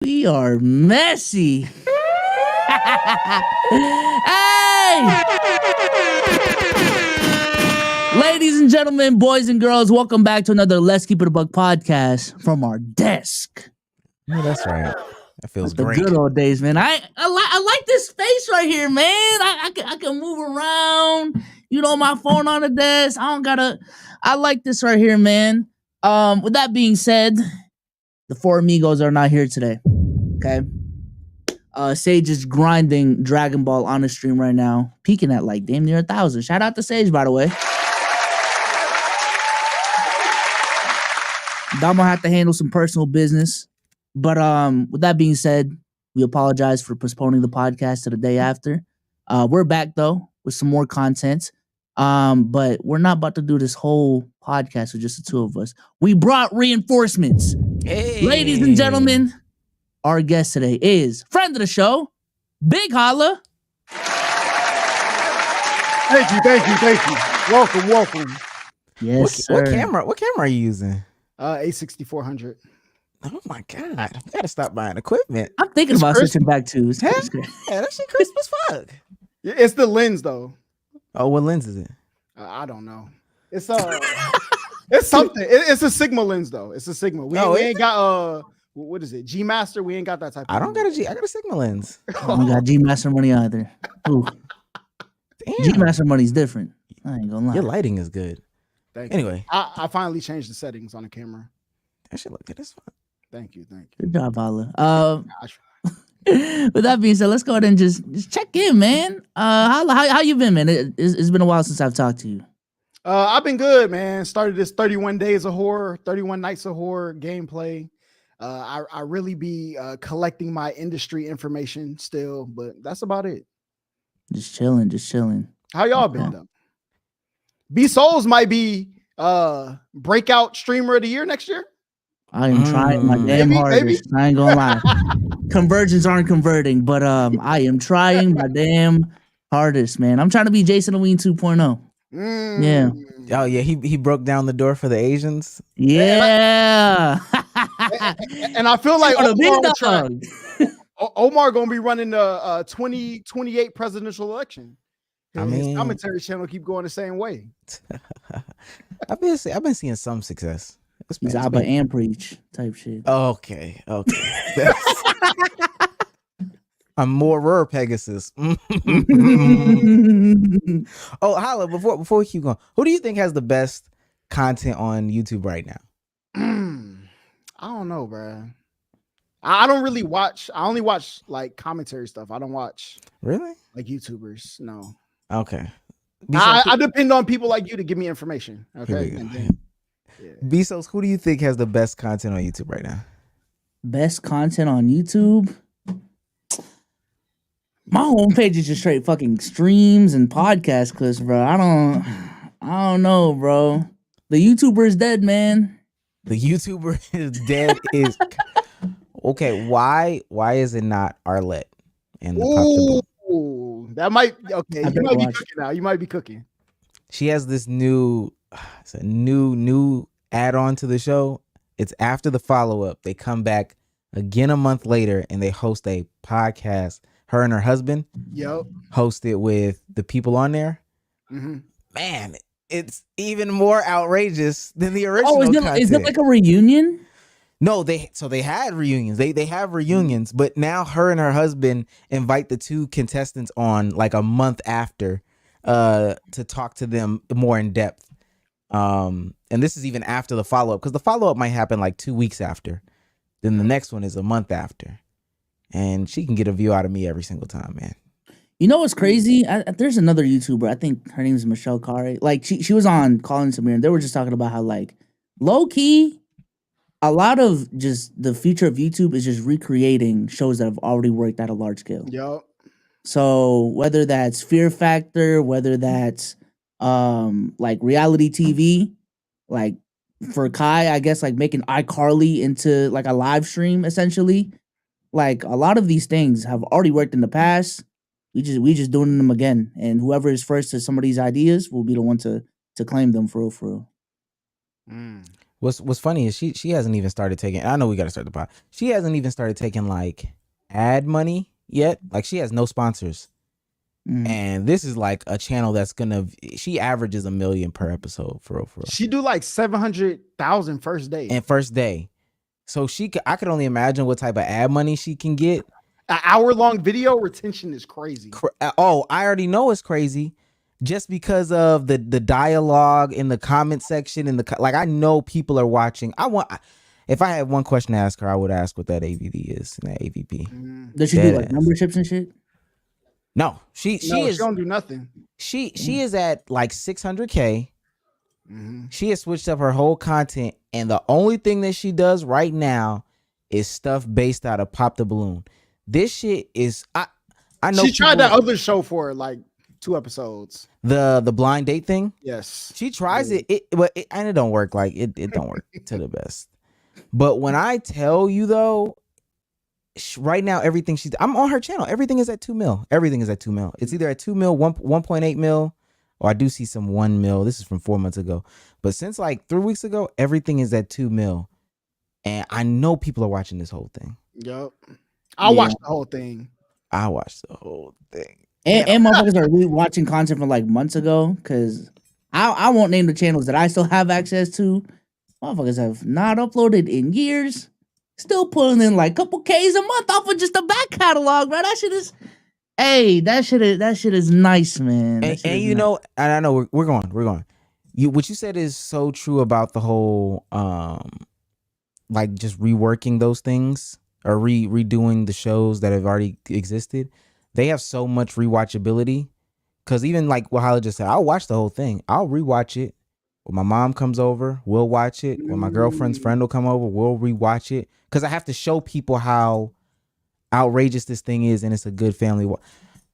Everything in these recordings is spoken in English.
We are messy. Hey! Ladies and gentlemen, boys and girls, welcome back to another Let's Keep It a Buck podcast from our desk. No, that's right. That feels the great. Good old days, man. I like this space right here, man. I can move around. You know, my phone on the desk. I like this right here, man. With that being said, the four amigos are not here today. Okay. Sage is grinding Dragon Ball on the stream right now, peaking at like damn near 1,000. Shout out to Sage, by the way. Damo had to handle some personal business. But with that being said, we apologize for postponing the podcast to the day after. We're back though with some more content. But we're not about to do this whole podcast with just the two of us. We brought reinforcements. Hey. Ladies and gentlemen, our guest today is friend of the show, Big Holla. Thank you. Welcome. Yes, sir. What camera are you using? A6400. Oh my god! I gotta stop buying equipment. I'm thinking about switching back to. Yeah, that shit crisp as fuck. It's the lens though. Oh, what lens is it? I don't know. It's it's something. It's a Sigma lens though. It's a Sigma. We ain't got what is it? G Master. We ain't got that type. I don't got a G. I got a Sigma lens. I don't got G Master money either. Ooh. G Master money's different. I ain't gonna lie. Your lighting is good. Thank anyway, you. I finally changed the settings on the camera. That shit look good as fuck. Thank you. Good job, Holla. With that being said, let's go ahead and just check in, man. How you been, man? It's been a while since I've talked to you. I've been good, man. Started this 31 days of horror, 31 nights of horror gameplay. I really be collecting my industry information still, but that's about it. Just chilling. How y'all been though? B Souls might be breakout streamer of the year next year. I am trying my damn hardest. I ain't gonna lie. Conversions aren't converting, but I am trying my damn hardest, man. I'm trying to be Jason Lewin 2.0. Yeah. Oh yeah, he broke down the door for the Asians. Yeah. And I feel like Omar gonna be running the 2028 presidential election. His commentary channel keep going the same way. I've been seeing some success. He's Abba and preach type shit. Okay. I'm more rare Pegasus. Oh, Holla, before we keep going, who do you think has the best content on YouTube right now? I don't know, bro. I don't really watch. I only watch like commentary stuff. I don't watch really like YouTubers. No. Okay. I depend on people like you to give me information. Okay. Bezos, who do you think has the best content on YouTube right now? Best content on YouTube? My homepage is just straight fucking streams and podcast clips, bro. I don't know, bro. The YouTuber is dead, man. The YouTuber is dead is okay. Why is it not Arlette and the Ooh, that might okay. You might be cooking now. You might be cooking. She has this new add-on to the show. It's after the follow-up. They come back again a month later and they host a podcast. Her and her husband host it with the people on there. Mm-hmm. Man, it's even more outrageous than the original content. Is it like a reunion? No, they had reunions. They have reunions, but now her and her husband invite the two contestants on like a month after to talk to them more in depth. And this is even after the follow-up, because the follow-up might happen like 2 weeks after. Then the next one is a month after. And she can get a view out of me every single time, man. You know what's crazy? There's another YouTuber. I think her name is Michelle Kare. Like she was on Colin Samir, and they were just talking about how like low key, a lot of just the future of YouTube is just recreating shows that have already worked at a large scale. Yep. So whether that's Fear Factor, whether that's like reality TV, like for Kai, I guess like making iCarly into like a live stream essentially. Like a lot of these things have already worked in the past. We just doing them again, and whoever is first to some of these ideas will be the one to claim them for real. What's funny is she hasn't even started taking. I know we got to start the pod. She hasn't even started taking like ad money yet. Like she has no sponsors. And this is like a channel that's gonna. She averages 1 million per episode for real. She do like 700,000 first day. And first day, so I could only imagine what type of ad money she can get. An hour-long video retention is crazy. Oh, I already know it's crazy, just because of the dialogue in the comment section like I know people are watching. If I had one question to ask her, I would ask what that AVD is and that AVP. Does she do like memberships and shit? No, she don't do nothing. She is at like 600K. She has switched up her whole content, and the only thing that she does right now is stuff based out of Pop the Balloon. This shit is I know she tried that other show for like 2 episodes. The blind date thing. Yes, she tries it, and it don't work. Like it don't work to the best. But when I tell you though, right now everything I'm on her channel. Everything is at 2 mil. Everything is at 2 mil. It's either at 2 mil, 1.8 mil, or I do see some 1 mil. This is from 4 months ago. But since like 3 weeks ago, everything is at 2 mil, and I know people are watching this whole thing. Yep. I watched the whole thing. I watched the whole thing. And motherfuckers are watching content from like months ago, because I won't name the channels that I still have access to. Motherfuckers have not uploaded in years. Still pulling in like a couple Ks a month off of just the back catalog, bro. That shit is, that shit is nice, man. And you know, and I know we're going. What you said is so true about the whole like just reworking those things or redoing the shows that have already existed. They have so much rewatchability, because even like what Holla just said, I'll watch the whole thing. I'll rewatch it. When my mom comes over, we'll watch it. When my girlfriend's friend will come over, we'll rewatch it, because I have to show people how outrageous this thing is, and it's a good family.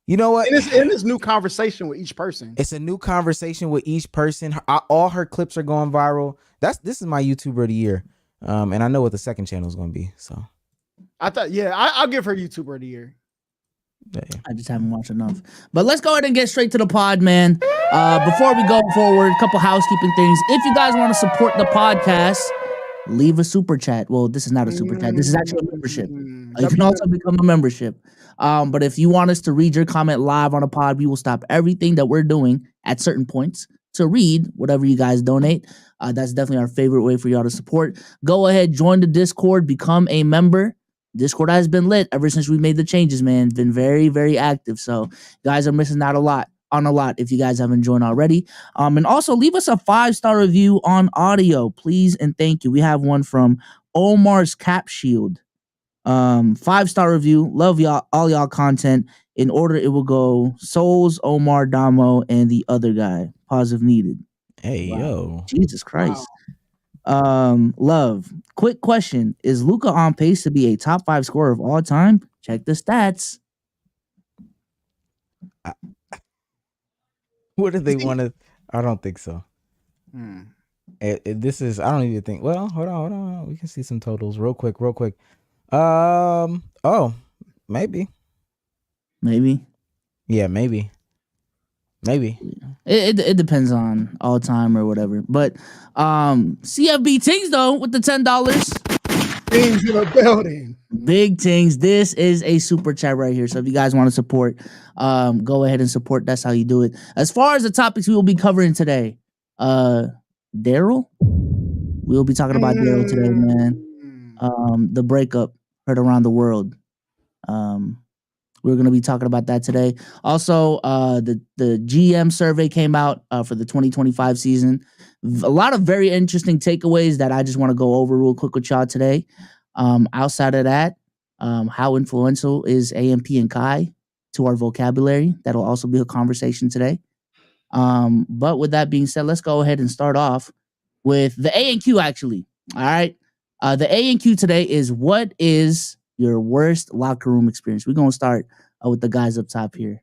You know what? And it's new conversation with each person. It's a new conversation with each person. All her clips are going viral. This is my YouTuber of the year, and I know what the second channel is going to be. So I thought, I'll give her YouTuber of the year. Yeah. I just haven't watched enough. But let's go ahead and get straight to the pod, man. Before we go forward, a couple housekeeping things. If you guys want to support the podcast, leave a super chat. Well, this is not a super chat. This is actually a membership. You can also become a membership. But if you want us to read your comment live on a pod, we will stop everything that we're doing at certain points to read whatever you guys donate. That's definitely our favorite way for y'all to support. Go ahead, join the Discord, become a member. Discord has been lit ever since we made the changes, man. Been very, very active. So you guys are missing out on a lot if you guys haven't joined already. And also leave us a 5-star review on audio, please and thank you. We have one from Omar's Cap Shield. 5-star review. Love y'all, all y'all content. In order, it will go Souls, Omar, Damo, and the other guy. Positive needed. Hey, wow. yo. Jesus Christ. Wow. Love. Quick question. Is Luka on pace to be a top 5 scorer of all time? Check the stats. What do they want to? I don't think so. This is, I don't even think. Well, hold on. We can see some totals real quick. Oh, maybe. Yeah, maybe. It depends on all time or whatever. But CFB Tings though with the $10. Tings in the building. Big Tings. This is a super chat right here. So if you guys want to support, go ahead and support. That's how you do it. As far as the topics we will be covering today, Daryl. We'll be talking about Daryl today, man. The breakup heard around the world. We're going to be talking about that today. Also, the GM survey came out for the 2025 season. A lot of very interesting takeaways that I just want to go over real quick with y'all today. Outside of that, how influential is AMP and Kai to our vocabulary? That'll also be a conversation today. But with that being said, let's go ahead and start off with the A and Q, actually. All right. The A and Q today is, what is your worst locker room experience? We're going to start with the guys up top here.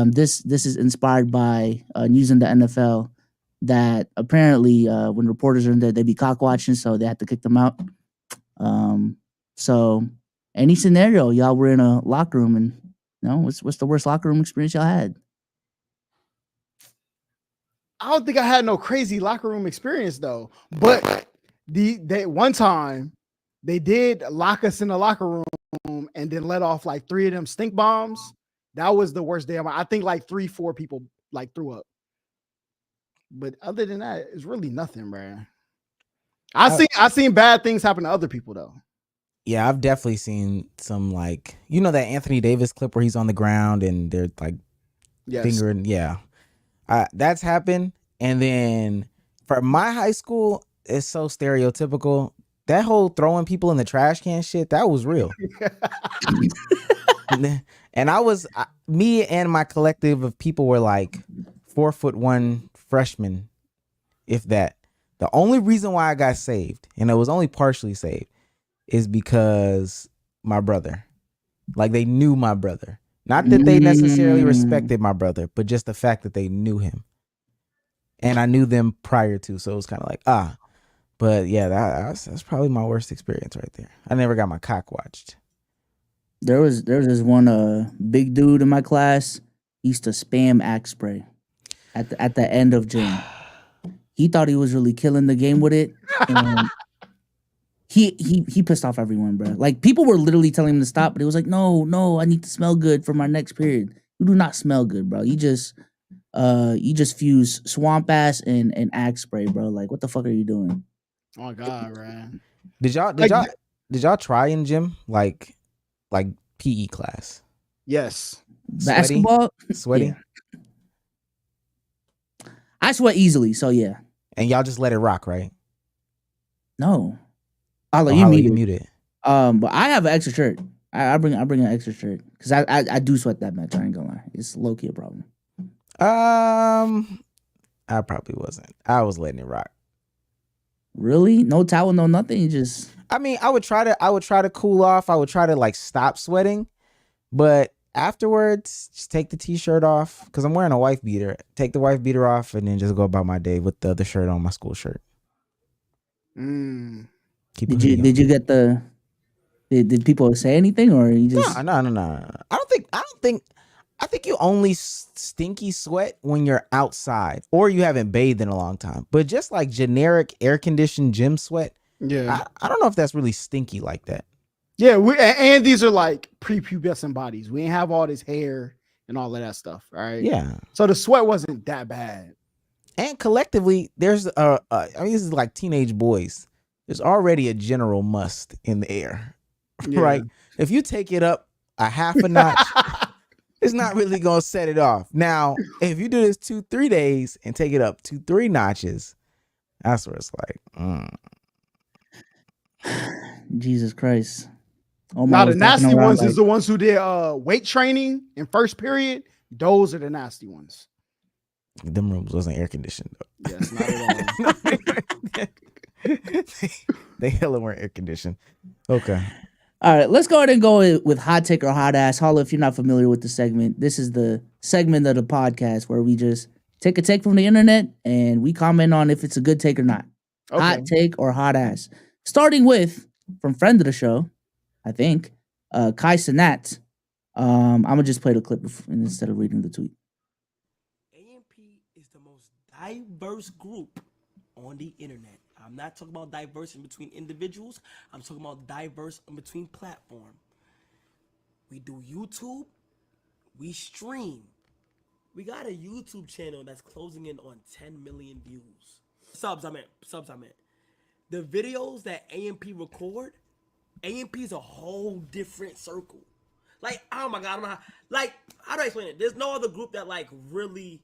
This is inspired by news in the NFL that apparently when reporters are in there, they be cock watching, so they have to kick them out. So any scenario, y'all were in a locker room, and what's the worst locker room experience y'all had? I don't think I had no crazy locker room experience though, but They one time they did lock us in the locker room and then let off like 3 of them stink bombs. That was the worst day of my. I think like 3-4 people like threw up. But other than that, it's really nothing, bro. I seen bad things happen to other people though. Yeah, I've definitely seen some, like, you know, that Anthony Davis clip where he's on the ground and they're like fingering. Yeah, that's happened. And then for my high school, it's so stereotypical. That whole throwing people in the trash can shit, that was real. And me and my collective of people were like 4'1" freshmen, if that. The only reason why I got saved, and it was only partially saved, is because my brother. Like, they knew my brother. Not that they necessarily respected my brother, but just the fact that they knew him. And I knew them prior to, so it was kind of like, But yeah, that's probably my worst experience right there. I never got my cock watched. There was this one big dude in my class. He used to spam axe spray at the end of gym. He thought he was really killing the game with it. And he pissed off everyone, bro. Like, people were literally telling him to stop, but he was like, no, I need to smell good for my next period. You do not smell good, bro. You just fuse swamp ass and axe spray, bro. Like, what the fuck are you doing? Oh my god, man. Did y'all try in gym like PE class? Yes. Basketball? Sweaty? Yeah. I sweat easily, so yeah. And y'all just let it rock, right? No. I'll let you mute it. But I have an extra shirt. I bring an extra shirt because I do sweat that much. I ain't gonna lie. It's low key a problem. I probably wasn't. I was letting it rock. Really? No towel, no nothing. You just. I mean, I would try to cool off. I would try to like stop sweating, but afterwards, just take the t-shirt off because I'm wearing a wife beater. Take the wife beater off and then just go about my day with the other shirt on, my school shirt. Did you get the? Did people say anything or you just? No. I think you only stinky sweat when you're outside or you haven't bathed in a long time. But just like generic air conditioned gym sweat, yeah, I don't know if that's really stinky like that. Yeah, and these are like prepubescent bodies. We ain't have all this hair and all of that stuff, right? Yeah. So the sweat wasn't that bad. And collectively, there's I mean, this is like teenage boys. There's already a general must in the air, right? If you take it up a half a notch, it's not really gonna set it off. Now, if you do this 2-3 days and take it up 2-3 notches, that's where it's like, Jesus Christ. Now the nasty ones is the ones who did weight training in first period. Those are the nasty ones. Them rooms wasn't air conditioned though. Yes, not at all. They hella weren't air conditioned. Okay. All right, let's go ahead and go with hot take or hot ass. Holla, if you're not familiar with the segment, this is the segment of the podcast where we just take a take from the internet and we comment on if it's a good take or not. Okay. Hot take or hot ass. Starting with, from friend of the show, I think, Kai Sinat. I'm going to just play the clip instead of reading the tweet. AMP is the most diverse group on the internet. I'm not talking about diverse in between individuals. I'm talking about diverse in between platform. We do YouTube. We stream. We got a YouTube channel that's closing in on 10 million views. Subs, I meant. The videos that AMP record, AMP is a whole different circle. Like, oh my God, I don't know how, like, how do I explain it? There's no other group that, like, really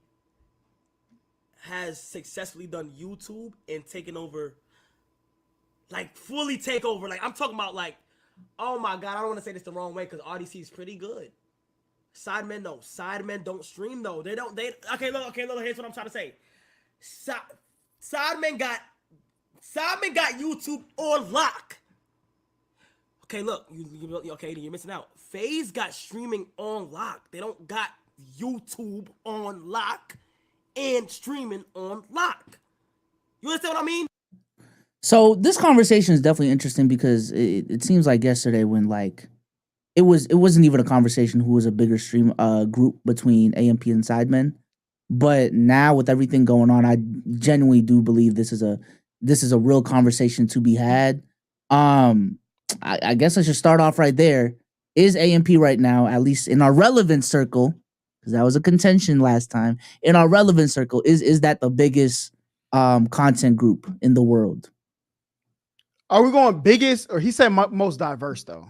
has successfully done YouTube and taken over, like, fully take over. Like, I'm talking about, like, oh my God, I don't want to say this the wrong way because RDC is pretty good. Sidemen, no. Sidemen don't stream, though. Okay, look, here's what I'm trying to say. Sidemen got YouTube on lock. Okay, look, you're missing out. FaZe got streaming on lock. They don't got YouTube on lock and streaming on lock. You understand what I mean? So this conversation is definitely interesting because it seems like yesterday when like it wasn't even a conversation who was a bigger stream group between AMP and Sidemen. But now with everything going on, I genuinely do believe this is a this is a real conversation to be had. I guess I should start off right there. Is AMP right now, at least in our relevant circle, because that was a contention last time, in our relevant circle, is that the biggest content group in the world? Are we going biggest, or he said most diverse though?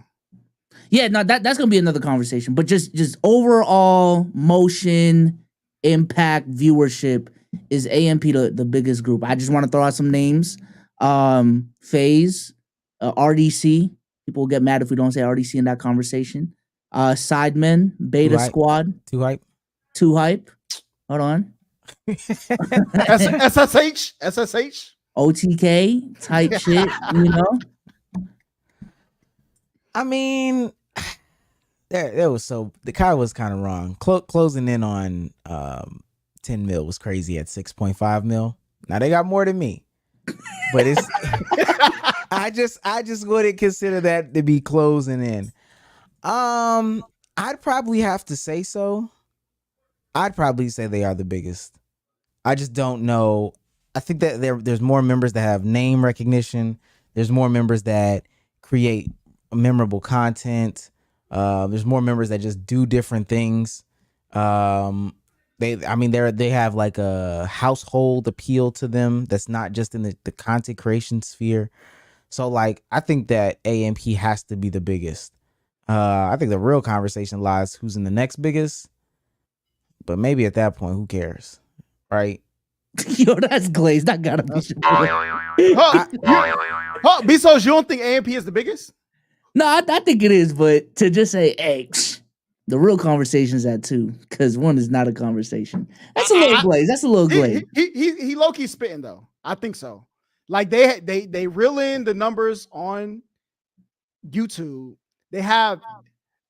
Yeah, no, that's gonna be another conversation. But just overall motion, impact, viewership, is AMP the biggest group? I just want to throw out some names. FaZe, RDC. People will get mad if we don't say RDC in that conversation. Sidemen, Beta Squad. Too hype. Too hype. Hold on. SSH. OTK type shit, you know? I mean, that was the Kai was kind of wrong. Closing in on 10 mil was crazy at 6.5 mil. Now they got more than me, but it's I just wouldn't consider that to be closing in. I'd probably have to say so. I'd probably say they are the biggest. I just don't know. I think that there's more members that have name recognition. There's more members that create memorable content. There's more members that just do different things. They have like a household appeal to them that's not just in the content creation sphere. So like I think that AMP has to be the biggest. I think the real conversation lies who's in the next biggest. But maybe at that point, who cares, right? Yo, that's glazed. That gotta be. Bezos, you don't think AMP is the biggest? No, I think it is, but to just say, hey, the real conversation is at 2, because 1 is not a conversation. That's a little glaze. That's a little glaze. He low key spitting though. I think so. Like they reel in the numbers on YouTube. They have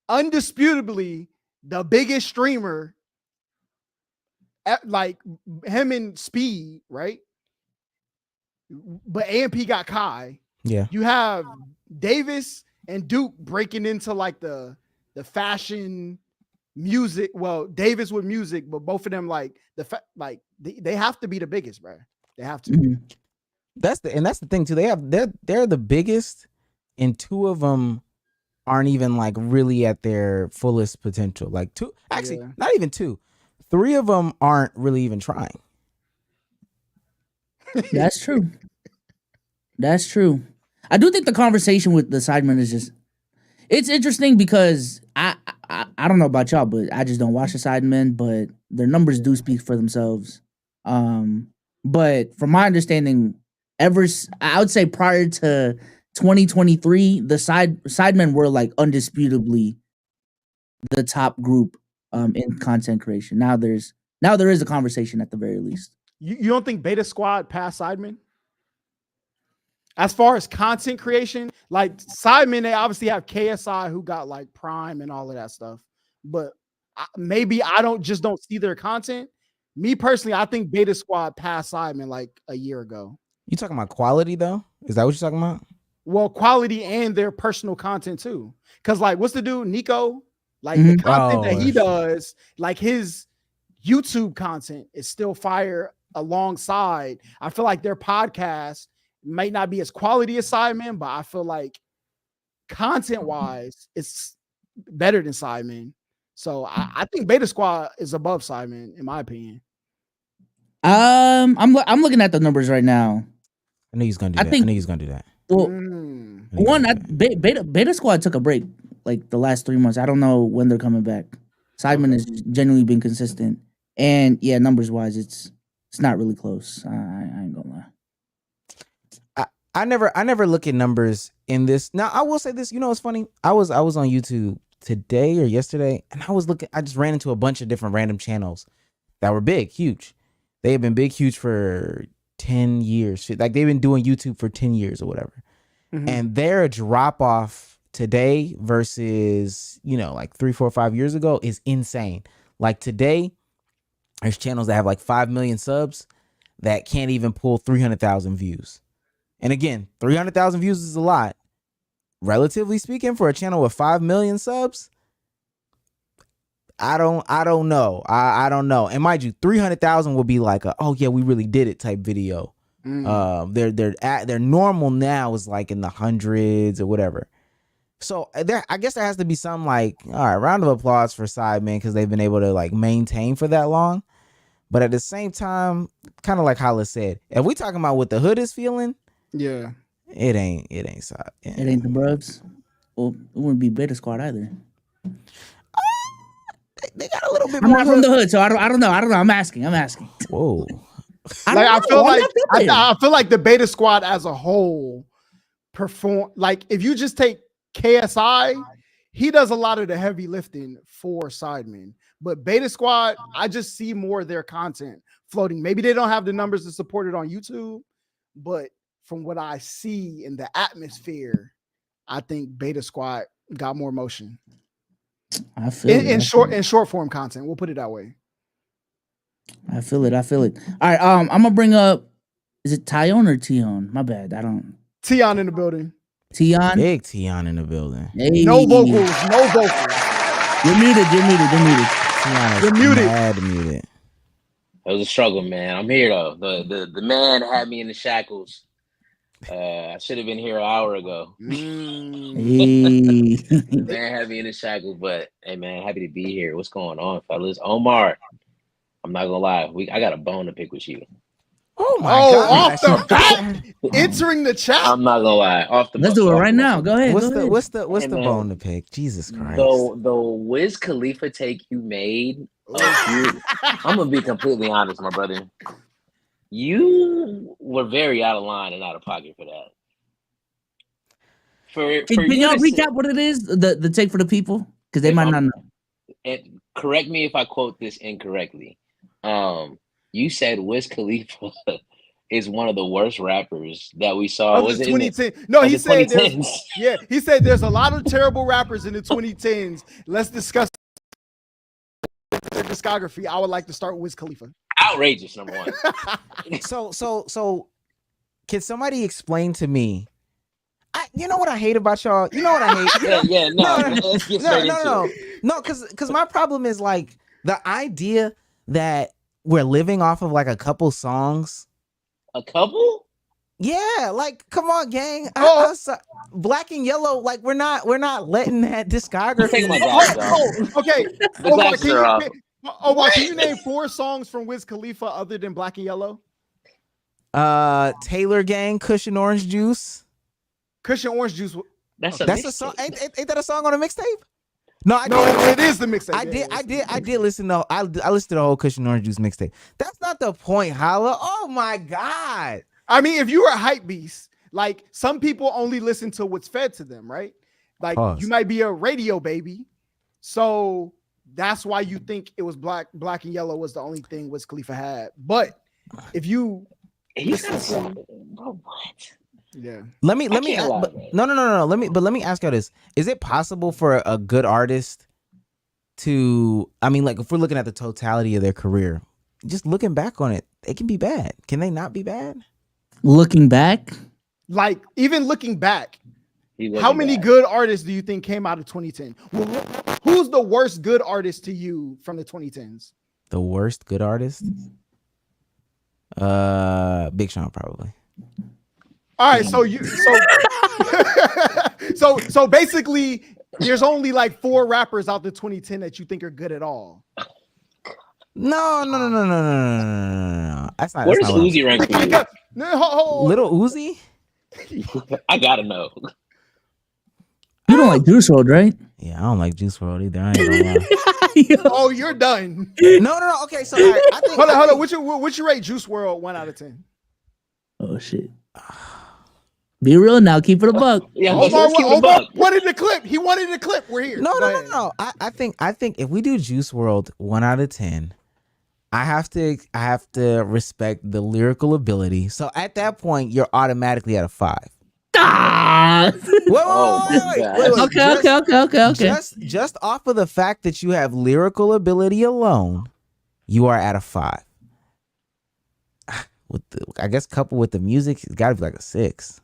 undisputably the biggest streamer. Like him and Speed, right? But AMP got Kai. Yeah. You have Davis and Duke breaking into like the fashion music. Well, Davis with music, but both of them like they have to be the biggest, bro. They have to. Mm-hmm. That's the thing too. They're the biggest, and 2 of them aren't even like really at their fullest potential. Like 2, actually, not even 2. 3 of them aren't really even trying. That's true. That's true. I do think the conversation with the Sidemen is just, it's interesting because I don't know about y'all, but I just don't watch the Sidemen, but their numbers do speak for themselves. But from my understanding, I would say prior to 2023, the Sidemen were like undisputably the top group in content creation. Now there is a conversation at the very least. You don't think Beta Squad passed Sidemen? As far as content creation, like Sidemen, they obviously have KSI who got like Prime and all of that stuff. But maybe I don't see their content. Me personally, I think Beta Squad passed Sidemen like a year ago. You talking about quality though? Is that what you're talking about? Well, quality and their personal content too. Because like, what's the dude, Nico? Like the content that he does, like his YouTube content is still fire alongside. I feel like their podcast might not be as quality as Sidemen, but I feel like content wise, it's better than Sidemen. So I think Beta Squad is above Sidemen, in my opinion. I'm looking at the numbers right now. I knew he's gonna do that. Well, Beta Squad took a break like the last 3 months. I don't know when they're coming back. Sidemen has genuinely been consistent, and yeah, numbers wise, it's not really close. I ain't gonna lie. I never look at numbers in this. Now I will say this. You know, it's funny. I was on YouTube today or yesterday, and I just ran into a bunch of different random channels that were big, huge. They have been big, huge for 10 years. Like they've been doing YouTube for 10 years or whatever. Mm-hmm. And their drop off today versus, like 3, 4, 5 years ago is insane. Like today, there's channels that have like 5 million subs that can't even pull 300,000 views. And again, 300,000 views is a lot. Relatively speaking, for a channel with 5 million subs, I don't know. I don't know. And mind you, 300,000 will be like oh yeah, we really did it type video. Their normal now is like in the hundreds or whatever. So I guess there has to be some like, all right, round of applause for Sidemen because they've been able to like maintain for that long. But at the same time, kind of like Holla said, if we talking about what the hood is feeling, Yeah. it ain't Side. It ain't the Brubs. Well, it wouldn't be Beta Squad either. They got a little bit I'm more not from the hood, so I don't know. I'm asking. Whoa. I feel like the Beta Squad as a whole perform like if you just take KSI, he does a lot of the heavy lifting for Sidemen. But Beta Squad, I just see more of their content floating. Maybe they don't have the numbers to support it on YouTube, but from what I see in the atmosphere, I think Beta Squad got more motion. I feel in short form content. We'll put it that way. I feel it. All right, I'm gonna bring up. Is it Tyone or Tion? My bad. I don't. Tion in the building. Tion. Big Tion in the building. Hey. No vocals. You're muted. Tion You're muted. muted. It was a struggle, man. I'm here though. The man had me in the shackles. I should have been here an hour ago. Hey. The man had me in the shackles, but hey, man, happy to be here. What's going on, fellas? Omar, I'm not gonna lie, I got a bone to pick with you. Oh my God! Off the bat, entering the chat. I'm not gonna lie. Let's do it right now. Go ahead. What's the Hey, man. bone to pick? Jesus Christ! The Wiz Khalifa take you made. I'm gonna be completely honest, my brother. You were very out of line and out of pocket for that. Can y'all recap what it is? The take for the people, because they might not know. And correct me if I quote this incorrectly. You said Wiz Khalifa is one of the worst rappers that we saw. Was it 2010? No, he said he said there's a lot of terrible rappers in the 2010s. Let's discuss their discography. I would like to start with Wiz Khalifa. Outrageous, number one. So can somebody explain to me? You know what I hate about y'all? You know what I hate? Let's get straight into it. No, because my problem is like the idea that we're living off of like a couple songs. A couple? Yeah, like come on, gang. Black and Yellow, like we're not letting that discography. Take my glasses off. Okay. The glasses are off. Omar, can you name 4 songs from Wiz Khalifa other than Black and Yellow? Taylor Gang, Cushion Orange Juice. Cushion Orange Juice. That's a song. Ain't that a song on a mixtape? No, it is the mixtape. I did listen to. I listened to the whole Cushion Orange Juice mixtape. That's not the point, Holla. Oh my God. I mean, if you were a hype beast, like some people only listen to what's fed to them, right? Like you might be a radio baby, so that's why you think it was Black and Yellow was the only thing Wiz Khalifa had. But if you what? Yeah. Let me no. Let me ask you this. Is it possible for a good artist to, I mean, like if we're looking at the totality of their career, just looking back on it, they can be bad. Can they not be bad? Looking back? Like even looking back, how many good artists do you think came out of 2010? Who's the worst good artist to you from the 2010s? The worst good artist? Big Sean probably. All right, so basically, there's only like 4 rappers out the 2010 that you think are good at all. No. That's not. Where does Uzi rank for you? Little Uzi? I gotta know. You don't like Juice WRLD, right? Yeah, I don't like Juice WRLD either. I ain't gonna lie. Oh, you're done. No. Okay, so right, I think. Hold on. What's your rate? Juice WRLD 1 out of 10. Oh shit. Be real now. Keep it a buck. Yeah, Omar wanted the clip. He wanted the clip. We're here. No. I think if we do Juice WRLD 1 out of 10, I have to respect the lyrical ability. So at that point, you're automatically at a 5. Wait. Okay. Just off of the fact that you have lyrical ability alone, you are at a 5. I guess coupled with the music, it's got to be like a 6.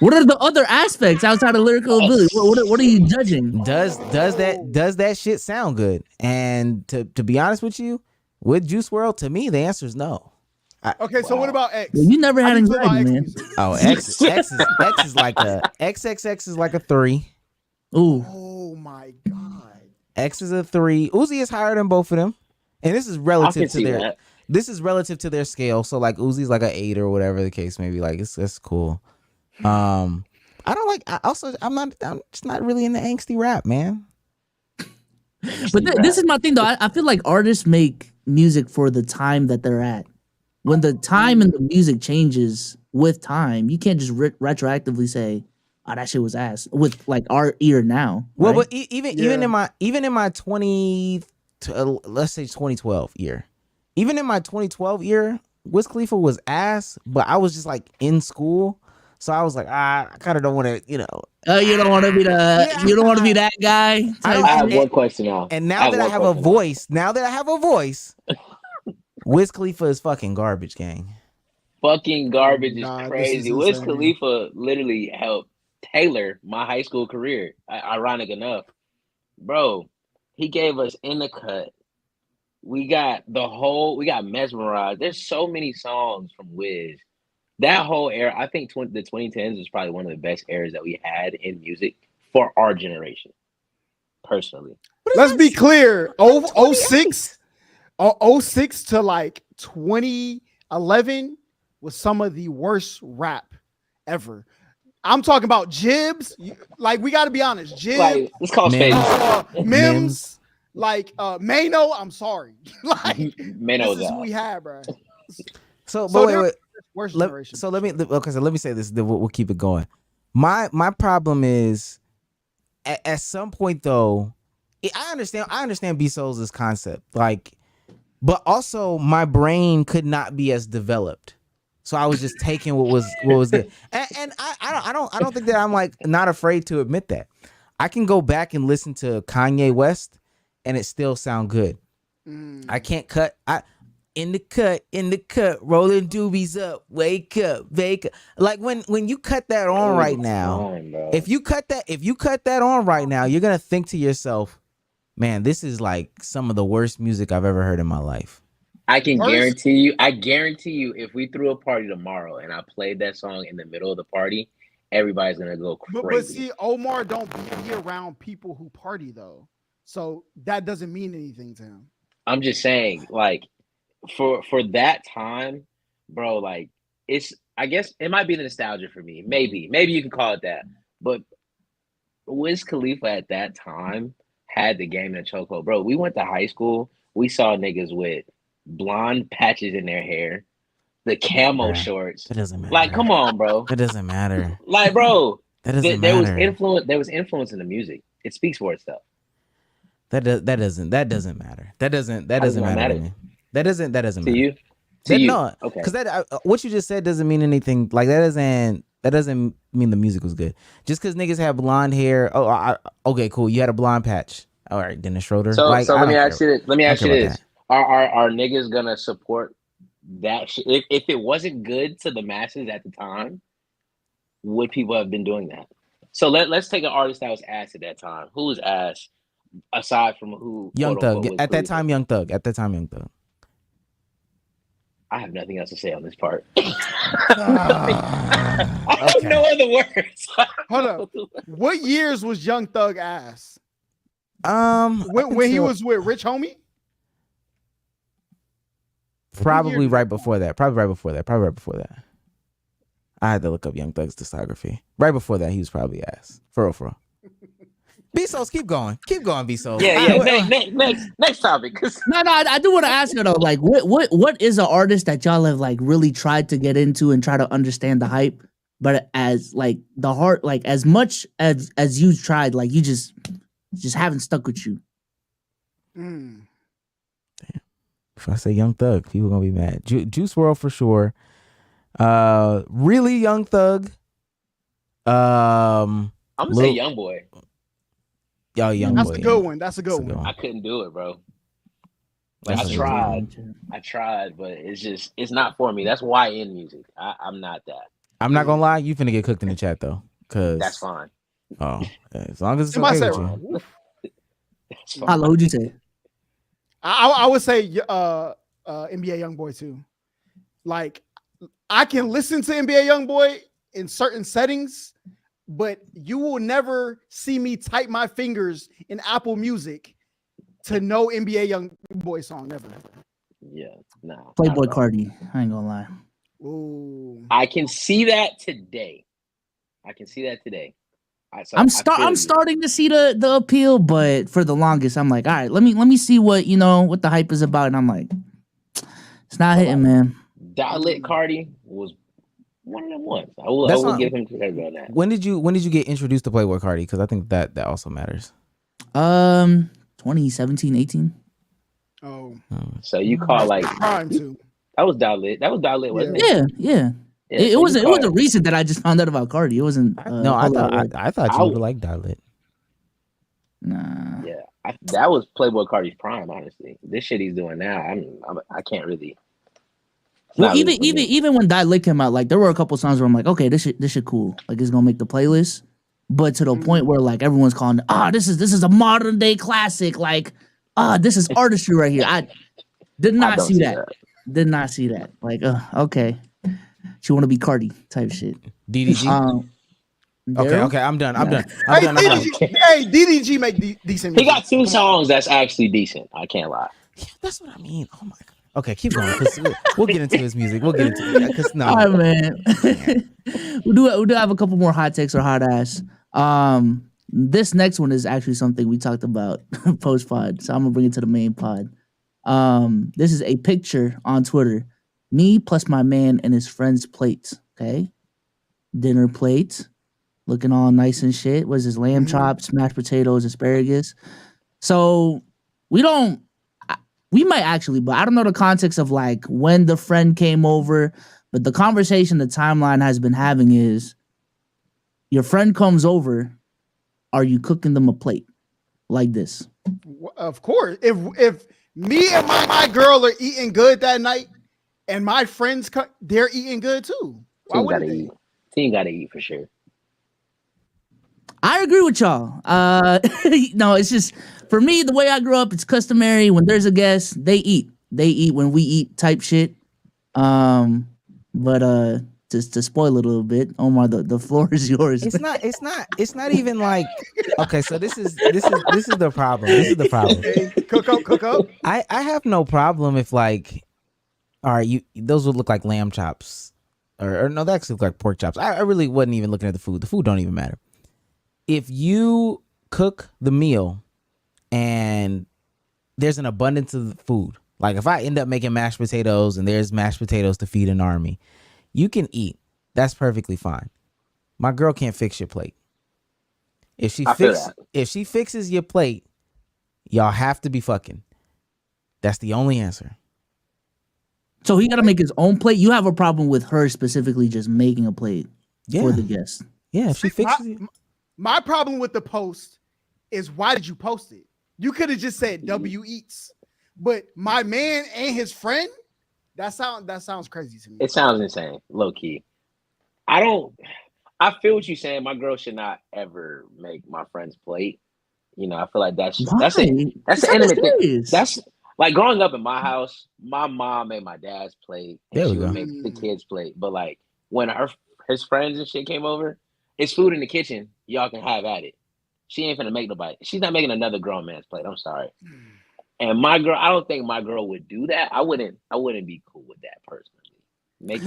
What are the other aspects outside of lyrical ability? What are you judging? Does that shit sound good? And to be honest with you, with Juice WRLD, to me the answer is no. Okay, so what about X? Well, you never How had do you feel about anxiety, X man. music? Oh, X is like a XXX is like a 3. Ooh, Oh my god. X is a 3. Uzi is higher than both of them, and this is I relative can to see their. that. This is relative to their scale. So like Uzi's like an 8 or whatever the case may be. Like it's cool. I don't like. I'm just not really into angsty rap, man. but this is my thing though. I feel like artists make music for the time that they're at. When the time and the music changes with time, you can't just retroactively say, "Oh, that shit was ass." With like our ear now. Well, right? but even in my 20, let's say 2012 year, even in my 2012 year, Wiz Khalifa was ass. But I was just like in school, so I was like, I kind of don't want to, you don't want to be you don't want to be that guy. I don't- I have and- one question now. And now that I have a voice, Wiz Khalifa is fucking garbage, gang. Fucking garbage is God, this crazy. is Wiz insane. Khalifa literally helped tailor my high school career. Ironic enough, bro, he gave us In the Cut. We got Mesmerized. There's so many songs from Wiz. That whole era, I think the 2010s was probably one of the best eras that we had in music for our generation, personally. Let's be clear. 06 to like 2011 was some of the worst rap ever. I'm talking about Jibs. Like, we got to be honest. Jibs, Like, let's call Man. space. Mims, like Mano. I'm sorry. Like, Mano this is was who we out. had, bro. So, So but wait. worst Let generation. me say this. We'll keep it going. My problem is at some point though. I understand B Soul's concept, like, but also my brain could not be as developed, so I was just taking what was there. And I don't think that I'm like not afraid to admit that. I can go back and listen to Kanye West, and it still sound good. I can't cut. In the cut, rolling doobies up, wake up. Like when you cut that on right now, if you cut that on right now, you're gonna think to yourself, man, this is like some of the worst music I've ever heard in my life. I guarantee you, if we threw a party tomorrow and I played that song in the middle of the party, everybody's gonna go crazy. But see, Omar don't be around people who party though, so that doesn't mean anything to him. I'm just saying, like, for that time, bro, like, I guess it might be the nostalgia for me. Maybe you can call it that. But Wiz Khalifa at that time had the game in a chokehold. Bro, we went to high school. We saw niggas with blonde patches in their hair, the camo shorts. It doesn't matter. Like, come on, bro. It doesn't matter. Like, bro, That doesn't there was matter. influence. There was influence in the music. It speaks for itself. That doesn't matter. That doesn't matter to me. That doesn't matter. To you? To you? No, Okay. because what you just said doesn't mean anything. Like that doesn't mean the music was good. Just because niggas have blonde hair. Okay, cool. You had a blonde patch. All right, Dennis Schroeder. So like, let me ask you this. Let me ask you this. that. Are niggas gonna support that shit? If it wasn't good to the masses at the time, would people have been doing that? So let's take an artist that was ass at that time. Who was ass aside from who? Young quote, Thug. unquote, was At that Khalifa? time, Young Thug. At that time, Young Thug. I have nothing else to say on this part. I have no other words. Hold up. What years was Young Thug ass? When he was with Rich Homie? Probably right before that. I had to look up Young Thug's discography. Right before that, he was probably ass. For real. B-Souls, keep going, B-Souls. Yeah. Next topic. No, I do want to ask you though, like, what is an artist that y'all have like really tried to get into and try to understand the hype, but as like the heart, like as much as you tried, like you just haven't stuck with you. Mm. Damn. If I say Young Thug, people gonna be mad. Juice WRLD for sure. Really Young Thug. I'm gonna say Young Boy. Yo, Young That's Boy. a good one. That's a good one. I couldn't do it, bro. Like, That's I a good tried, but it's not for me. That's why in music, I'm not that. I'm not gonna lie, you finna get cooked in the chat though, cause That's fine. Oh, as long as it's Somebody okay said, with you. That's fine. Holla, what'd you say? I would say NBA YoungBoy too. Like, I can listen to NBA YoungBoy in certain settings, but you will never see me type my fingers in Apple Music to know NBA YoungBoy song. Never. Yeah, no. Playboy Cardi. I ain't gonna lie. Ooh. I can see that today. I'm starting to see the appeal, but for the longest, I'm like, all right, let me see what the hype is about, and I'm like, it's not hitting, man. Dalit Cardi was one of them ones. I will give him credit on that. When did you get introduced to Playboy Cardi? Because I think that also matters. 2017, 18. Oh, so you call like prime too. That was Dalit, wasn't it? Yeah. It wasn't recent that I just found out about Cardi. It wasn't. No, I thought you would like Dalit. Nah. Yeah, that was Playboy Cardi's prime. Honestly, this shit he's doing now, I can't really. Well, even when Dalit came out, like there were a couple songs where I'm like, okay, this shit cool. Like it's gonna make the playlist. But to the point where like everyone's calling, this is a modern day classic. Like, this is artistry right here. I did not see that. Did not see that. Like, okay. She want to be Cardi type shit. DDG. Okay, I'm done. Hey, DDG make decent music. He got two songs that's actually decent. I can't lie. Yeah, that's what I mean. Oh my god. Okay, keep going. We'll get into his music. We'll get into it. Cause no, all right, man. we do have a couple more hot takes or hot ass. This next one is actually something we talked about post pod, so I'm gonna bring it to the main pod. This is a picture on Twitter. Me plus my man and his friend's plates. Okay, dinner plates, looking all nice and shit. Was his lamb chops, mashed potatoes, asparagus? So we might actually, but I don't know the context of like when the friend came over. But the conversation the timeline has been having is, your friend comes over, are you cooking them a plate like this? Of course. If me and my girl are eating good that night, and my friends they're eating good too. Why wouldn't they? Team gotta eat for sure. I agree with y'all. No, it's just for me, the way I grew up, it's customary when there's a guest, they eat. They eat when we eat type shit. But just to spoil it a little bit, Omar, the floor is yours. It's not even like, okay, so this is the problem. This is the problem. Hey, cook up. I have no problem if like, all right, those would look like lamb chops, or no, that actually look like pork chops. I really wasn't even looking at the food. The food don't even matter. If you cook the meal and there's an abundance of food, like if I end up making mashed potatoes and there's mashed potatoes to feed an army, you can eat. That's perfectly fine. My girl can't fix your plate. If she fixes your plate, y'all have to be fucking. That's the only answer. So he got to make his own plate. You have a problem with her specifically just making a plate for the guest. Yeah, if she fixes it. My problem with the post is, why did you post it? You could have just said W eats. But my man and his friend, that sounds crazy to me. It sounds insane, low key. I feel what you're saying. My girl should not ever make my friend's plate. You know, I feel like that's an intimate thing. That's like growing up in my house, my mom made my dad's plate and she would make the kids' plate. But like when his friends and shit came over, it's food in the kitchen. Y'all can have at it. She ain't finna make nobody. She's not making another grown man's plate. I'm sorry. And my girl, I don't think my girl would do that. I wouldn't be cool with that personally.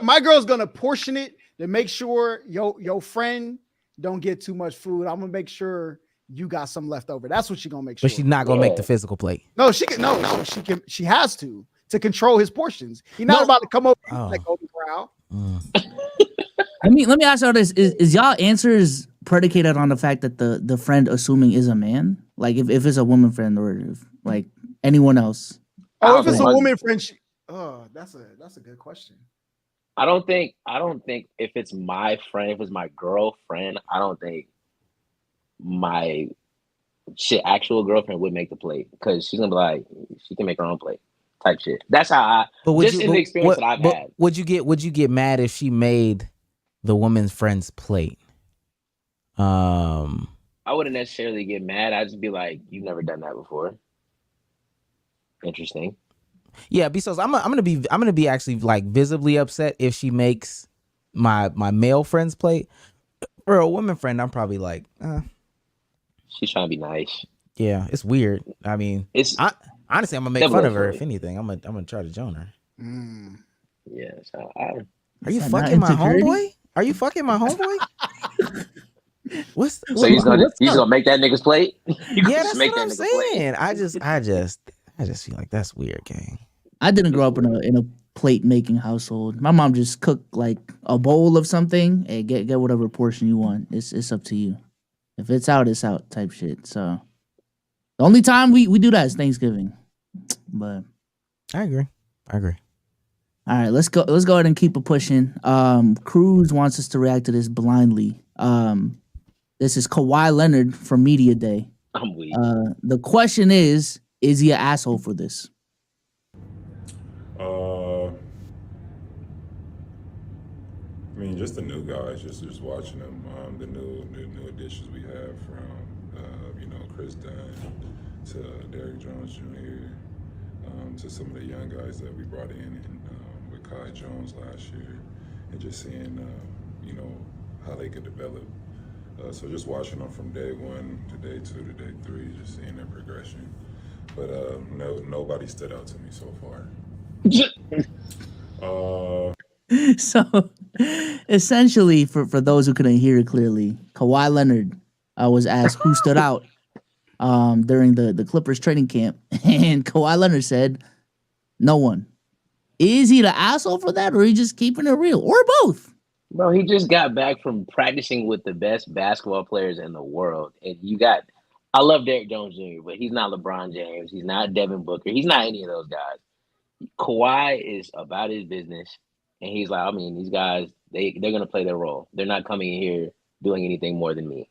My girl's gonna portion it to make sure your friend don't get too much food. I'm gonna make sure you got some left over. That's what she's gonna make sure. But she's not gonna make the physical plate. No, she can. She has to control his portions. He's not about to come over like Golden Corral. I mean, let me ask y'all this: is y'all answers predicated on the fact that the friend assuming is a man? Like if it's a woman friend or if, like anyone else? Oh, if it's a woman friend, that's a good question. I don't think if it's my friend, if it's my girlfriend, I don't think my actual girlfriend would make the plate because she's gonna be like, she can make her own plate type shit. That's how the experience that I've had. Would you get mad if she made the woman's friend's plate? I wouldn't necessarily get mad. I'd just be like, you've never done that before. Interesting. Yeah, Bezos, I'm gonna be actually like visibly upset if she makes my male friends plate. For a woman friend, I'm probably like, She's trying to be nice. yeah, it's weird. I mean, It's honestly, I'm gonna make never fun go of her. for If it. anything, I'm gonna try to join her. Yeah. So Are you Is that not fucking my insecurity? homeboy? Are you fucking my homeboy? so he's what's gonna up? make that nigga's plate. You gonna Yeah, just that's make what that I'm nigga plate. saying. I just feel like that's weird, gang. I didn't grow up in a plate making household. My mom just cooked like a bowl of something and get whatever portion you want. It's up to you. If it's out type shit. So the only time we do that is Thanksgiving. But I agree. all right, let's go ahead and keep it pushing. Cruz wants us to react to this blindly. This is Kawhi Leonard from Media Day. I'm weak. The question is he an asshole for this? I mean, just the new guys, just watching them, the new additions we have from, Chris Dunn to Derrick Jones Jr. To some of the young guys that we brought in with Kai Jones last year, and just seeing, how they could develop. So just watching them from day one to day two to day three, just seeing their progression. But nobody stood out to me so far. So essentially, for those who couldn't hear it clearly, Kawhi Leonard was asked who stood out during the Clippers training camp, and Kawhi Leonard said, "No one." Is he the asshole for that, or he just keeping it real, or both? Bro, he just got back from practicing with the best basketball players in the world. And I love Derrick Jones Jr., but he's not LeBron James. He's not Devin Booker. He's not any of those guys. Kawhi is about his business. And he's like, I mean, these guys, they're going to play their role. They're not coming in here doing anything more than me.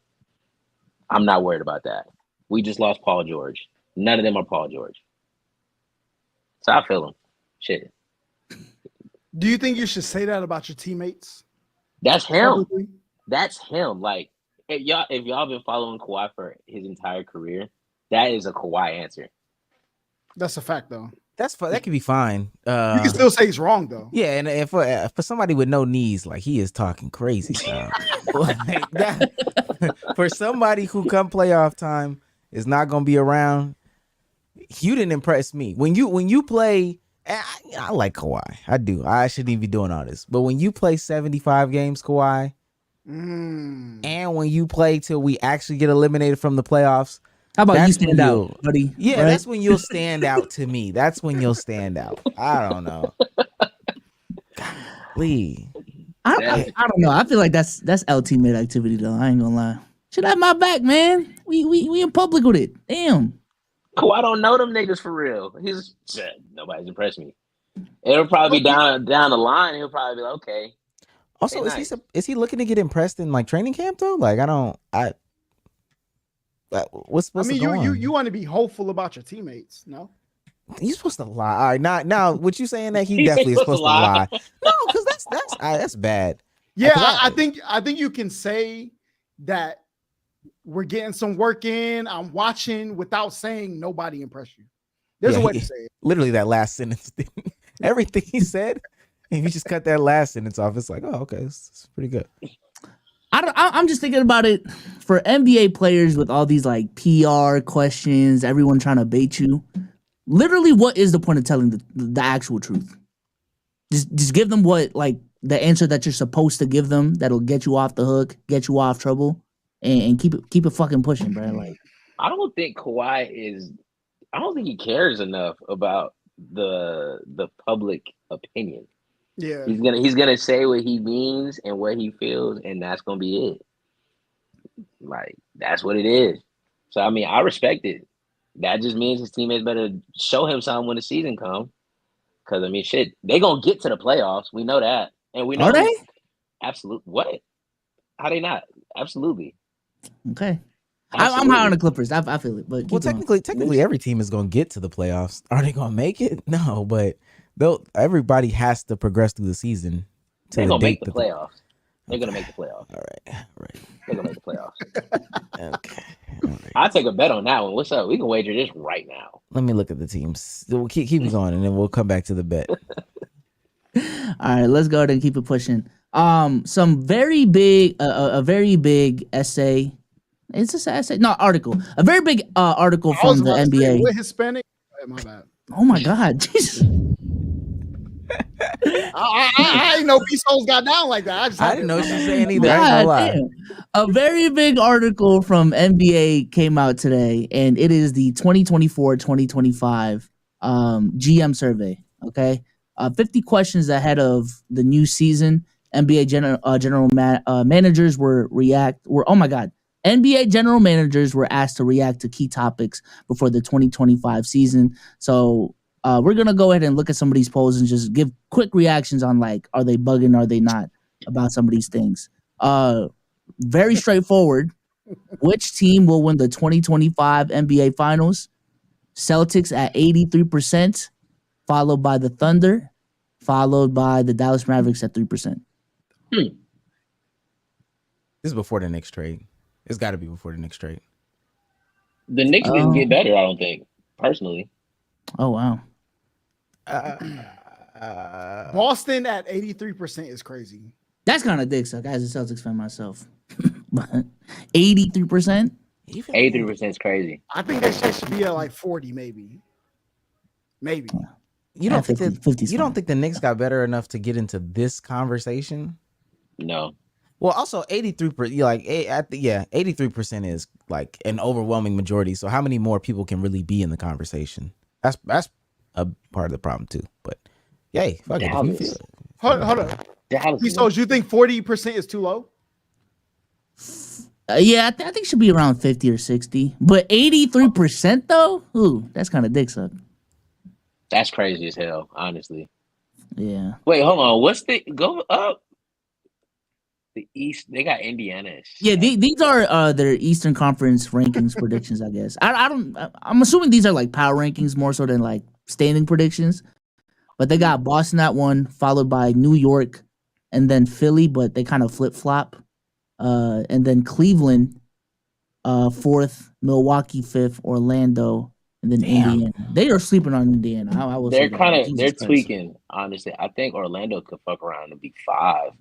I'm not worried about that. We just lost Paul George. None of them are Paul George. So I feel him. Shit. Do you think you should say that about your teammates? That's him. Publicly? That's him. Like, if y'all been following Kawhi for his entire career, that is a Kawhi answer. That's a fact, though. That could be fine. You can still say he's wrong, though. Yeah, and for somebody with no knees, like he is talking crazy stuff. Like that, for somebody who come playoff time is not gonna be around. You didn't impress me when you play. I like Kawhi. I do. I shouldn't even be doing all this. But when you play 75 games, Kawhi, and when you play till we actually get eliminated from the playoffs, How about you that's stand when out, buddy? yeah, Right? that's when you'll stand out to me. That's when you'll stand out. I don't know. Golly. I don't know. I feel like that's L teammate activity though. I ain't gonna lie. Should have my back, man. We in public with it. Damn. Kawhi don't know them niggas for real. He's nobody's impressed me. It'll probably be down the line. He'll probably be like, okay. Also, nice. is he looking to get impressed in like training camp though? Like what's I mean, going on? you want to be hopeful about your teammates, no? You're supposed to lie. All right, now what you saying that he definitely is supposed to lie? No, because that's bad. Yeah, I think you can say that we're getting some work in. I'm watching without saying nobody impressed you. There's a way to say it. Literally, that last sentence, everything he said, if you just cut that last sentence off, it's like, oh, okay, it's pretty good. I'm just thinking about it for NBA players with all these like PR questions, everyone trying to bait you. Literally, what is the point of telling the actual truth? Just give them what like the answer that you're supposed to give them that'll get you off the hook, get you off trouble, and keep it fucking pushing, bro. Like I don't think he cares enough about the public opinion. Yeah. He's gonna say what he means and what he feels, and that's gonna be it. Like that's what it is. So I mean, I respect it. That just means his teammates better show him something when the season comes. Because I mean, shit, they gonna get to the playoffs. We know that, and we know. Are they? Absolutely. What? How they not? Absolutely. Okay. Absolutely. I'm high on the Clippers. I feel it. But Well, technically, every team is going to get to the playoffs. Are they going to make it? No, but everybody has to progress through the season. They're gonna make the playoffs. They're gonna make the playoffs. All right. They're gonna make the playoffs. Okay. All right. I'll take a bet on that one. What's up? We can wager this right now. Let me look at the teams. We'll keep it going, and then we'll come back to the bet. All right, let's go ahead and keep it pushing. Some very big, a very big essay. Is this an essay? No, article. A very big article I was from the about to say, NBA. what Hispanic? My bad. Oh my God, Jesus. I didn't know Peace Souls got down like that. I didn't know she was saying either. I ain't gonna God lie. damn. A very big article from NBA came out today, and it is the 2024-2025 GM survey. Okay, 50 questions ahead of the new season. NBA general managers NBA general managers were asked to react to key topics before the 2025 season. So we're gonna go ahead and look at some of these polls and just give quick reactions on, like, are they bugging, are they not, about some of these things. Very straightforward. Which team will win the 2025 NBA Finals? Celtics at 83%, followed by the Thunder, followed by the Dallas Mavericks at 3%. This is before the Knicks trade. It's got to be before the Knicks trade. The Knicks didn't get better, I don't think, personally. Oh wow. Boston at 83% is crazy. That's kind of dick suck as a Celtics fan myself. But 83%? 83% is crazy. I think that shit should be at like 40, maybe. Maybe. You don't think 50 you don't think the Knicks got better enough to get into this conversation? No. Well, also 83%. Like, 83% is like an overwhelming majority. So how many more people can really be in the conversation? That's a part of the problem too. But yay, fuck it. If you feel it. Hold on. Peace Souls, you think 40% is too low? Yeah, I think it should be around 50 or 60. But 83% though? Ooh, that's kind of dick suck. That's crazy as hell, honestly. Yeah. Wait, hold on. What's the go up? The East, they got Indiana. Yeah, these are their Eastern Conference rankings predictions, I guess. I'm assuming these are like power rankings more so than like standing predictions. But they got Boston at 1, followed by New York, and then Philly, but they kind of flip-flop. And then Cleveland 4th, Milwaukee 5th, Orlando, and then Indiana. They are sleeping on Indiana. I will say that. They're tweaking, honestly. I think Orlando could fuck around and be 5.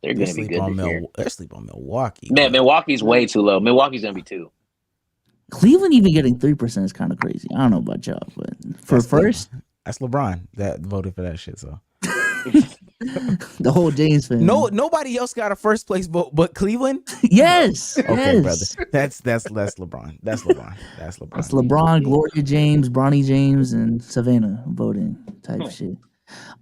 They're going to be good this year. They're sleeping on Milwaukee. Man, Milwaukee's way too low. Milwaukee's going to be 2. Cleveland even getting 3% is kind of crazy. I don't know about y'all, but for first, that's LeBron that voted for that shit. So the whole James fan. Nobody else got a first place vote but Cleveland. Yes. Okay, yes. brother. That's LeBron. That's LeBron. That's LeBron, Gloria James, Bronny James, and Savannah voting type shit.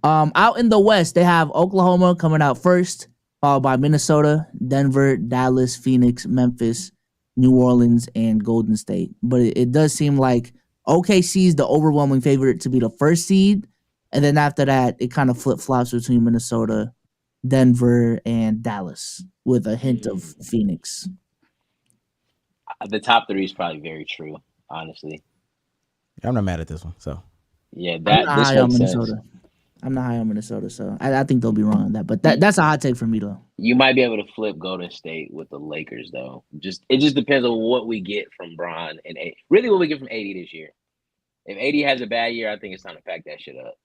Out in the West, they have Oklahoma coming out first, followed by Minnesota, Denver, Dallas, Phoenix, Memphis, New Orleans, and Golden State. But it does seem like OKC is the overwhelming favorite to be the first seed. And then after that, it kind of flip-flops between Minnesota, Denver, and Dallas with a hint of Phoenix. The top 3 is probably very true, honestly. I'm not mad at this one. So yeah, I'm not this high on makes Minnesota. sense. I'm not high on Minnesota, so I think they'll be wrong on that. But that's a hot take for me, though. You might be able to flip Golden State with the Lakers, though. It just depends on what we get from Bron and AD. Really, what we get from AD this year. If AD has a bad year, I think it's time to pack that shit up.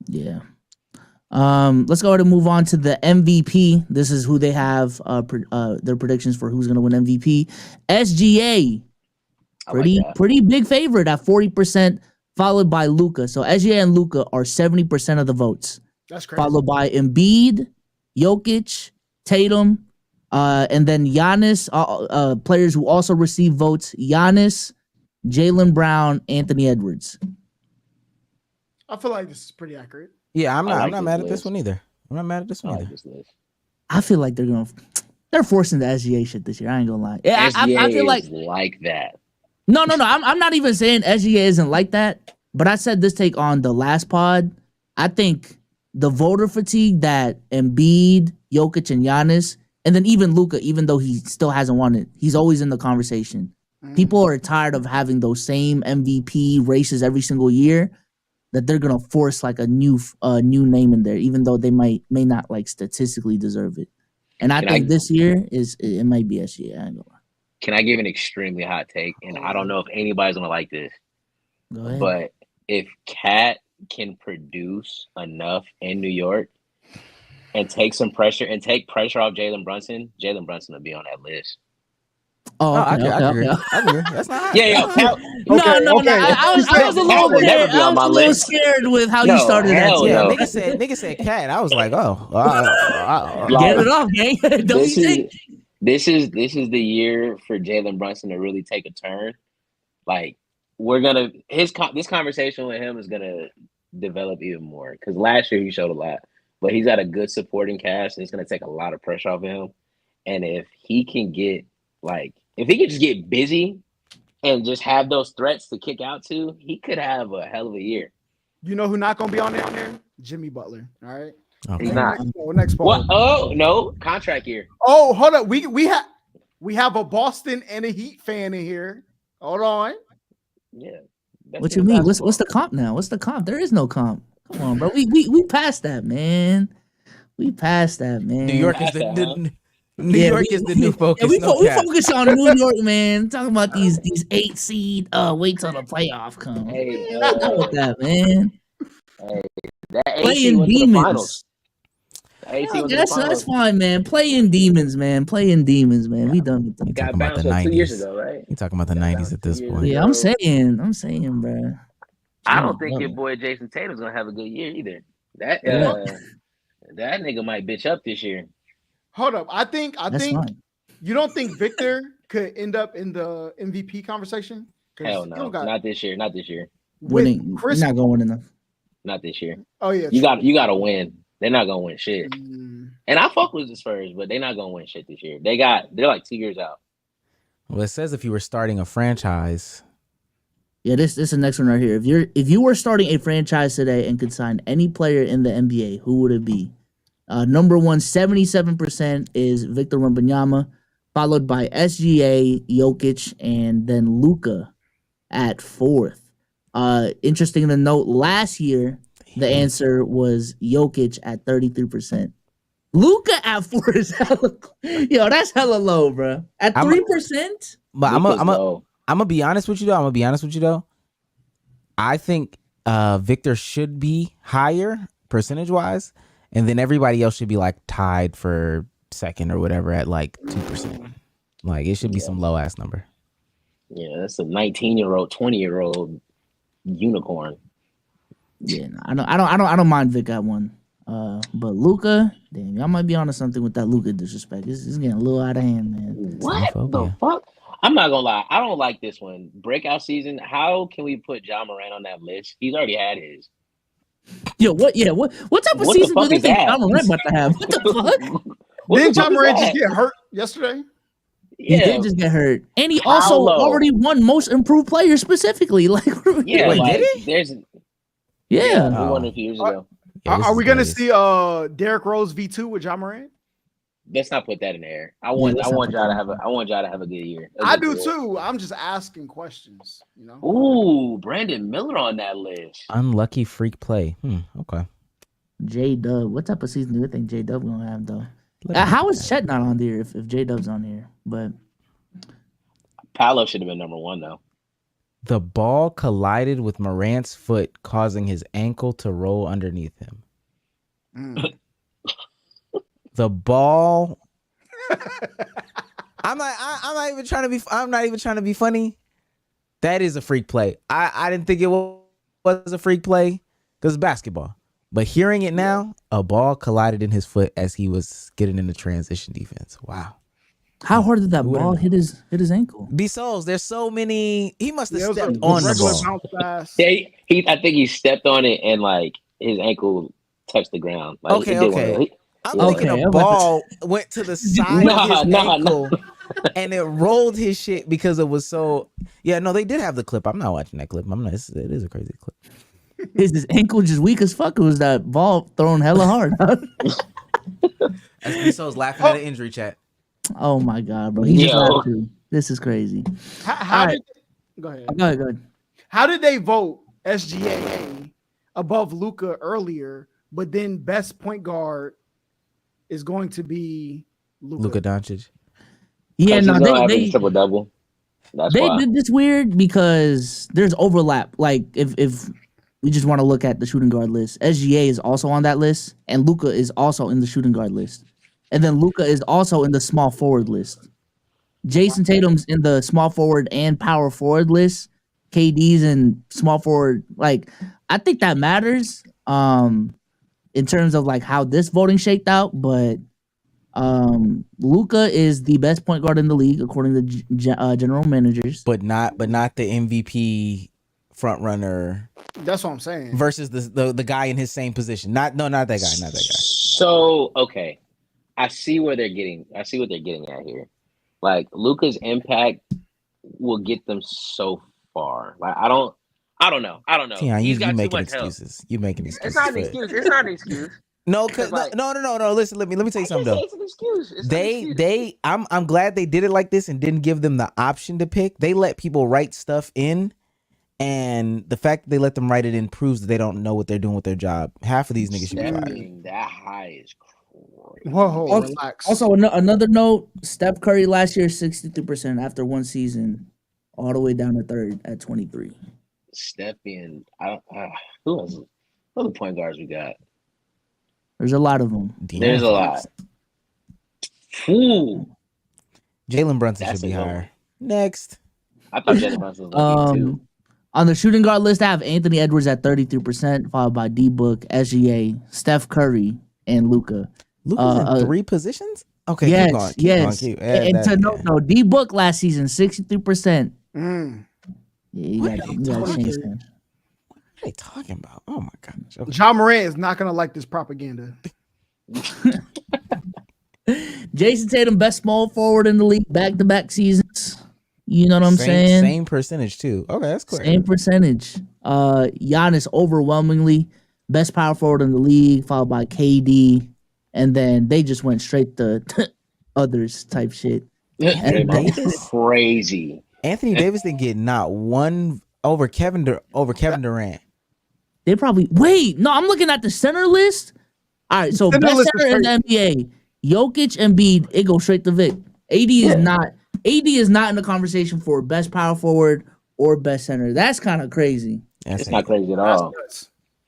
Yeah. Let's go ahead and move on to the MVP. This is who they have their predictions for who's going to win MVP. SGA, pretty big favorite at 40%, followed by Luka. So SGA and Luka are 70% of the votes. That's crazy. Followed by Embiid, Jokic, Tatum, and then Giannis. Players who also receive votes: Giannis, Jaylen Brown, Anthony Edwards. I feel like this is pretty accurate. yeah, I'm like not this mad at list. this one either. I'm not mad at this I one like either. this list. I feel like they're forcing the SGA shit this year. I ain't gonna lie. Yeah, SGA I feel is like that. No. I'm not even saying SGA isn't like that. But I said this take on the last pod. I think the voter fatigue that Embiid, Jokic, and Giannis, and then even Luka, even though he still hasn't won it, he's always in the conversation. People are tired of having those same MVP races every single year. that they're gonna force like a new name in there, even though they may not like statistically deserve it. And I think this year it might be SGA. I ain't gonna lie. Can I give an extremely hot take? And I don't know if anybody's gonna like this. Go ahead. But if Cat can produce enough in New York and take pressure off Jalen Brunson will be on that list. Oh, okay, I agree. okay. I agree. That's not. Yeah, Cat. No. I was a little scared with how you started that. Yeah, no. nigga said Cat. I was like, oh, get it off, gang. This is the year for Jalen Brunson to really take a turn. Like this conversation with him is gonna develop even more because last year he showed a lot, but he's got a good supporting cast and it's gonna take a lot of pressure off of him. And if he can just get busy and just have those threats to kick out to, he could have a hell of a year. You know who not gonna be on there? Jimmy Butler. All right. Okay. He's not. Next ball. What? Oh no, contract year. Oh, hold up. We have a Boston and a Heat fan in here. Hold on. Yeah. What you mean? What's the comp now? What's the comp? There is no comp. Come on, bro. We passed that, man. We passed that, man. New York is the new focus. Yeah, we focus on New York, man. Talking about these 8 seed. Wait till the playoff comes. Hey, Done with that, man. That Playing demons. That's That's fine, man. Playing demons, man. Yeah. We done with them. Got talking about bounced the 2 years 90s. ago, right? You talking about the 90s at this point? Yeah, I'm saying, bro. I don't think your boy Jason Tatum's gonna have a good year either. That nigga might bitch up this year. Hold up. I think fine. You don't think Victor could end up in the MVP conversation? Hell no. Not this year. Winning. Chris, not going enough. Not this year. Oh yeah. You got to win. They're not gonna win shit. And I fuck with the Spurs, but they're not gonna win shit this year. They're like 2 years out. Well, it says if you were starting a franchise. Yeah, this is the next one right here. If you were starting a franchise today and could sign any player in the NBA, who would it be? Number one, 77% is Victor Wembanyama, followed by SGA, Jokic, and then Luka at 4th. Interesting to note, last year the answer was Jokic at 33%. Luka at 4 is hella. Yo, that's hella low, bro. At 3%. But I'm gonna be honest with you though. I think Victor should be higher percentage wise, and then everybody else should be like tied for second or whatever at like 2%. Like it should be some low ass number. Yeah, that's a 19-year-old, 20-year-old unicorn. Yeah, no, I don't mind Vic at 1. But Luka, damn, y'all might be onto something with that Luka disrespect. It's getting a little out of hand, man. What the fuck? I'm not gonna lie, I don't like this one. Breakout season. How can we put Ja Morant on that list? He's already had his. Yo, what? Yeah, what type of season do they think Ja Morant about to have? What the fuck? Didn't Ja Morant just get hurt yesterday? Yeah. He did just get hurt, and he also already won Most Improved Player specifically. Like, yeah, wait, like, did he? There's he won a few years ago. Are we gonna see Derrick Rose V2 with Ja Morant? Let's not put that in the air. I want y'all to have a good year. I do too. I'm just asking questions, you know. Ooh, Brandon Miller on that list. Unlucky freak play. Okay. J Dub. What type of season do you think J Dub gonna have though? How is Chet not on there if J Dub's on here? But Paolo should have been number 1 though. The ball collided with Morant's foot, causing his ankle to roll underneath him. The ball. I'm not even trying to be funny. That is a freak play. I didn't think it was a freak play because it's basketball. But hearing it now, a ball collided in his foot as he was getting into transition defense. Wow. How hard did that ball hit his ankle? B-Souls, there's so many. He must have stepped on the ball. Yeah, I think he stepped on it and like his ankle touched the ground. Like, okay. I'm thinking a ball went to the side of his ankle and it rolled his shit because it was so. Yeah, no, they did have the clip. I'm not watching that clip. It is a crazy clip. Is his ankle just weak as fuck? Or was that ball thrown hella hard? That's B-Souls laughing at an injury chat. Oh my god, bro! He just laughed too. This is crazy. Go ahead. Go ahead. How did they vote SGA above Luka earlier, but then best point guard is going to be Luka Doncic. Yeah, Because no, he's gonna have they a triple double. That's they why. did this weird because there's overlap. Like if we just want to look at the shooting guard list, SGA is also on that list, and Luka is also in the shooting guard list, and then Luka is also in the small forward list. Jason Tatum's in the small forward and power forward list. KD's in small forward. Like, I think that matters in terms of like how this voting shaked out, but Luka is the best point guard in the league according to general managers. But not the MVP front runner That's what I'm saying. versus the guy in his same position. Not that guy. So okay, I see where they're getting. I see what they're getting at here. Like Luka's impact will get them so far. Like I don't know. Tion, He's you got too making much help. excuses. You making excuses. It's not an for it. excuse. It's not an excuse. No, cause Like- no. Listen, let me tell you something though. It's an excuse. It's not an excuse. I'm glad they did it like this and didn't give them the option to pick. They let people write stuff in, and the fact that they let them write it in proves that they don't know what they're doing with their job. Half of these niggas should be fired. Stepping that high is crazy. Whoa, relax. Also, another note: Steph Curry last year 63% after one season, all the way down to third at 23. Steph being, who else? Who other point guards we got? There's a lot of them. There's a lot. Ooh, Jalen Brunson That's should be a low higher. one. Next, I thought Jalen Brunson was lucky too. On the shooting guard list, I have Anthony Edwards at 33%, followed by D Book, SGA, Steph Curry, and Luka. Luka's in 3 positions. Okay, Yes, keep going. yes. And to note, though, D Book last season 63%. Mm. Yeah, you got to change that. What are they talking about? Oh my gosh. Okay. John Morant is not gonna like this propaganda. Jason Tatum, best small forward in the league, back-to-back seasons. You know what I'm saying? Same percentage too. Okay, that's clear. Same percentage. Giannis overwhelmingly best power forward in the league, followed by KD, and then they just went straight to others type shit. That's crazy. Anthony Davis didn't get not one over Kevin Durant. They probably wait. No, I'm looking at the center list. All right, so Center best list center in is the NBA, Jokic, Embiid, it goes straight to Vic. AD is not in the conversation for best power forward or best center. That's kind of crazy. It's not crazy at all.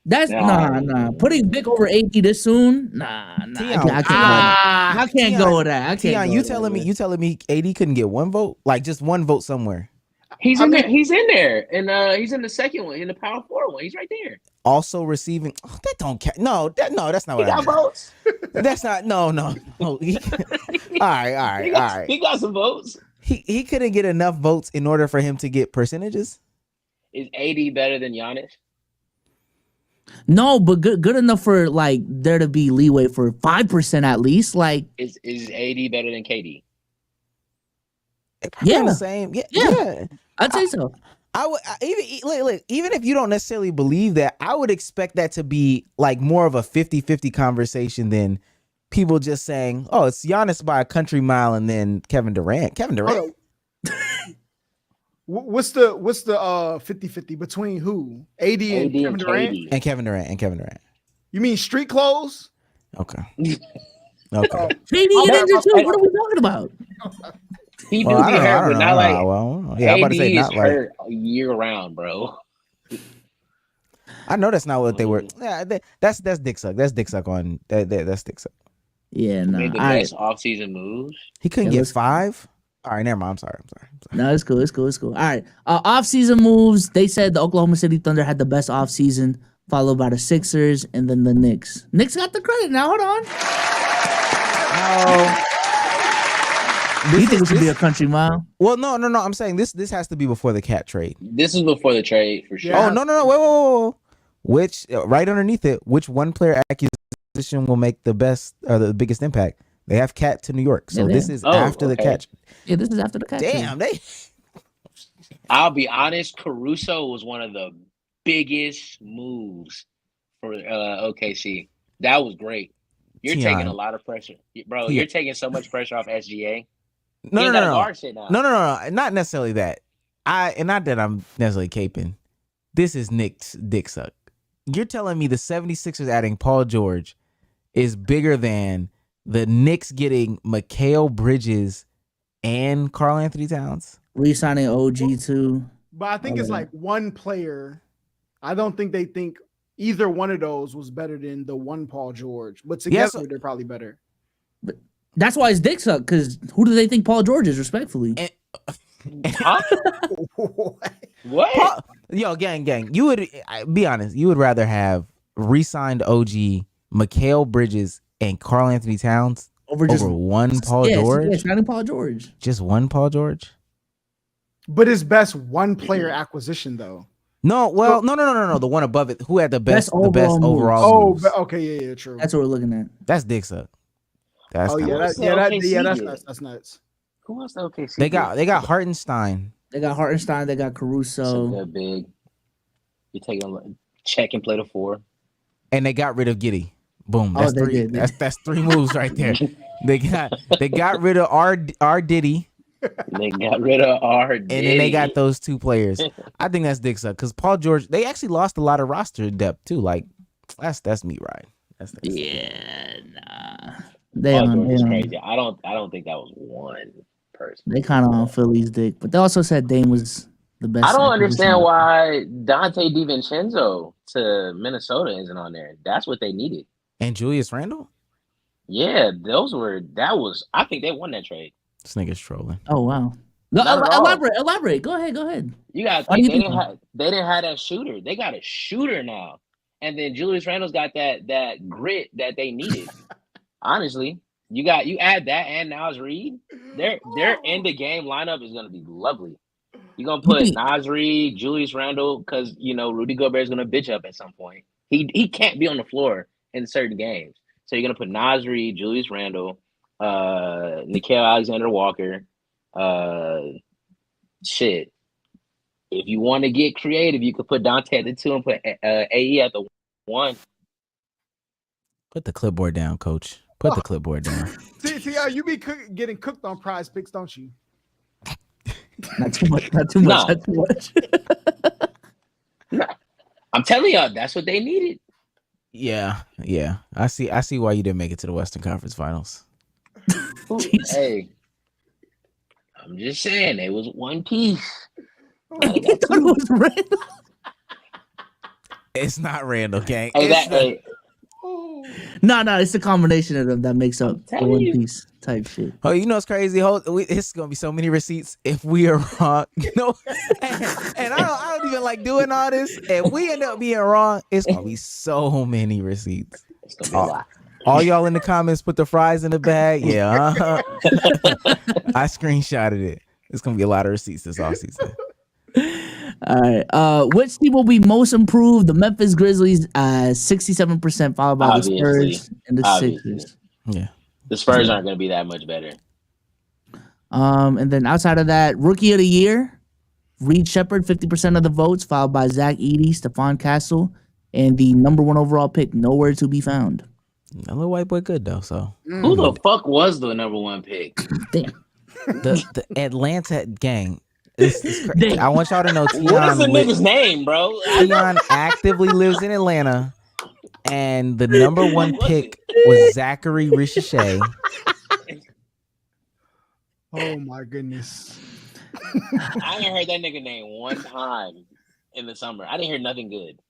That's nah. Putting Vic over AD this soon, nah. I can't go with that. I can't. Tion, go you with telling that. me AD couldn't get one vote? Like just one vote somewhere. He's in there. He's in there, and he's in the second one, in the power forward one. He's right there. Also receiving. Oh, that don't count. No, that's not He what I got meant. votes. That's not. No. all right. He got some votes. He couldn't get enough votes in order for him to get percentages. Is AD better than Giannis? No, but good enough for like there to be leeway for 5% at least. Like Is AD better than KD? Probably Yeah. the same. Yeah. Yeah. I'd say so. I would even if you don't necessarily believe that, I would expect that to be like more of a 50-50 conversation than people just saying, "Oh, it's Giannis by a country mile," and then Kevin Durant. Hold on. What's the 50-50 between who? AD and Kevin Durant? KD. and Kevin Durant. You mean street clothes? Okay. Okay. KD and Ninja too. What are we talking about? He do Well, I get don't know, hurt, I don't but know. not like Well, yeah, I'm about to say AD not is like. hurt year round, bro. I know that's not what they were. Yeah, that's dick suck. That's dick suck on that's dick suck. Yeah, no. Made the All right. best offseason moves. He couldn't Yeah, get let's- 5. All right, never mind. I'm sorry. No, it's cool. All right. Off-season moves. They said the Oklahoma City Thunder had the best off-season, followed by the Sixers and then the Knicks. Knicks got the credit. Now, hold on. You think it should be a country mile? Well, no. I'm saying this has to be before the cat trade. This is before the trade for sure. Yeah. Oh no! Wait. Which right underneath it, which one player acquisition will make the best or the biggest impact? They have Cat to New York, so Yeah, this they- is Oh, after the okay. catch. Yeah, this is after the catch. Damn, they. I'll be honest, Caruso was one of the biggest moves for OKC. That was great. You're Tion. taking a lot of pressure. Bro, Yeah. you're taking so much pressure off SGA. No, He no, ain't gotta no, guard shit now. no, not necessarily that. And not that I'm necessarily caping. This is Nick's dick suck. you're telling me the 76ers adding Paul George is bigger than the Knicks getting Mikal Bridges and Karl Anthony Towns? Re-signing OG too. But I think it's like one player. I don't think they think either one of those was better than the one Paul George. But together, they're probably better. But that's why his dick suck, because who do they think Paul George is, respectfully? Huh? What? Yo, gang. You would be honest. You would rather have re-signed OG, Mikal Bridges, and Karl Anthony Towns over one Paul George? Yes, not Paul George. Just one Paul George? But it's best one player acquisition though. No, well, no. The one above it. Who had the best overall moves? Okay, yeah, true. That's what we're looking at. That's dick suck. That's that's nuts. Who else? OKC. They got Hartenstein. They got Hartenstein. They got Caruso. They're big. You take a check and play the 4. And they got rid of Giddey. Boom. That's three. That's 3 moves right there. They got rid of R Diddy. They got rid of R Diddy. And then they got those 2 players. I think that's dick suck because Paul George. They actually lost a lot of roster depth too. Like that's me, right? That's nah. Paul George is crazy. I don't think that was one person. They kind of on Philly's dick, but they also said Dame was the best. I don't understand why Dante DiVincenzo to Minnesota isn't on there. That's what they needed. And Julius Randle? Yeah, I think they won that trade. This nigga's trolling. Oh wow. No, elaborate. Go ahead. You got they didn't have that shooter. They got a shooter now. And then Julius Randle's got that grit that they needed. Honestly, you add that and Naz Reid, their end of game lineup is gonna be lovely. You're gonna put Naz Reid, Julius Randle, because Rudy Gobert is gonna bitch up at some point. He can't be on the floor in certain games. So you're gonna put Naz Reid, Julius Randle, Nickeil Alexander-Walker, shit. If you want to get creative, you could put Dante at the 2 and put AE at the 1. Put the clipboard down, coach. Put the clipboard down. See, you be getting cooked on Prize Picks, don't you? Not too much. I'm telling y'all, that's what they needed. Yeah. I see why you didn't make it to the Western Conference Finals. Hey, I'm just saying, it was one piece. I thought it was Randall. It's not Randall, gang. No, it's a combination of them that makes up the One Piece type shit. Oh, you know it's crazy. It's gonna be so many receipts if we are wrong. And I don't even like doing all this. If we end up being wrong, it's gonna be so many receipts. It's gonna be a lot. All y'all in the comments put the fries in the bag. Yeah, I screenshotted it. It's gonna be a lot of receipts this offseason. All right. Which team will be most improved? The Memphis Grizzlies, 67%, followed by the Spurs and the Sixers. Yeah, the Spurs aren't going to be that much better. And then outside of that, Rookie of the Year, Reed Shepherd, 50% of the votes, followed by Zach Edey, Stephon Castle, and the number 1 overall pick, nowhere to be found. That little white boy good though. So who the fuck was the number 1 pick? Damn, the Atlanta gang. I want y'all to know Tion. What is the nigga's name, bro? Tion actively lives in Atlanta, and the number 1 pick was Zachary Ricochet. Oh my goodness! I ain't heard that nigga name one time in the summer. I didn't hear nothing good.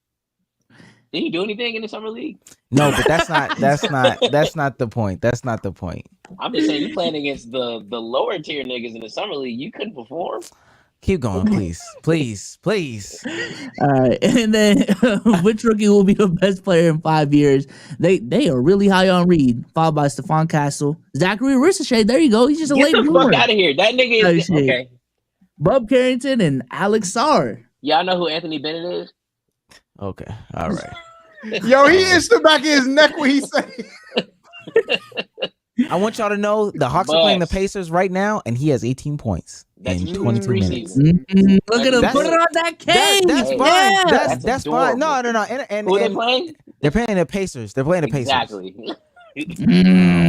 Did he do anything in the summer league? No, but that's not the point. That's not the point. I'm just saying, you playing against the lower tier niggas in the summer league, you couldn't perform. Keep going, please. All right, and then which rookie will be the best player in 5 years? They are really high on Reed, followed by Stephon Castle, Zachary Ricochet. There you go. He's just a late bloomer. Get the fuck out of here. That nigga is okay. Bub Carrington and Alex Sarr. Y'all know who Anthony Bennett is? Okay, all right. Yo, he itched the back of his neck when he said. I want y'all to know the Hawks are playing the Pacers right now, and he has 18 points in 22 minutes. Look at him, put it on that case. That's fine. Yeah. That's fine. No. And who they playing? They're playing the Pacers. They're playing the Pacers. Exactly.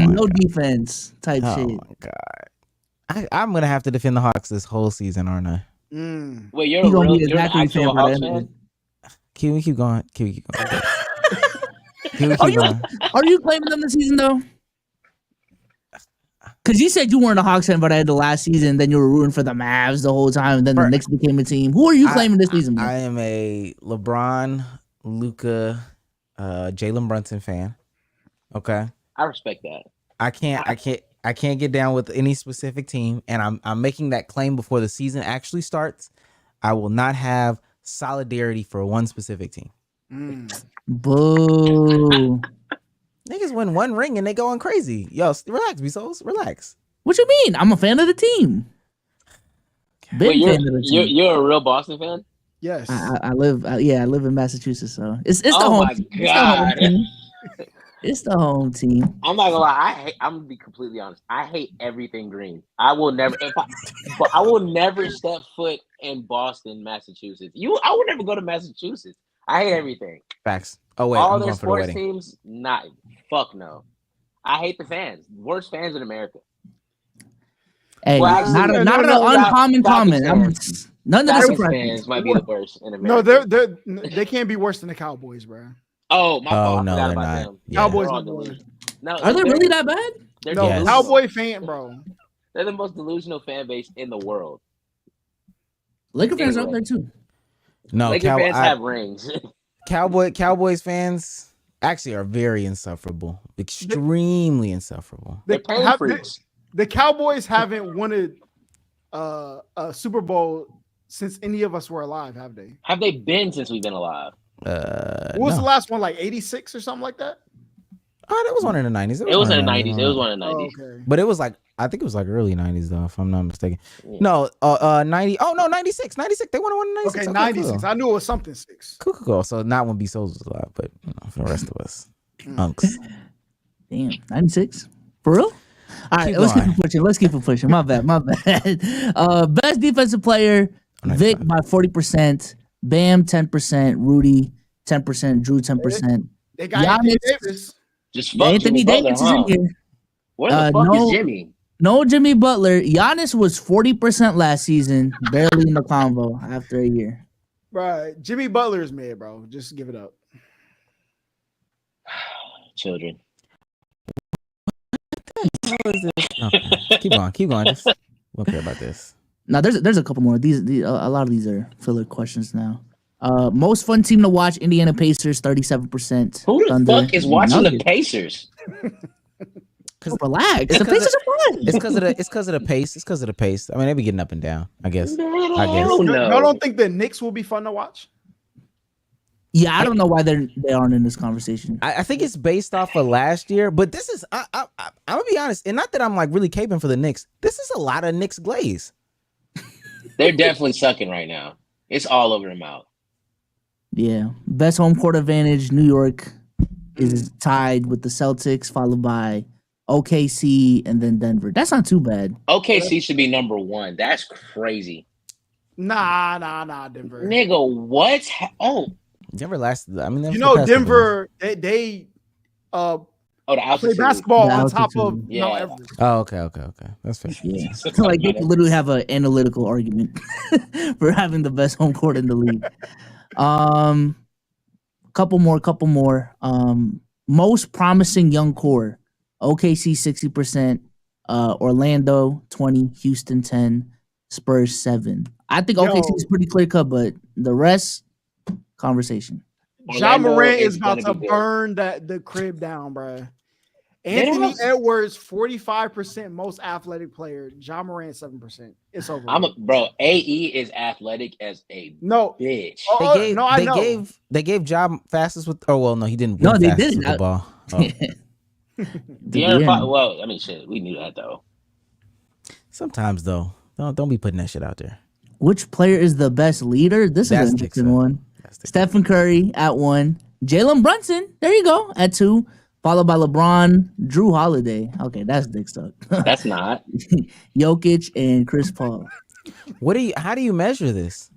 No defense type shit. Oh my god. I'm gonna have to defend the Hawks this whole season, aren't I? Wait, you're an actual Hawks fan? Can we keep going? He'll Are keep you going. are you claiming them this season though? Because you said you weren't a Hawks fan, but I had the last season. Then you were rooting for the Mavs the whole time, and then the Bro, Knicks became a team. Who are you claiming this season? I am a LeBron, Luka, Jalen Brunson fan. Okay, I respect that. I can't get down with any specific team, and I'm making that claim before the season actually starts. I will not have solidarity for one specific team. Boo. Niggas win one ring and they going crazy. Yo, relax, B-Souls. Relax. What you mean? I'm a fan of the team. Big Wait, fan of the team. you're a real Boston fan? Yes. I live in Massachusetts, so it's the Oh home. my It's the home God. team. It's the home team. I'm not gonna lie. I'm gonna be completely honest. I hate everything green. I will never, but I will never step foot in Boston, Massachusetts. I will never go to Massachusetts. I hate everything. Facts. Oh wait, All I'm their going for the sports wedding. teams, not fuck no. I hate the fans. Worst fans in America. Hey, Well, actually, not an uncommon comment. None of the Falcons surprises. fans might be the worst in No, America. they can't be worse than the Cowboys, bro. Oh my fault. I no, forgot they're about not. them. Yeah. Cowboys They're all number one. delusional. No, Are they really that bad? They're No, Yes. Cowboy fan, bro. They're the most delusional fan base in the world. Laker fans are up Anyway. there too. No, Laker fans have rings. Cowboys fans actually are very insufferable. Extremely insufferable. They're pain have- freaks. The Cowboys haven't won a Super Bowl since any of us were alive, have they? Have they been since we've been alive? What was No. the last one? Like 86 or something like that? Oh, that was one in the 90s. It was in the 90s. It was one in the Oh, 90s. okay. But it was like, I think it was like early 90s though, if I'm not mistaken. Yeah. No, 90. Oh no, 96. 96. They won one in 96. Okay, 96. I knew it was something 6. Cool. So not when B Souls was alive, but for the rest of us, unks. Damn, 96 for real. All right, Keep let's going. keep it pushing. My bad. Best defensive player, Vic by 40%, Bam 10%, Rudy 10%, Drew 10%. They got Giannis- Anthony Davis. Just fuck Anthony Jimmy Butler, Davis is huh? in here. Where the fuck no. is Jimmy? No Jimmy Butler. Giannis was 40% last season, barely in the convo after a year. Right. Jimmy Butler is mid, bro. Just give it up. Children. Okay. Keep going. Just we don't care about this. Now there's a couple more. These a lot of these are filler questions now. Most fun team to watch: Indiana Pacers, 37%. Who the Thunder, fuck is watching the Nuggets. Pacers? Relax. It's The 'cause Pacers are fun. It's because of the pace. It's because of the pace. I mean, they be getting up and down. I guess. I guess. don't You know. don't think the Knicks will be fun to watch? Yeah, I don't know why they aren't in this conversation. I think it's based off of last year, but this is I'm gonna be honest, and not that I'm like really caping for the Knicks. This is a lot of Knicks glaze. They're definitely sucking right now. It's all over them out. Yeah, best home court advantage. New York is tied with the Celtics, followed by OKC and then Denver. That's not too bad. OKC should be number one. That's crazy. Nah, Denver. Nigga, what? Oh, Denver last. I mean, You know, Denver, they the play altitude. basketball The on top of altitude. Yeah. Mount Everest. Oh, okay. That's fair. Yeah, like they literally have an analytical argument for having the best home court in the league. Couple more. Most promising young core: OKC 60%, Orlando 20, Houston 10, Spurs 7. I think OKC is pretty clear cut, but the rest conversation. John Orlando Morant is about gonna to be good. burn the crib down, bro. They don't Anthony have- Edwards, 45% most athletic player. John Morant, 7%. It's over. Bro. AE is athletic as a No. bitch. Oh, no, I know. They gave Job fastest with. Oh well, no, he didn't. No, win they fastest didn't. with the ball. Oh. De'Aaron Yeah. Fox, well, I mean, shit, we knew that though. Sometimes though, don't be putting that shit out there. Which player is the best leader? This is That's an Dick interesting Suck. one. That's the- Stephen Curry at 1. Jalen Brunson, there you go, at 2. Followed by LeBron, Drew Holiday. Okay, that's dick suck. That's not. Jokic and Chris Paul. How do you measure this?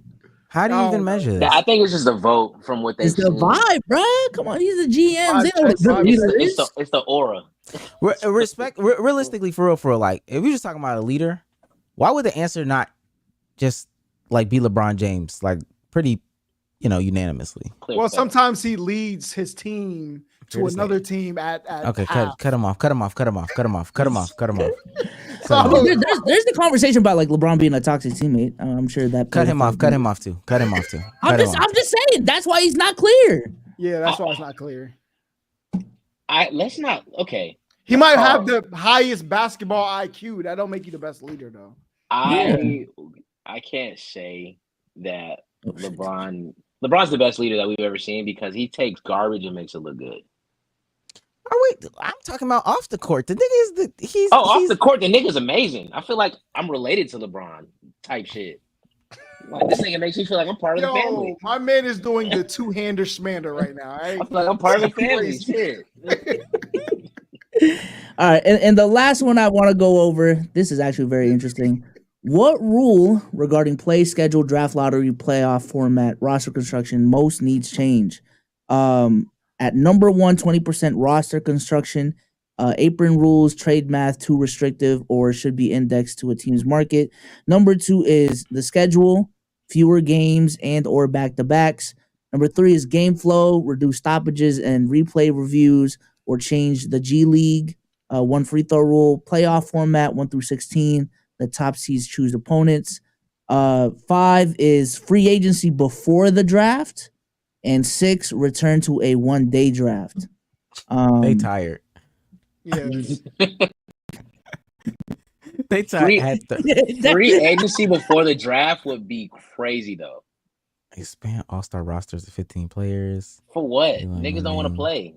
How do you even measure this? I think it's just a vote from what they It's the vibe, bro. Come on, these are GMs. They know what a good Vibe. leader It's is. the aura. Realistically, for real, like if you're just talking about a leader, why would the answer not just like be LeBron James? Like pretty unanimously. Clear Well, cut. sometimes he leads his team to Fair to say. another team at Okay, half. cut him off. So There's the conversation about like LeBron being a toxic teammate. I'm sure that Cut played a him off factor. too. I'm just saying that's why he's not clear. yeah, that's why it's not clear. Let's not. Okay, He might have the highest basketball IQ. That don't make you the best leader, though. I can't say that LeBron's the best leader that we've ever seen because he takes garbage and makes it look good. Oh wait, I'm talking about off the court. The nigga is off the court, the nigga's amazing. I feel like I'm related to LeBron type shit. Like this nigga makes me feel like I'm part of the family. My man is doing the two-hander schmander right now. I feel like I'm part of the family. Shit. All right, and the last one I want to go over. This is actually very interesting. What rule regarding play schedule, draft lottery, playoff format, roster construction most needs change? At number 1, 20% roster construction, apron rules, trade math too restrictive or should be indexed to a team's market. Number 2 is the schedule, fewer games and or back-to-backs. Number 3 is game flow, reduce stoppages and replay reviews or change the G League, 1 free throw rule, playoff format 1 through 16. The top seeds choose opponents. 5 is free agency before the draft. And 6, return to a 1-day draft. they tired. Yeah. They tired. Free agency before the draft would be crazy though. Expand all-star rosters to 15 players. For what? You know what Niggas I don't want to mean? play.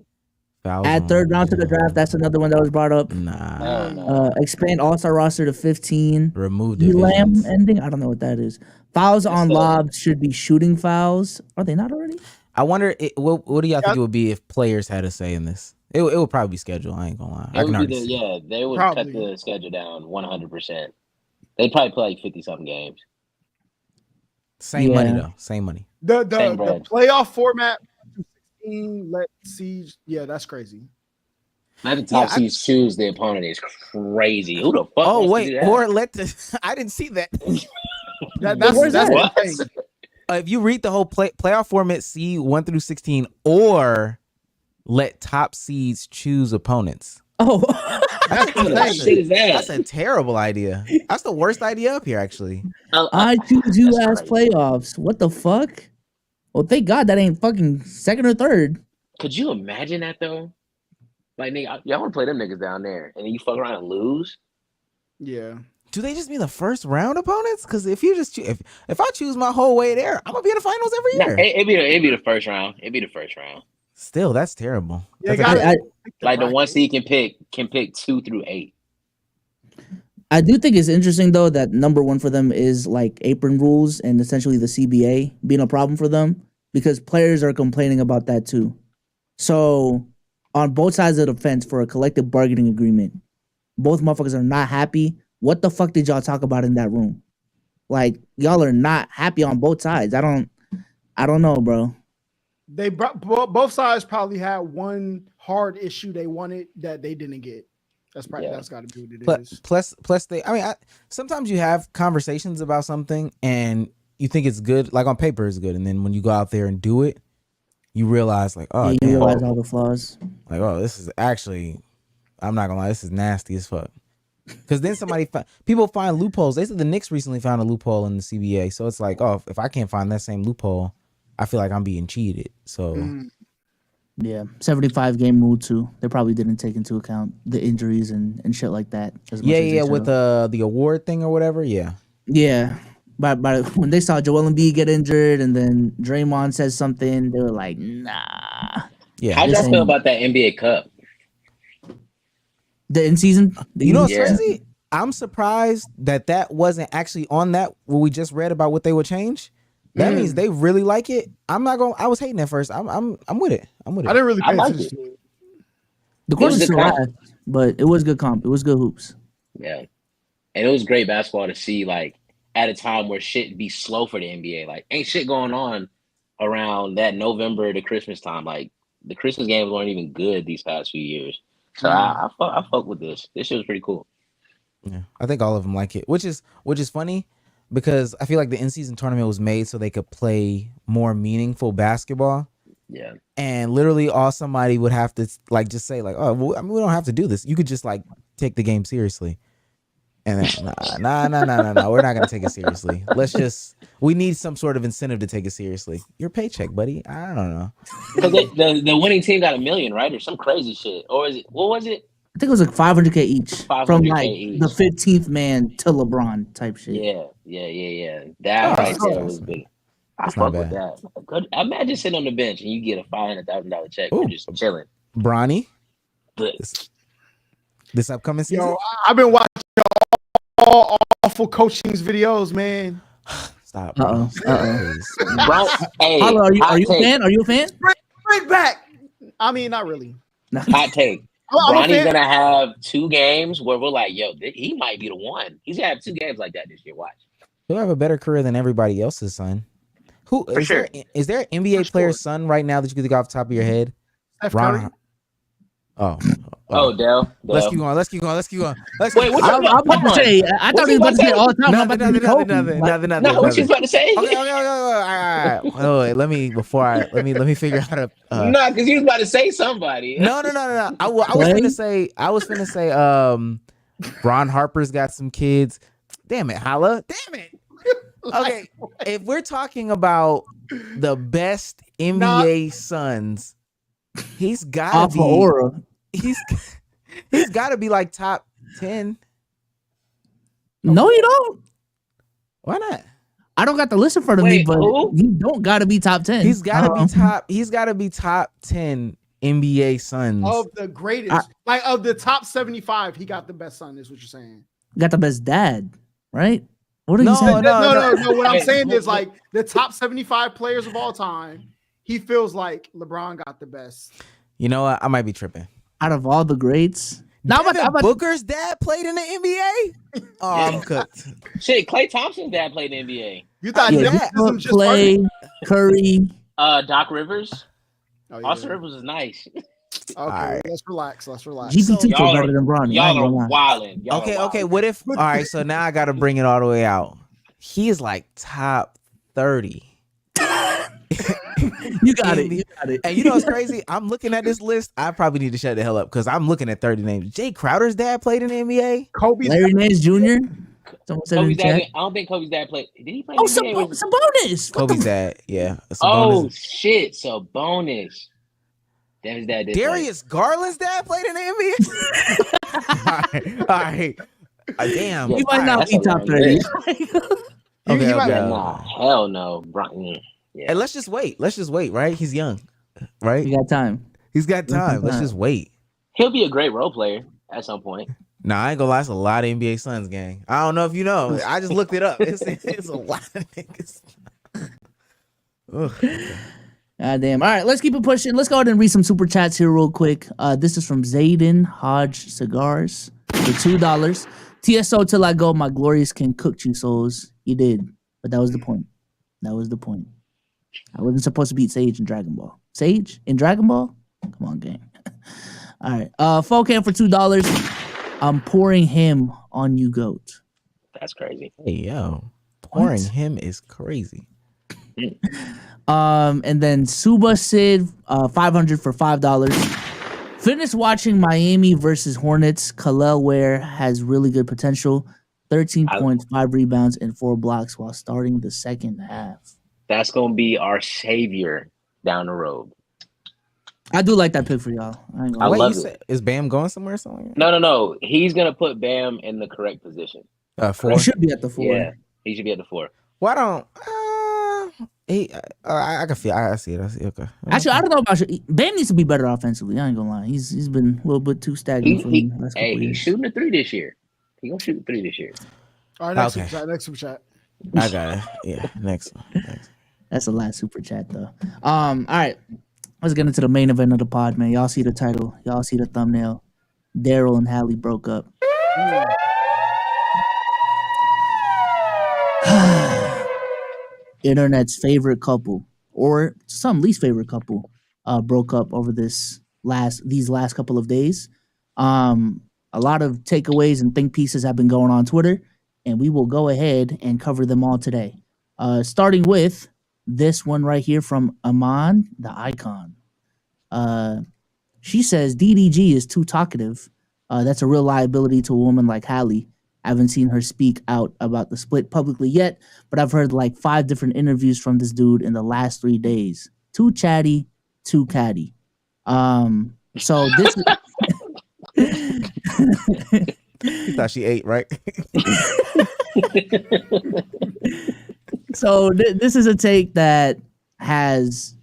Add third round to the draft. That's another one that was brought up. Nah. No. Expand all-star roster to 15. Remove Elam divisions. ending. I don't know what that is. Fouls on lobs should be shooting fouls. Are they not already? I wonder, what do y'all think it would be if players had a say in this? It would probably be scheduled. I ain't gonna lie. I can already see. They would Probably. cut the schedule down 100%. They'd probably play like 50-something games. Same money Yeah. though. Same money. The Same bread. playoff format, 16, let's see. Yeah, that's crazy. Let the top seeds choose the opponent is crazy. Who the fuck? Oh wants to do wait, that? or let the. I didn't see that. That's Where's that? the thing. If you read the whole playoff format, see 1 through 16, or let top seeds choose opponents. Oh, What the shit is That's that? a terrible idea. That's the worst idea up here, actually. I choose you That's as crazy. playoffs. What the fuck? Well, thank God that ain't fucking second or third. Could you imagine that though? Like, nigga, y'all want to play them niggas down there, and then you fuck around and lose? Yeah. Do they just be the first round opponents? Because if you just if I choose my whole way there, I'm gonna be in the finals every Nah, year. it'd be the first round. It'd be the first round. Still, that's terrible. Yeah, That's a- gotta pick Like the one bracket. seed can pick 2 through 8. I do think it's interesting though that number 1 for them is like apron rules and essentially the CBA being a problem for them because players are complaining about that too. So on both sides of the fence for a collective bargaining agreement, both motherfuckers are not happy. What the fuck did y'all talk about in that room? Like y'all are not happy on both sides. I don't know, bro. They both sides probably had one hard issue they wanted that they didn't get. That's probably that's got to be what it is. Plus they. I mean, sometimes you have conversations about something and you think it's good, like on paper it's good, and then when you go out there and do it, you realize like, oh, Yeah, you damn, realize all the flaws. like, oh, this is actually, I'm not gonna lie, this is nasty as fuck. Because then people find loopholes. They said the Knicks recently found a loophole in the CBA, so it's like, oh, if I can't find that same loophole, I feel like I'm being cheated. So Yeah, 75 game rule too. They probably didn't take into account the injuries and shit like that. As much as they with should've. the award thing or whatever. Yeah, But when they saw Joel Embiid get injured and then Draymond says something, they were like, nah. yeah. How'd this y'all feel ain't- about that NBA Cup? The in season. You know what's Yeah. crazy? I'm surprised that wasn't actually on that what we just read about what they would change. That means they really like it. I'm not going. I was hating at first. I'm with it. I'm with it. I didn't really I pay liked attention to it. The course It was is good trash, comp. but it was good comp. It was good hoops. Yeah. And it was great basketball to see, like, at a time where shit be slow for the NBA. Like, ain't shit going on around that November to Christmas time. Like, the Christmas games weren't even good these past few years. So I fuck with this. This shit was pretty cool. Yeah, I think all of them like it, which is funny because I feel like the in-season tournament was made so they could play more meaningful basketball. Yeah. And literally all somebody would have to like just say like, oh, well, I mean, we don't have to do this. You could just like take the game seriously. And then, nah, we're not gonna take it seriously. We need some sort of incentive to take it seriously. Your paycheck, buddy. I don't know. Because the winning team got $1 million, right, or some crazy shit, or is it? What was it? I think it was like $500K each 500K from like each. the 15th man to LeBron type shit. Yeah. That right there was big. I fuck with that. Good. Imagine sitting on the bench and you get a $500,000 check for just chilling. Bronny, But this upcoming season. Yo, I've been watching all awful coaching's videos, man. Stop. Uh-oh. bro, hey, Holla, are you hot a take. fan? Are you a fan? Bring back. I mean, not really. Hot take. I'm a Bronny's fan. gonna have 2 games where we're like, yo, he might be the one. He's gonna have 2 games like that this year. Watch. He'll have a better career than everybody else's son. Who For is sure. is there an NBA player's son right now that you can think off the top of your head? Steph Curry. Oh, Dell. Let's keep going. Wait, what I'm about to say. I thought he was about to say all the time. I'm about to say Kobe. Nothing. No, what you about to say? Okay. All right. Oh, wait, let me figure out a. No, because you was about to say somebody. No. I was finna say. Ron Harper's got some kids. Damn it, Holla. Damn it. Okay, if we're talking about the best NBA sons, he's gotta be. Aura. He's got to be like top 10. No, you don't. Why not? I don't got the list in front of me, but he don't got to be top 10. He's got to be top. He's got to be top 10 NBA sons of the greatest, like of the top 75. He got the best son. Is what you're saying? Got the best dad, right? What are you saying? No. What I'm saying is like the top 75 players of all time. He feels like LeBron got the best. You know what? I might be tripping. Out of all the greats, now Booker's dad played in the NBA. Oh, I'm cooked. Shit, Klay Thompson's dad played in the NBA. You thought Clay, Curry, Doc Rivers. Oh, yeah. Austin Rivers is nice. Okay, right. let's relax. GPT so better than Bronny. Y'all are wilding. Okay. What if? All right. So now I got to bring it all the way out. He is like top 30. You got it. And you know what's crazy? I'm looking at this list. I probably need to shut the hell up because I'm looking at 30 names. Jay Crowder's dad played in the NBA. Larry Nance Jr. Kobe's dad, I don't think Kobe's dad played. Did he play? Oh, Sabonis. Kobe's dad, yeah. Oh shit, Sabonis. Damn, his dad did. Darius Garland's dad played in the NBA. All right. Damn. He might not be top 30. Okay. Nah, hell no, Brian. Yeah. And let's just wait, right? He's young, right? He got time. He's got time. Let's just wait. He'll be a great role player at some point. Nah, I ain't gonna lie. It's a lot of NBA Suns, gang. I don't know if you know. I just looked it up. It's a lot of niggas. God damn. All right, let's keep it pushing. Let's go ahead and read some super chats here real quick. This is from Zayden Hodge Cigars for $2. TSO till I go, my glorious king cooked you souls. He did, but that was the point. I wasn't supposed to beat Sage in Dragon Ball. Sage in Dragon Ball? Come on, gang. All right. Focam for $2. I'm pouring him on you, GOAT. That's crazy. Hey, yo. Pouring him is crazy. And then Suba Sid, 500 for $5. Finished watching Miami versus Hornets. Khalil Ware has really good potential. 13 points, 5 rebounds, and 4 blocks while starting the second half. That's gonna be our savior down the road. I do like that pick for y'all. I love it. Is Bam going somewhere or something? No. He's gonna put Bam in the correct position. 4. He should be at the 4. Yeah, he should be at the 4. Why don't I can feel. I see it. Okay. Actually, I don't know about you. Bam needs to be better offensively. I ain't gonna lie. He's been a little bit too stagnant for me. He's shooting a 3 this year. He gonna shoot 3 this year. All right, next super chat. I got it. Yeah, next one. That's the last super chat though. All right. Let's get into the main event of the pod, man. Y'all see the title. Y'all see the thumbnail. Daryl and Hallie broke up. Internet's favorite couple, or some least favorite couple, broke up over these last couple of days. A lot of takeaways and think pieces have been going on Twitter, and we will go ahead and cover them all today. Starting with this one right here from Aman, the icon. She says DDG is too talkative. That's a real liability to a woman like Hallie. I haven't seen her speak out about the split publicly yet, but I've heard like 5 different interviews from this dude in the last 3 days. Too chatty, too catty. So this You thought she ate, right? So this is a take that has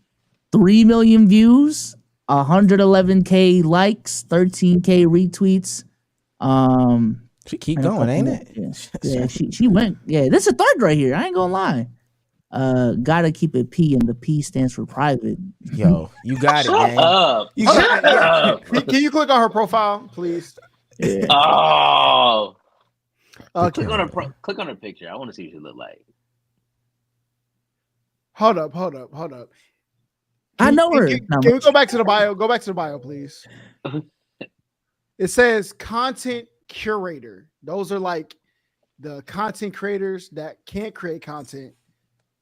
3 million views, 111K likes, 13K retweets. She keep going, ain't it? Yeah, she went. Yeah, this is a third right here. I ain't gonna lie. Gotta keep it P, and the P stands for private. Yo, you got it, Shut gang. up. You Shut got it. up. Can you click on her profile, please? Yeah. Oh. Okay. Click on her picture. I want to see what she look like. Hold up. I know her. Can we go back to the bio? Go back to the bio, please. It says content curator. Those are like the content creators that can't create content.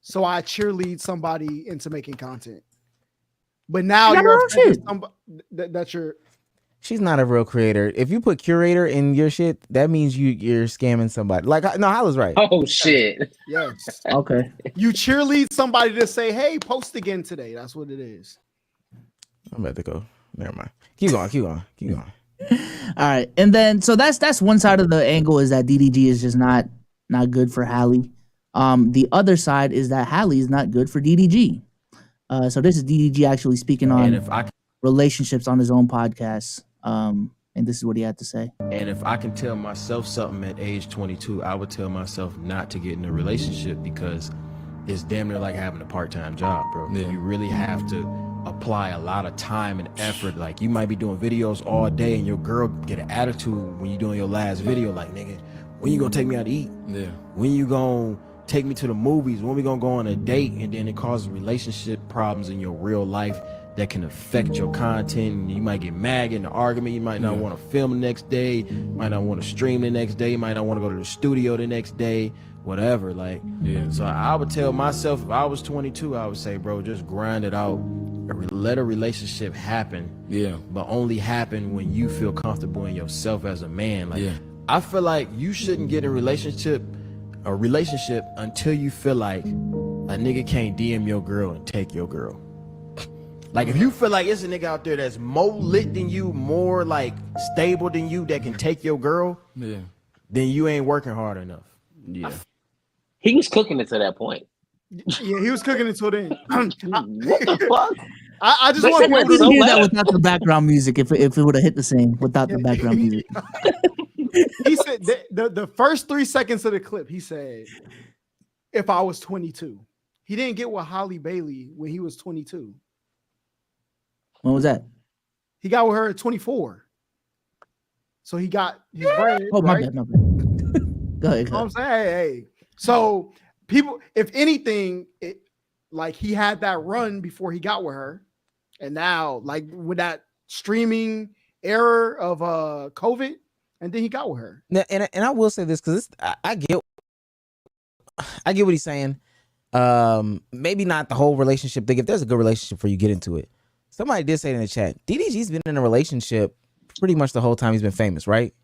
So I cheerlead somebody into making content. But now Yeah, you're shit. that's your. She's not a real creator. If you put curator in your shit, that means you're scamming somebody. Like, no, Holla's right. Oh shit. Yes. Okay. You cheerlead somebody to say, hey, post again today. That's what it is. I'm about to go. Never mind. Keep going. All right, and then so that's one side of the angle is that DDG is just not good for Hallie. The other side is that Hallie is not good for DDG. So this is DDG actually speaking on relationships on his own podcast. And this is what he had to say. And if I can tell myself something at age 22, I would tell myself not to get in a relationship because it's damn near like having a part-time job, bro. Yeah. You really have to apply a lot of time and effort. Like, you might be doing videos all day and your girl get an attitude when you're doing your last video, like, nigga, when you gonna take me out to eat? Yeah. When you gonna take me to the movies? When we gonna go on a date? And then it causes relationship problems in your real life that can affect your content, and you might get mad, get in an argument. You might not want to film the next day, you might not want to stream the next day, you might not want to go to the studio the next day, whatever. Like, so I would tell myself, if I was 22, I would say, bro, just grind it out, let a relationship happen, but only happen when you feel comfortable in yourself as a man. Like, I feel like you shouldn't get in a relationship until you feel like a nigga can't DM your girl and take your girl. Like, if you feel like it's a nigga out there that's more lit than you, more like stable than you, that can take your girl, then you ain't working hard enough. Yeah. He was cooking it to that point. Yeah, he was cooking until then. What the fuck? I just That's want I people didn't to hear know that without the background music. If it would have hit the same without the background music. He said the first 3 seconds of the clip, he said, if I was 22. He didn't get with Holly Bailey when he was 22. When was that? He got with her at 24. So he got his bread. Oh, my right? bad. Go ahead. You know what I'm saying? Hey. So people, if anything, like he had that run before he got with her. And now, like with that streaming error of COVID, and then he got with her. Now, and I will say this, because I get what he's saying. Maybe not the whole relationship thing. If there's a good relationship for you, get into it. Somebody did say in the chat, DDG's been in a relationship pretty much the whole time he's been famous, right?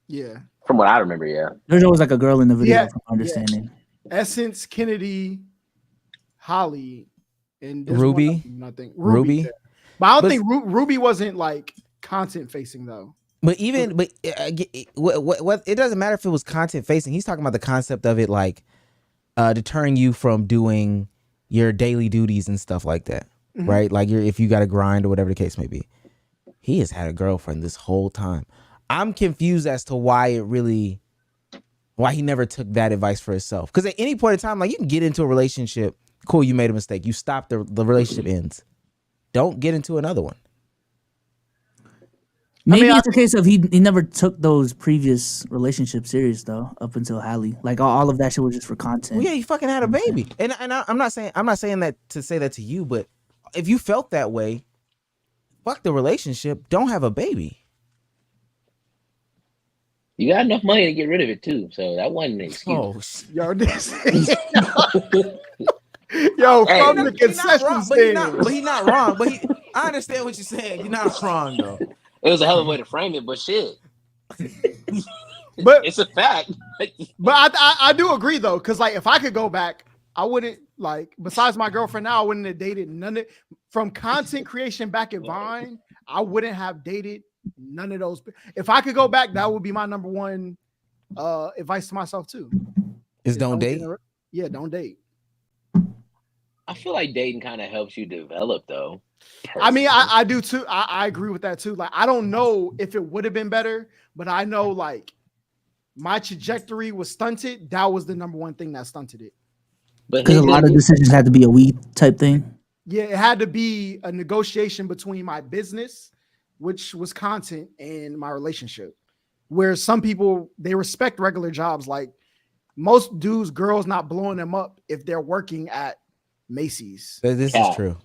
Yeah. From what I remember, yeah. There's always like a girl in the video, Yeah, from my understanding. Essence, Kennedy, Holly, and there's Ruby. Nothing. Ruby. Yeah. But I don't think Ruby wasn't like content facing though. But what it doesn't matter if it was content facing. He's talking about the concept of it, like deterring you from doing your daily duties and stuff like that, right? Like if you got to grind or whatever the case may be. He has had a girlfriend this whole time. I'm confused as to why he never took that advice for himself. Because at any point in time, like, you can get into a relationship, cool, you made a mistake, you stop, the relationship ends. Don't get into another one. Maybe it's a case of he never took those previous relationships serious though, up until Hallie. Like all of that shit was just for content. Well, yeah, he fucking had a baby, and I'm not saying that to say that to you, but if you felt that way, fuck the relationship. Don't have a baby. You got enough money to get rid of it too, so that wasn't an excuse. Oh, Yo, this Yo, Hey. from the But he not concession wrong. stand. But he not wrong. But I understand what you're saying. You're not wrong though. It was a hell of a way to frame it, but shit, But it's a fact. I do agree though, because like if I could go back, I wouldn't like. Besides my girlfriend now, I wouldn't have dated none of from content creation back at Vine. I wouldn't have dated none of those. If I could go back, that would be my number one advice to myself too. Is don't date. Yeah, don't date. I feel like dating kind of helps you develop, though. I mean, personally. I do too. I agree with that too. Like, I don't know if it would have been better, but I know like my trajectory was stunted. That was the number one thing that stunted it. But Because a lot of decisions had to be a we type thing. Yeah, it had to be a negotiation between my business, which was content, and my relationship. Where some people, they respect regular jobs. Like most dudes, girls not blowing them up if they're working at Macy's. This is true.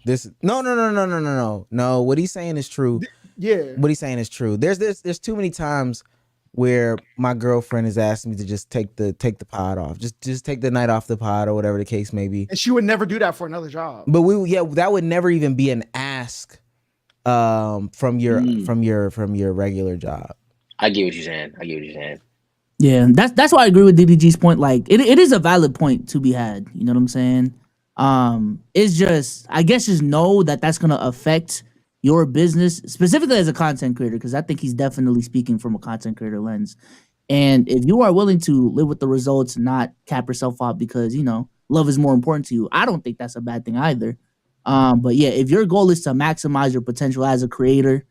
No. What he's saying is true. Yeah. What he's saying is true. There's too many times where my girlfriend has asked me to just take the pod off, just take the night off the pod or whatever the case may be. And she would never do that for another job. But that would never even be an ask from your regular job. I get what you're saying. Yeah, that's why I agree with DDG's point. Like, it is a valid point to be had. You know what I'm saying? It's just, I guess, just know that that's gonna affect your business, specifically as a content creator, because I think he's definitely speaking from a content creator lens. And if you are willing to live with the results, not cap yourself out because love is more important to you, I don't think that's a bad thing either. But yeah, if your goal is to maximize your potential as a creator,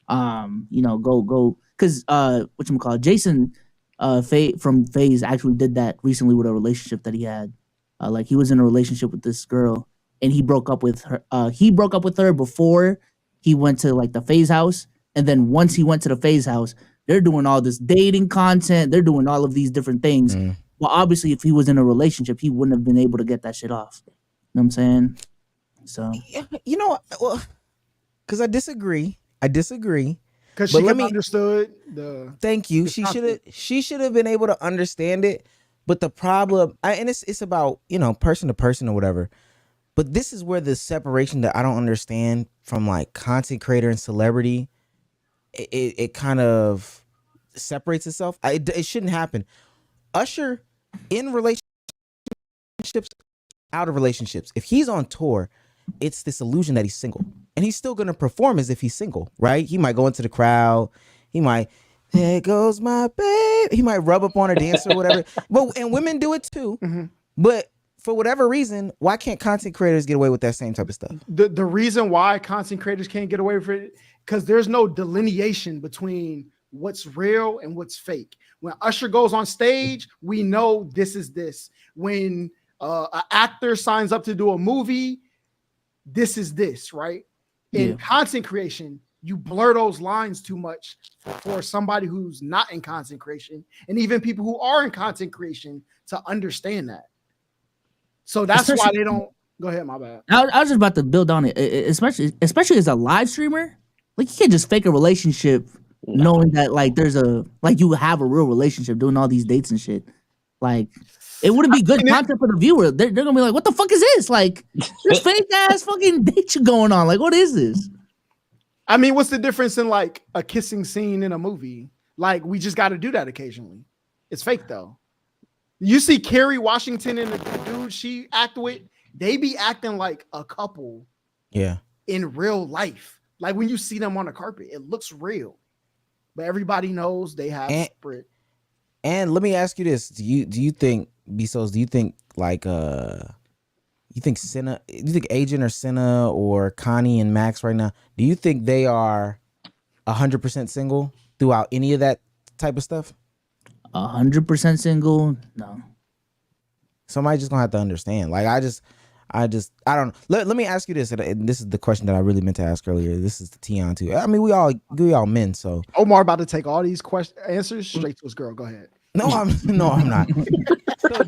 go because Jason from FaZe actually did that recently with a relationship that he had. Like, he was in a relationship with this girl and he broke up with her. He broke up with her before he went to like the FaZe house, and then once he went to the FaZe house, they're doing all this dating content. They're doing all of these different things. Well, obviously, if he was in a relationship, he wouldn't have been able to get that shit off. You know what I'm saying? So, because I disagree. Because she understood the. Thank you. She should have been able to understand it. But the problem, and it's about person to person or whatever. But this is where the separation that I don't understand from like content creator and celebrity, it kind of separates itself. It shouldn't happen. Usher in relationships, out of relationships. If he's on tour, it's this illusion that he's single, and he's still gonna perform as if he's single, right? He might go into the crowd. He might, there goes my babe. He might rub up on her dancer or whatever. And women do it too. Mm-hmm. But for whatever reason, why can't content creators get away with that same type of stuff? The reason why content creators can't get away with it, because there's no delineation between what's real and what's fake. When Usher goes on stage, we know this is this. When an actor signs up to do a movie, this is this, right? In content creation, you blur those lines too much for somebody who's not in content creation, and even people who are in content creation to understand that. So that's why they don't. Go ahead, my bad. I was just about to build on it, especially as a live streamer. Like, you can't just fake a relationship knowing that like you have a real relationship, doing all these dates and shit. Like, it wouldn't be good content for the viewer. They're gonna be like, what the fuck is this? Like, this fake ass fucking date going on. Like, what is this? I mean, what's the difference in like a kissing scene in a movie? Like, we just got to do that occasionally. It's fake though. You see Kerry Washington and the dude she act with, they be acting like a couple. Yeah. In real life. Like, when you see them on a carpet, it looks real. But everybody knows they have separate. And let me ask you this. Do you think, Bezos, like you think Senna, do you think Agent or Senna or Connie and Max right now, do you think they are 100% single throughout any of that type of stuff? 100% single? No. Somebody's just gonna have to understand. Like, I don't know. Let me ask you this, and this is the question that I really meant to ask earlier. This is the Tion too. I mean, we all men, so Omar about to take all these answers straight to his girl. Go ahead. No, I'm not. So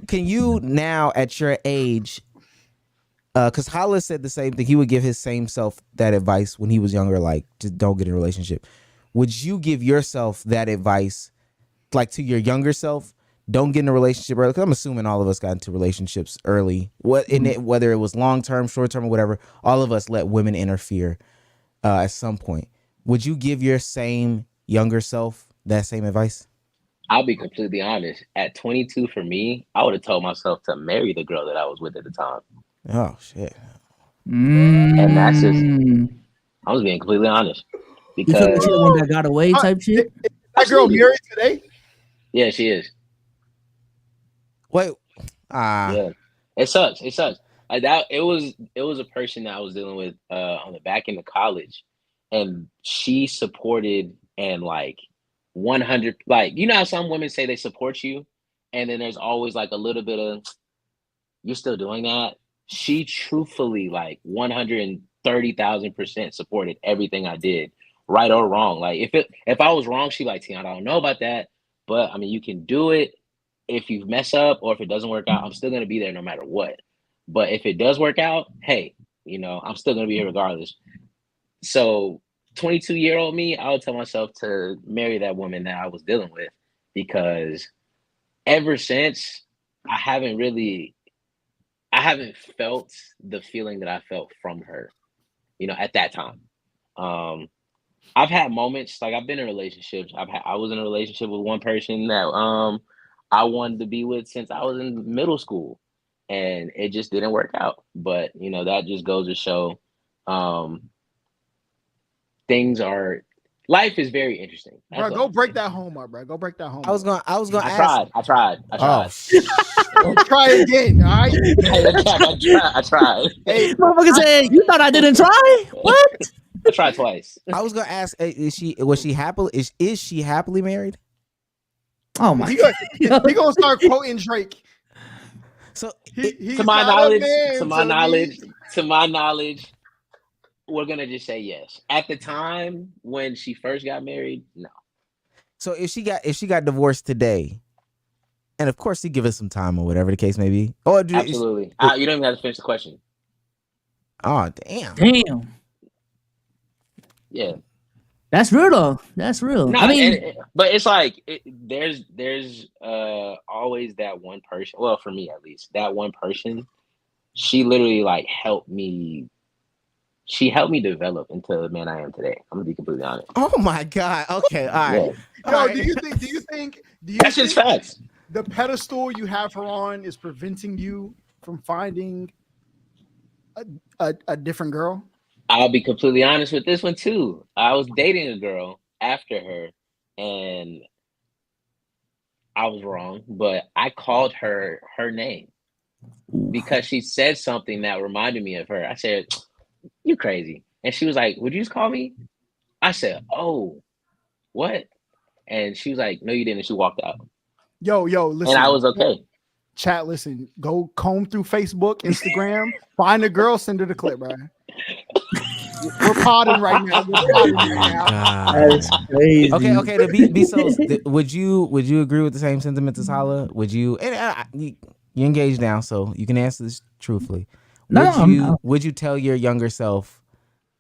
can you now at your age, because Holla said the same thing, he would give his same self that advice when he was younger, like, just don't get in a relationship. Would you give yourself that advice, like, to your younger self, don't get in a relationship early. Because I'm assuming all of us got into relationships early. Whether it was long term, short term, or whatever, all of us let women interfere at some point. Would you give your same younger self that same advice? I'll be completely honest. At 22, for me, I would have told myself to marry the girl that I was with at the time. Oh shit! And that's just, I was being completely honest. You feel like Because she the one that got away type shit? That girl married today? yeah, she is. Wait, Yeah, it sucks. It sucks. Like that, it was a person that I was dealing with on the back end of college, and she supported and like 100. Like, you know how some women say they support you, and then there's always like a little bit of, you're still doing that. She truthfully like 130,000% supported everything I did, right or wrong. Like if I was wrong, she like, Tiana, I don't know about that, but I mean, you can do it. If you mess up or if it doesn't work out, I'm still gonna be there no matter what. But if it does work out, hey, you know, I'm still gonna be here regardless. So 22-year-old me, I would tell myself to marry that woman that I was dealing with, because ever since I haven't felt the feeling that I felt from her, you know, at that time. I've had moments, like I've been in relationships. I was in a relationship with one person that I wanted to be with since I was in middle school, and it just didn't work out. But you know, that just goes to show life is very interesting. Bro, go break that home up, bro. Go break that home I was up. gonna I ask. tried. Oh, Try again, all right? I tried. Hey, Motherfucker said, you thought I didn't try? What? I tried twice. I was gonna ask. Was she happily? Is she happily married? Oh my he gonna start quoting Drake. So To my knowledge, we're gonna just say yes. At the time when she first got married, no. So if she got divorced today, and of course you give us some time or whatever the case may be. Oh, Absolutely. You don't even have to finish the question. Oh damn. Yeah. That's real though. That's real. No, I mean, but it's like there's always that one person. Well, for me at least, that one person. She literally like helped me. She helped me develop into the man I am today. I'm gonna be completely honest. Oh my god. Okay. All right. Yeah. Yo, do you think That's just facts. The pedestal you have her on is preventing you from finding a different girl? I'll be completely honest with this one too. I was dating a girl after her, and I was wrong, but I called her name because she said something that reminded me of her. I said, "You crazy?" And she was like, "Would you just call me?" I said, "Oh, what?" And she was like, "No, you didn't." And she walked out. Yo, listen. And I was okay. Chat, listen. Go comb through Facebook, Instagram, find a girl, send her the clip, bro. We're podding right now. that's crazy. Okay. To be so, would you agree with the same sentiments as Holla? Would you? And you engaged now, so you can answer this truthfully. Would you tell your younger self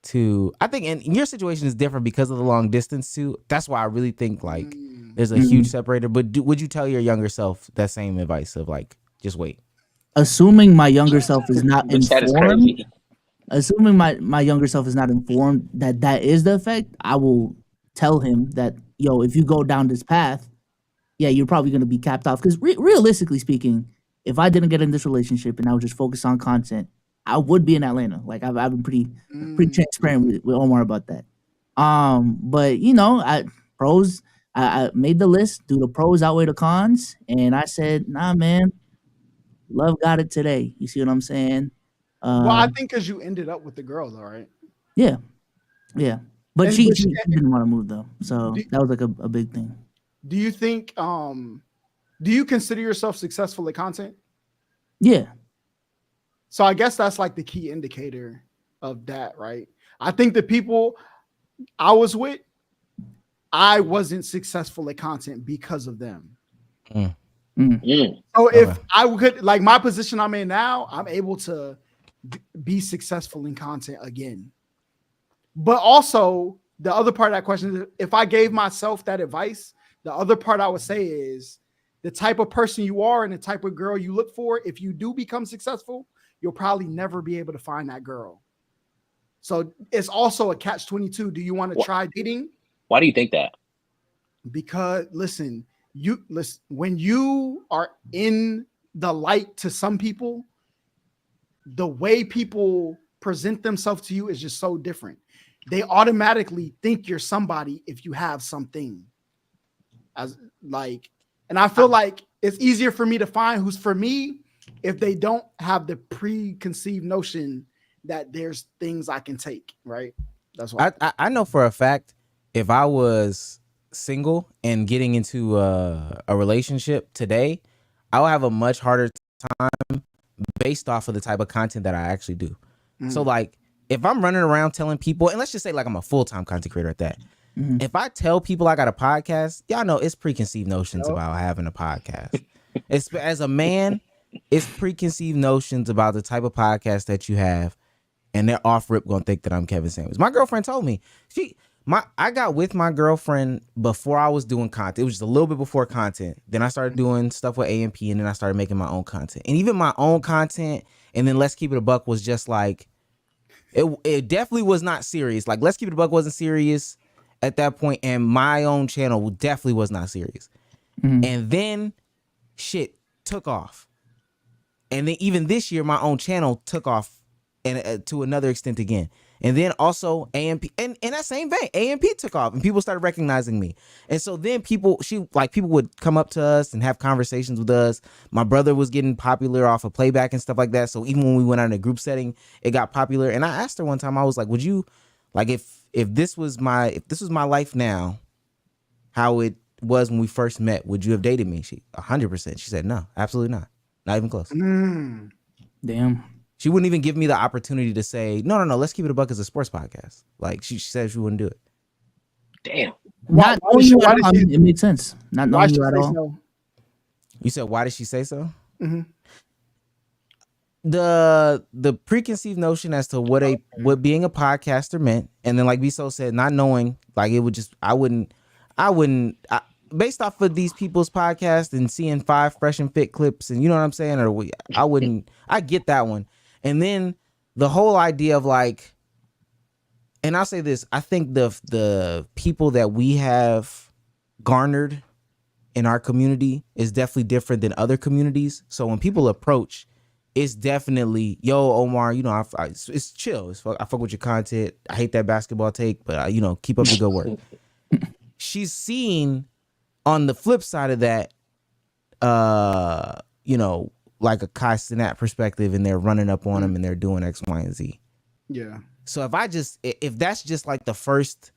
to? I think, and your situation is different because of the long distance too. That's why I really think like there's a huge separator. But would you tell your younger self that same advice of like just wait? Assuming my younger self is not informed. Assuming my younger self is not informed that is the effect, I will tell him that, yo, if you go down this path, yeah, you're probably going to be capped off. Because realistically speaking, if I didn't get in this relationship and I was just focused on content, I would be in Atlanta. Like I've been pretty transparent with Omar about that. But you know, I made the list. Do the pros outweigh the cons? And I said, nah, man, love got it today. You see what I'm saying? Well, I think because you ended up with the girl, though, right? Yeah. But she didn't want to move though, so that was like a big thing. Do you think? Do you consider yourself successful at content? Yeah. So I guess that's like the key indicator of that, right? I think the people I was with, I wasn't successful at content because of them. So if I could, like my position I'm in now, I'm able to be successful in content again. But also the other part of that question is, if I gave myself that advice, the other part I would say is the type of person you are and the type of girl you look for, if you do become successful, you'll probably never be able to find that girl. So it's also a catch-22. Do you want to try dating? Why do you think that? Because listen, when you are in the light to some people, the way people present themselves to you is just so different. They automatically think you're somebody if you have something. And I feel like it's easier for me to find who's for me if they don't have the preconceived notion that there's things I can take, right? That's why I know for a fact if I was single and getting into a relationship today, I would have a much harder time based off of the type of content that I actually do. So like if I'm running around telling people, and let's just say like I'm a full-time content creator at that. If I tell people I got a podcast, y'all know it's preconceived notions about having a podcast. It's as a man, it's preconceived notions about the type of podcast that you have. And they're off rip gonna think that I'm Kevin Samuels. My girlfriend told me I got with my girlfriend before I was doing content. It was just a little bit before content. Then I started doing stuff with AMP, and then I started making my own content. And even my own content, and then Let's Keep It a Buck was just like it definitely was not serious. Like Let's Keep It a Buck wasn't serious at that point, and my own channel definitely was not serious. And then shit took off. And then even this year, my own channel took off. And to another extent again. And then also AMP, and in that same vein, AMP took off and people started recognizing me. And so then people would come up to us and have conversations with us. My brother was getting popular off of playback and stuff like that. So even when we went out in a group setting, it got popular. And I asked her one time, I was like, would you, like if this was my life now, how it was when we first met, would you have dated me? 100%. She said, no, absolutely not. Not even close. Damn. She wouldn't even give me the opportunity to say, no, Let's Keep It a Buck as a sports podcast. Like she said she wouldn't do it. Damn. Not knowing you at all, it made sense. Not knowing you at all. So? You said, why did she say so? Mm-hmm. The preconceived notion as to what being a podcaster meant, and then like Biso said, not knowing, like it would just, I wouldn't, based off of these people's podcasts and seeing 5 fresh and fit clips, and you know what I'm saying, I get that one. And then the whole idea of like, and I'll say this, I think the people that we have garnered in our community is definitely different than other communities. So when people approach, it's definitely, yo, Omar, you know, it's chill. I fuck with your content. I hate that basketball take, but you know, keep up the good work. She's seen on the flip side of that, you know, like a Kai Cenat perspective, and they're running up on him and they're doing X, Y, and Z. Yeah. So if that's just like the first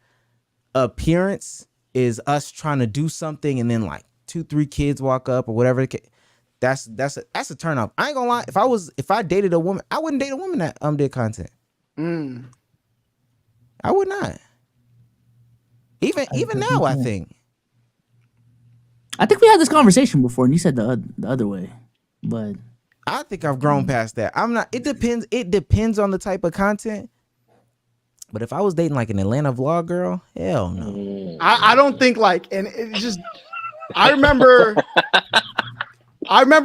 appearance is us trying to do something, and then like 2-3 kids walk up or whatever, that's a turn off. I ain't gonna lie. If I dated a woman, I wouldn't date a woman that did content. I would not. Even now, I think we had this conversation before, and you said the other way, but I think I've grown past that. I'm not. It depends on the type of content. But if I was dating like an Atlanta vlog girl, hell no. I don't think like, and it just, I remember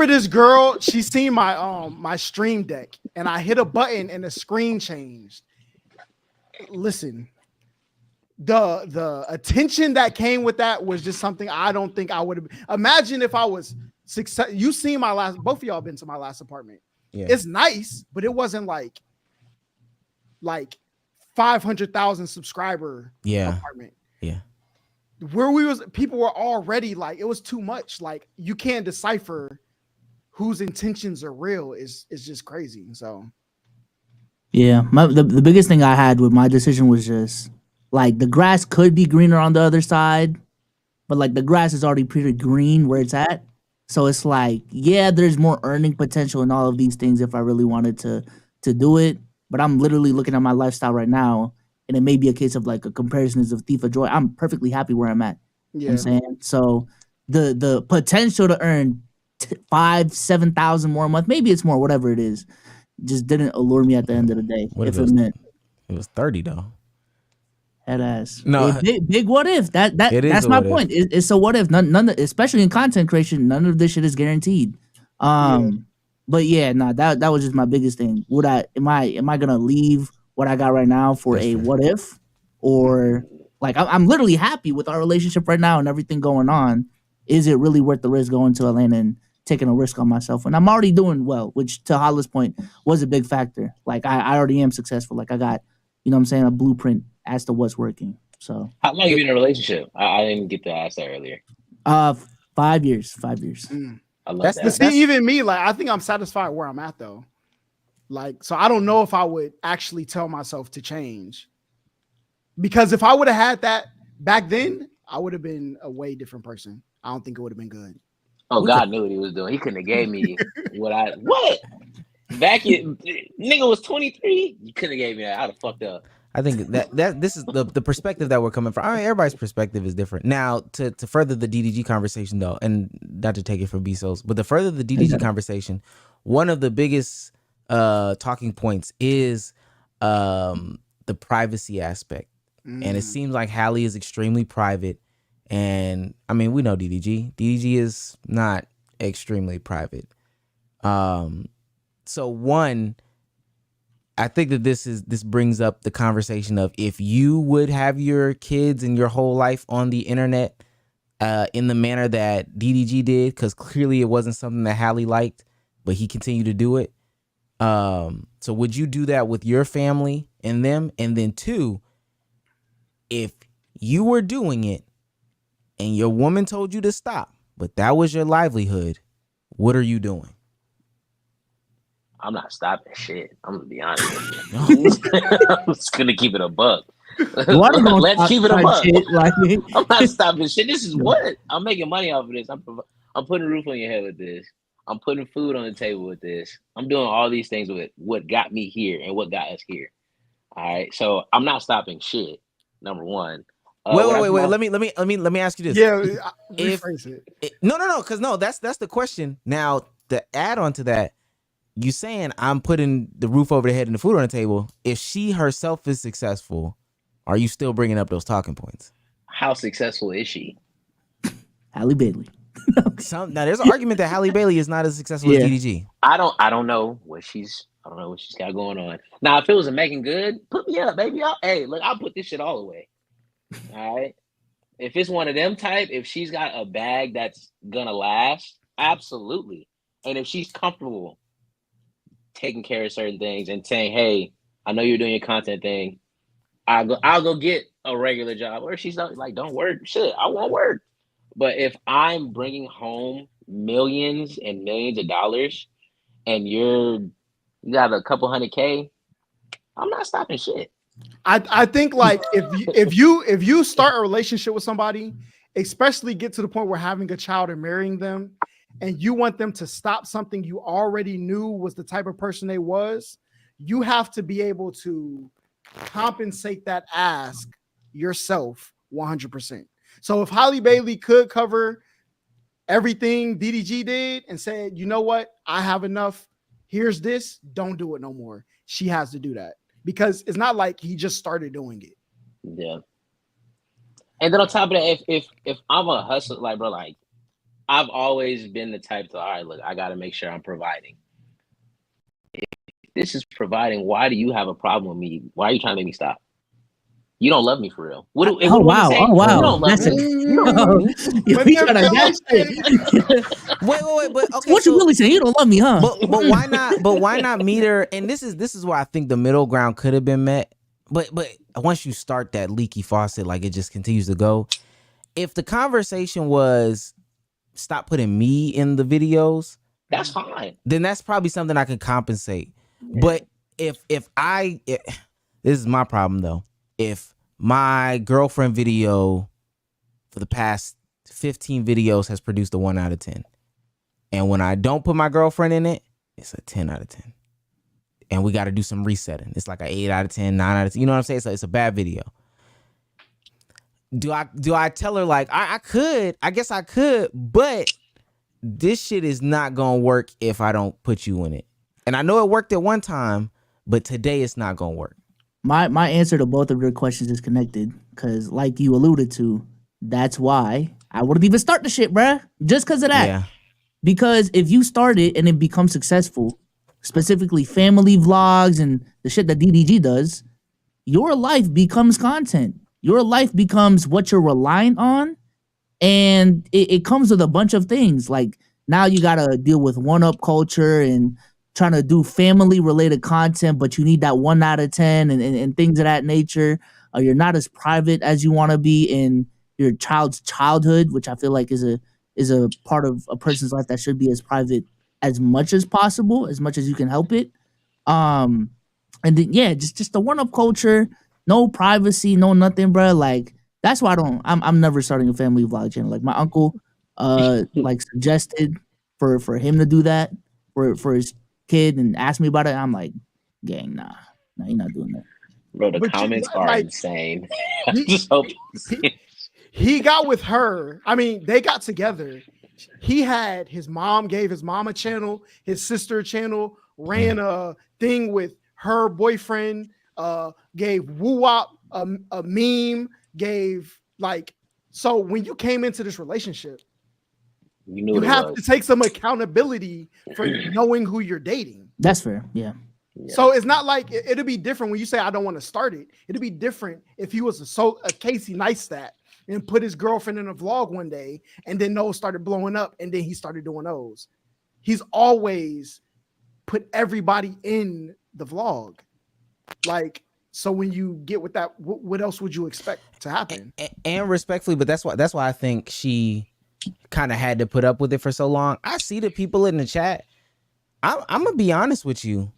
this girl. She seen my my stream deck, and I hit a button, and the screen changed. Listen. The attention that came with that was just something I don't think I would have. Imagine if I was success. You seen my last, both of y'all been to my last apartment. Yeah. It's nice, but it wasn't like 500,000 subscriber apartment. Yeah. Where people were already like, it was too much. Like you can't decipher whose intentions are real is just crazy. So yeah, the biggest thing I had with my decision was just like the grass could be greener on the other side, but like the grass is already pretty green where it's at. So it's like, yeah, there's more earning potential in all of these things if I really wanted to do it. But I'm literally looking at my lifestyle right now, and it may be a case of like a comparison is of thief of joy. I'm perfectly happy where I'm at. Yeah. You know what I'm saying? So the potential to earn 5,000-7,000 more a month, maybe it's more, whatever it is, just didn't allure me at the end of the day. What if it meant it was 30 though? Head ass. No, Big what if. It is That's a my what if. point. It's a what if. Especially in content creation, none of this shit is guaranteed. But yeah, that was just my biggest thing. Am I gonna leave what I got right now for That's a fair. what if, or like I'm literally happy with our relationship right now and everything going on. Is it really worth the risk going to Atlanta and taking a risk on myself? And I'm already doing well, which to Holla's point was a big factor. Like I already am successful. Like I got, you know what I'm saying, a blueprint as to what's working. So How long have you been in a relationship? I didn't get to ask that earlier. 5 years. I love That's that. the- See, even me, like, I think I'm satisfied where I'm at though. Like, so I don't know if I would actually tell myself to change, because if I would have had that back then, I would have been a way different person. I don't think it would have been good. Oh, God knew what he was doing. He couldn't have gave me what? Back in nigga was 23. You couldn't have gave me that. I'd have fucked up. I think that this is the perspective that we're coming from. I mean, everybody's perspective is different. Now, to further the DDG conversation though, and not to take it from BSOs, but to further the DDG conversation, one of the biggest talking points is the privacy aspect. And it seems like Hallie is extremely private. And I mean, we know DDG. DDG is not extremely private. So one, I think that this brings up the conversation of if you would have your kids and your whole life on the internet in the manner that DDG did, because clearly it wasn't something that Hallie liked, but he continued to do it. So would you do that with your family and them? And then two, if you were doing it and your woman told you to stop, but that was your livelihood, what are you doing? I'm not stopping shit. I'm gonna be honest with you. I'm just gonna keep it a buck. Let's keep it a buck. I'm not stopping shit. This is what I'm making money off of this. I'm putting a roof on your head with this. I'm putting food on the table with this. I'm doing all these things with what got me here and what got us here. All right, so I'm not stopping shit. Number one. Wait. Let me ask you this. Yeah, rephrase it. No, because that's the question. Now, the add on to that, you saying I'm putting the roof over the head and the food on the table. If she herself is successful, are you still bringing up those talking points? How successful is she? Halle Bailey. Now there's an argument that Halle Bailey is not as successful as DDG. I don't know what she's got going on. Now, if it was a Megan Good, put me up, baby. I'll put this shit all away. All right. If it's one of them type, if she's got a bag that's gonna last, absolutely. And if she's comfortable taking care of certain things and saying, "Hey, I know you're doing your content thing. I'll go get a regular job." Or if she's not like, "Don't work, shit, I won't work." But if I'm bringing home millions and millions of dollars, and you got a couple $100K, I'm not stopping shit. I think like if you start a relationship with somebody, especially get to the point where having a child and marrying them, and you want them to stop something you already knew was the type of person they was, you have to be able to compensate that ask yourself 100%. So if Halle Bailey could cover everything DDG did and said, you know what, I have enough, here's this, don't do it no more, she has to do that, because it's not like he just started doing it. Yeah. And then on top of that, if I'm a hustler, like, bro, like, I've always been the type to, all right, look, I got to make sure I'm providing. If this is providing, why do you have a problem with me? Why are you trying to make me stop? You don't love me for real. Wow. You don't love me. You don't love me. Wait, but okay. What you really saying? You don't love me, huh? But why not? But why not meet her? And this is where I think the middle ground could have been met. But once you start that leaky faucet, like it just continues to go. If the conversation was stop putting me in the videos, that's fine. Then that's probably something I can compensate. But if this is my problem though. If my girlfriend video for the past 15 videos has produced a 1 out of 10, and when I don't put my girlfriend in it, it's a 10 out of 10, and we got to do some resetting, it's like an 8 out of 10, 9 out of 10, you know what I'm saying? So it's a bad video. Do I tell her like I guess I could, but this shit is not gonna work if I don't put you in it? And I know it worked at one time, but today it's not gonna work. My answer to both of your questions is connected because, like you alluded to, that's why I wouldn't even start the shit, bruh. Just because of that. Yeah. Because if you start it and it becomes successful, specifically family vlogs and the shit that DDG does, your life becomes content. Your life becomes what you're relying on, and it comes with a bunch of things. Like now you gotta deal with one-up culture and trying to do family-related content, but you need that 1 out of 10 and things of that nature. You're not as private as you want to be in your child's childhood, which I feel like is a part of a person's life that should be as private as much as possible, as much as you can help it. And then yeah, just the one-up culture, no privacy, no nothing, bro. Like that's why I'm never starting a family vlog channel. Like my uncle like suggested for him to do that for his kid and asked me about it. I'm like, gang, nah, you're not doing that. Bro, the But comments are like, insane. I he- just hope he got with her. I mean, they got together. He had his mom gave his mom a channel, his sister a channel, ran a thing with her boyfriend, gave woo wop a meme, gave like so when you came into this relationship, you knew you what it have was. to take some accountability for knowing who you're dating. That's fair. Yeah. Yeah. So it's not like it'll be different when you say I don't want to start it. It'll be different if he was a Casey Neistat and put his girlfriend in a vlog one day, and then those started blowing up, and then he started doing those. He's always put everybody in the vlog, like so. When you get with that, what else would you expect to happen? And respectfully, but that's why I think she kind of had to put up with it for so long. I see the people in the chat. I'm gonna be honest with you.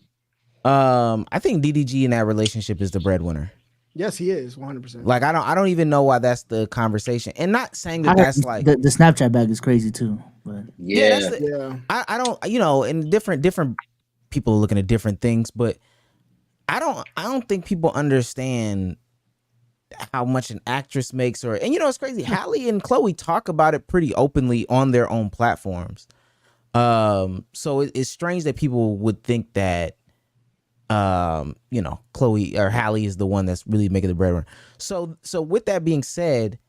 I think DDG in that relationship is the breadwinner. Yes, he is 100%. Like I don't even know why that's the conversation. And not saying that that's like the Snapchat bag is crazy too. But Yeah. that's the, Yeah, I don't, you know, and different people are looking at different things, but I don't think people understand how much an actress makes, and you know it's crazy. Halle and Chloe talk about it pretty openly on their own platforms. So it's strange that people would think that you know, Chloe or Halle is the one that's really making the breadwinner. So with that being said,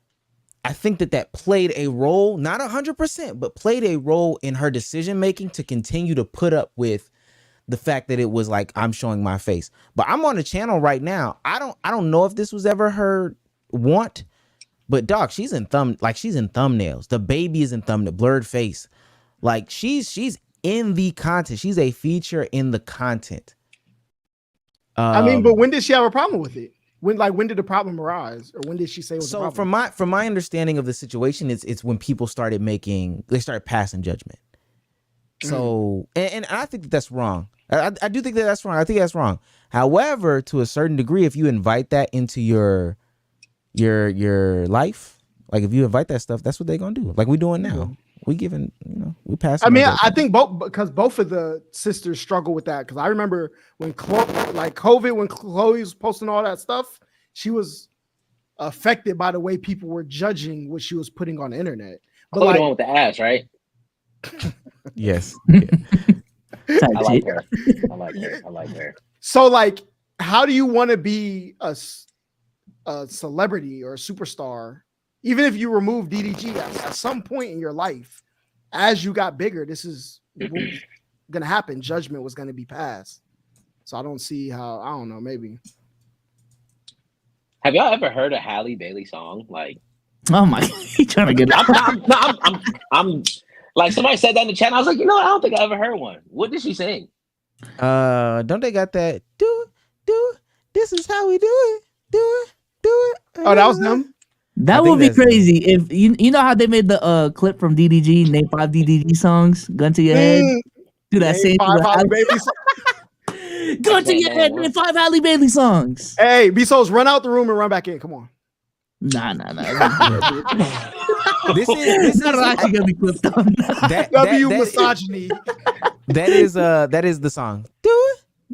I think that played a role, not 100%, but played a role in her decision making to continue to put up with the fact that it was like, I'm showing my face. But I'm on the channel right now. I don't know if this was ever her want, but dog, she's in thumbnails. The baby is in thumbnail, blurred face. Like she's in the content. She's a feature in the content. I mean, but when did she have a problem with it? When did the problem arise, or when did she say it was a problem? From my understanding of the situation, it's when people started passing judgment. So and I think that's wrong. I do think that's wrong. I think that's wrong. However, to a certain degree, if you invite that into your life, like if you invite that stuff, that's what they're gonna do. Like we doing now. We giving, you know, we passing. I mean, I think both of the sisters struggle with that, because I remember when COVID, when Chloe was posting all that stuff, she was affected by the way people were judging what she was putting on the internet. But Chloe the one with the ass, right? Yes. Yeah. I like her. I like her. So, like, how do you want to be a celebrity or a superstar? Even if you remove DDG at some point in your life, as you got bigger, this is what was going to happen. Judgment was going to be passed. So I don't see how, I don't know, maybe. Have y'all ever heard a Halle Bailey song? Like, oh my, he trying to get I'm like, somebody said that in the chat. And I was like, you know what? I don't think I ever heard one. What did she sing? Don't they got that? Do it. This is how we do it. Do it. Oh, that was them? That would be crazy if you know how they made the clip from DDG, name 5 DDG songs, gun to your head. Do that same thing with Halle Bailey. Gun to your head, name 5 Halle Bailey songs. Hey, B-Souls, run out the room and run back in. Come on. Nah. This is not actually gonna be clipped on. Misogyny. That is the song. Do it.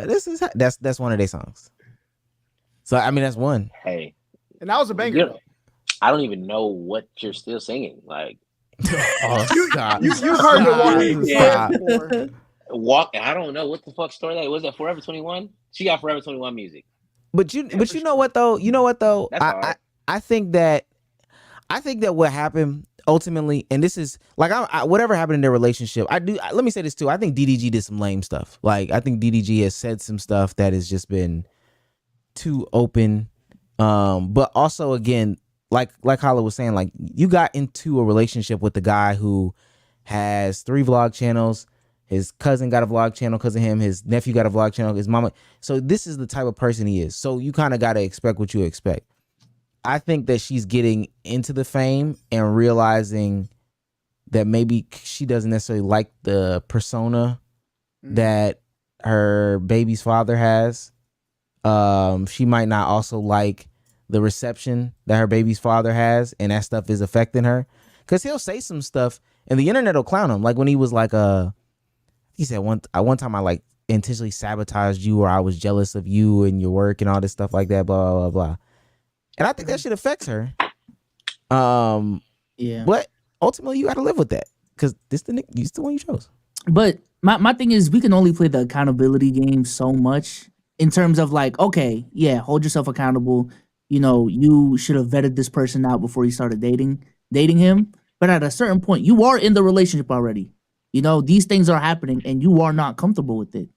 This is that's one of their songs. So I mean that's one. Hey. And that was a banger. I don't even know what you're still singing. Like, you've heard the Walk. I don't know what the fuck story that was. That Forever 21. She got Forever 21 music. But you know what though? You know what though? That's hard. I think that what happened ultimately, and this is like whatever happened in their relationship. Let me say this too. I think DDG did some lame stuff. Like I think DDG has said some stuff that has just been too open. But also again, like Holla was saying, like you got into a relationship with the guy who has 3 vlog channels. His cousin got a vlog channel because of him. His nephew got a vlog channel. His mama. So this is the type of person he is. So you kind of got to expect what you expect. I think that she's getting into the fame and realizing that maybe she doesn't necessarily like the persona that her baby's father has. She might not also like the reception that her baby's father has, and that stuff is affecting her. Because he'll say some stuff, and the internet will clown him. Like when he was like, he said one time I like intentionally sabotaged you, or I was jealous of you and your work and all this stuff like that, blah, blah, blah. And I think that shit affects her. Yeah. But ultimately you got to live with that because this the one you chose. But my thing is, we can only play the accountability game so much in terms of like, okay, yeah, hold yourself accountable. You know, you should have vetted this person out before you started dating him. But at a certain point, you are in the relationship already. You know, these things are happening and you are not comfortable with it.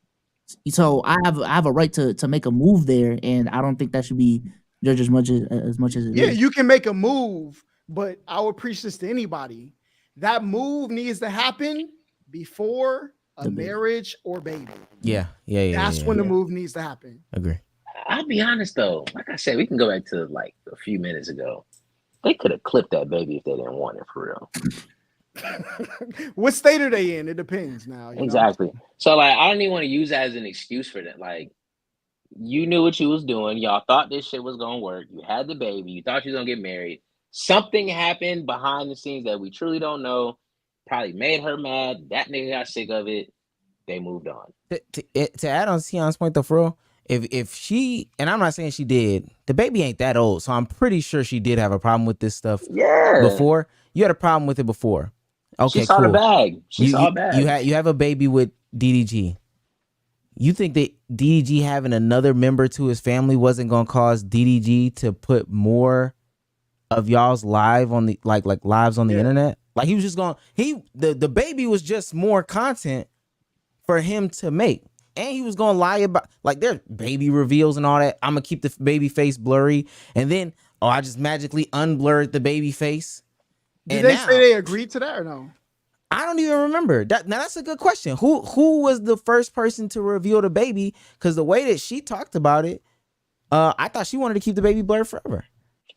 So I have a right to make a move there, and I don't think that should be judged as much as it is. Yeah, you can make a move, but I would preach this to anybody. That move needs to happen before a marriage or baby. Yeah. That's when the move needs to happen. Agree. I'll be honest though. Like I said, we can go back to like a few minutes ago. They could have clipped that baby if they didn't want it for real. What state are they in? It depends now. Exactly. Know? So like, I don't even want to use that as an excuse for that. Like, you knew what you was doing. Y'all thought this shit was gonna work. You had the baby. You thought you was gonna get married. Something happened behind the scenes that we truly don't know. Probably made her mad. That nigga got sick of it. They moved on. To add on Sion's point though, for real, if she, and I'm not saying she did, the baby ain't that old, so I'm pretty sure she did have a problem with this stuff. Yeah. Before. You had a problem with it before. Okay, she saw cool. the bag. She saw the bag. You have a baby with DDG. You think that DDG having another member to his family wasn't gonna cause DDG to put more of y'all's lives on the lives on the internet? Like he was just going the baby was just more content for him to make. And he was gonna lie about like their baby reveals and all that. I'm gonna keep the baby face blurry, and then I just magically unblurred the baby face. Did they say they agreed to that or no? I don't even remember. Now that's a good question. Who was the first person to reveal the baby? Because the way that she talked about it, I thought she wanted to keep the baby blurred forever.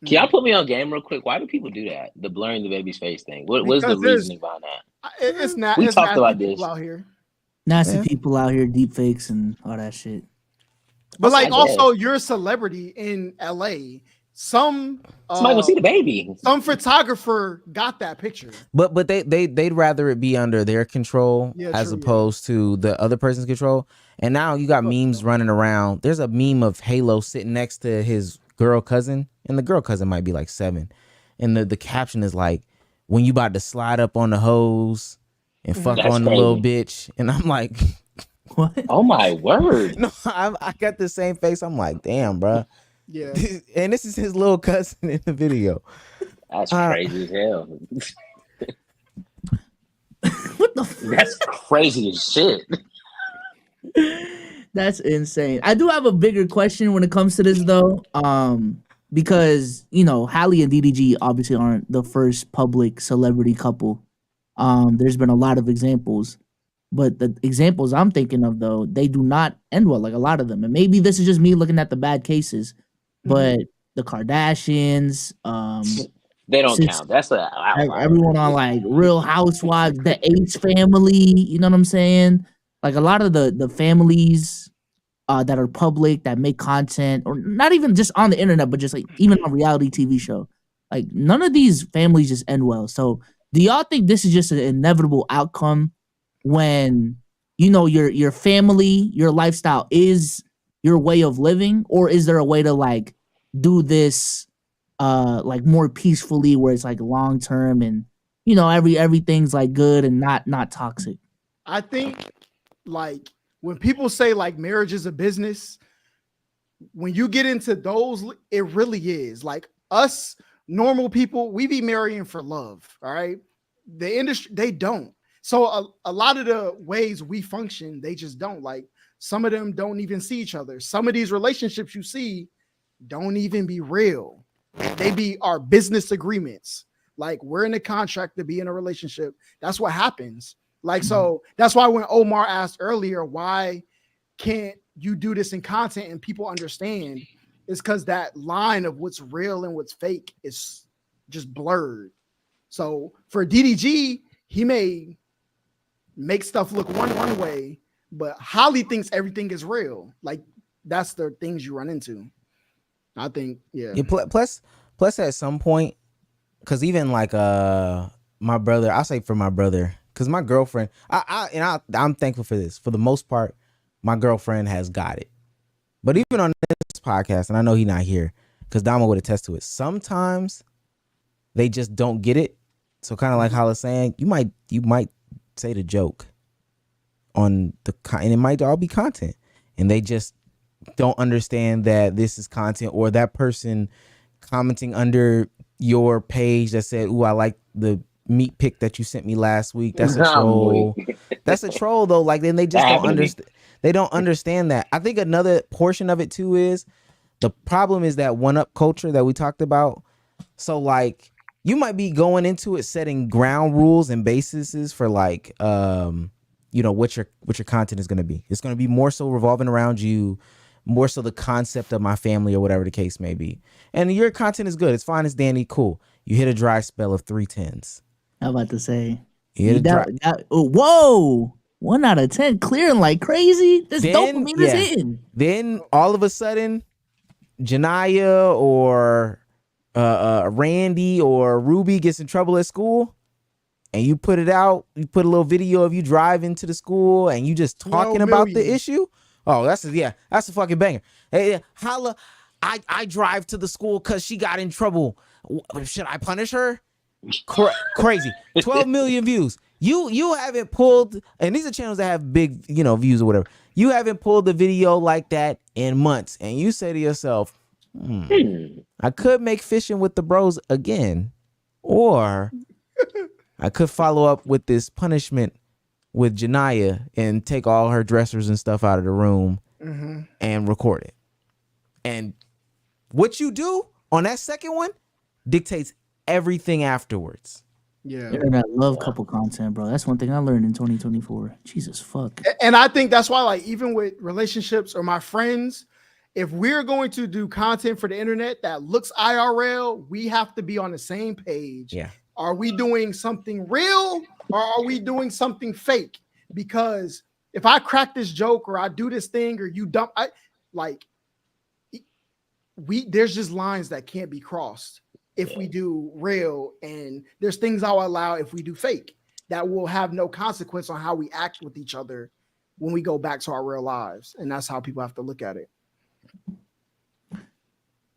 Can y'all put me on game real quick? Why do people do that? The blurring the baby's face thing. What's the reasoning behind that? It's not. We it's talked about people this out here. Nasty people out here, deep fakes and all that shit. But like, also, you're a celebrity in LA. Somebody gonna see the baby. Some photographer got that picture. But they'd rather it be under their control as opposed to the other person's control. And now you got memes running around. There's a meme of Halo sitting next to his girl cousin, and the girl cousin might be like 7. And the caption is like, when you about to slide up on the hose and fuck on the little bitch. And I'm like, what? Oh my word. No, I got the same face. I'm like, damn, bro. Yeah. And this is his little cousin in the video. That's crazy as hell. What the fuck? That's crazy as shit. That's insane. I do have a bigger question when it comes to this though. Because you know, Halle and DDG obviously aren't the first public celebrity couple. There's been a lot of examples. But the examples I'm thinking of though, they do not end well, like a lot of them. And maybe this is just me looking at the bad cases. But the Kardashians, they don't count. That's everyone on like Real Housewives, the H family. You know what I'm saying? Like a lot of the families that are public that make content, or not even just on the internet, but just like even on reality TV show. Like none of these families just end well. So do y'all think this is just an inevitable outcome when you know your family, your lifestyle is your way of living, or is there a way to like do this like more peacefully where it's like long term and you know everything's like good and not toxic? I think like when people say like marriage is a business, when you get into those, it really is like us normal people, we be marrying for love. All right. The industry, they don't. So a lot of the ways we function, they just don't. Like some of them don't even see each other. Some of these relationships you see don't even be real. They be our business agreements. Like we're in a contract to be in a relationship. That's what happens. Like, so that's why when Omar asked earlier, why can't you do this in content and people understand, is because that line of what's real and what's fake is just blurred. So for DDG, he may make stuff look one way, but Holly thinks everything is real. Like that's the things you run into. I think, yeah. Plus at some point, because even like my brother, I say for my brother, because my girlfriend, I'm thankful for this. For the most part, my girlfriend has got it. But even on this podcast, and I know he's not here, because Dama would attest to it, sometimes they just don't get it. So kind of like Holla saying, you might say the joke on the and it might all be content, and they just don't understand that this is content, or that person commenting under your page that said, "Ooh, I like the meat pic that you sent me last week." That's a troll. That's a troll though. Like then they just don't understand. They don't understand that. I think another portion of it too is the problem is that one-up culture that we talked about. So like you might be going into it setting ground rules and bases for like what your content is going to be. It's going to be more so revolving around you, more so the concept of my family or whatever the case may be. And your content is good. It's fine. It's dandy. Cool. You hit a dry spell of 310s. I'm about to say. You hit whoa. 1 out of 10 clearing like crazy. This dopamine is hitting. Then all of a sudden, Janaya or Randy or Ruby gets in trouble at school, and you put it out. You put a little video of you driving to the school, and you just talking about the issue. Oh, that's a fucking banger. Hey, Holla, I drive to the school because she got in trouble. Should I punish her? Crazy. 12 million views. You haven't pulled, and these are channels that have big, views or whatever. You haven't pulled the video like that in months, and you say to yourself, I could make fishing with the bros again, or I could follow up with this punishment with Janaya and take all her dressers and stuff out of the room and record it. And what you do on that second one dictates everything afterwards. Yeah. Internet love couple content, bro. That's one thing I learned in 2024. Jesus fuck. And I think that's why, like, even with relationships or my friends, if we're going to do content for the internet that looks IRL, we have to be on the same page. Yeah. Are we doing something real or are we doing something fake? Because if I crack this joke or I do this thing or you dump, there's just lines that can't be crossed if we do real, and there's things I'll allow if we do fake that will have no consequence on how we act with each other when we go back to our real lives. And that's how people have to look at it.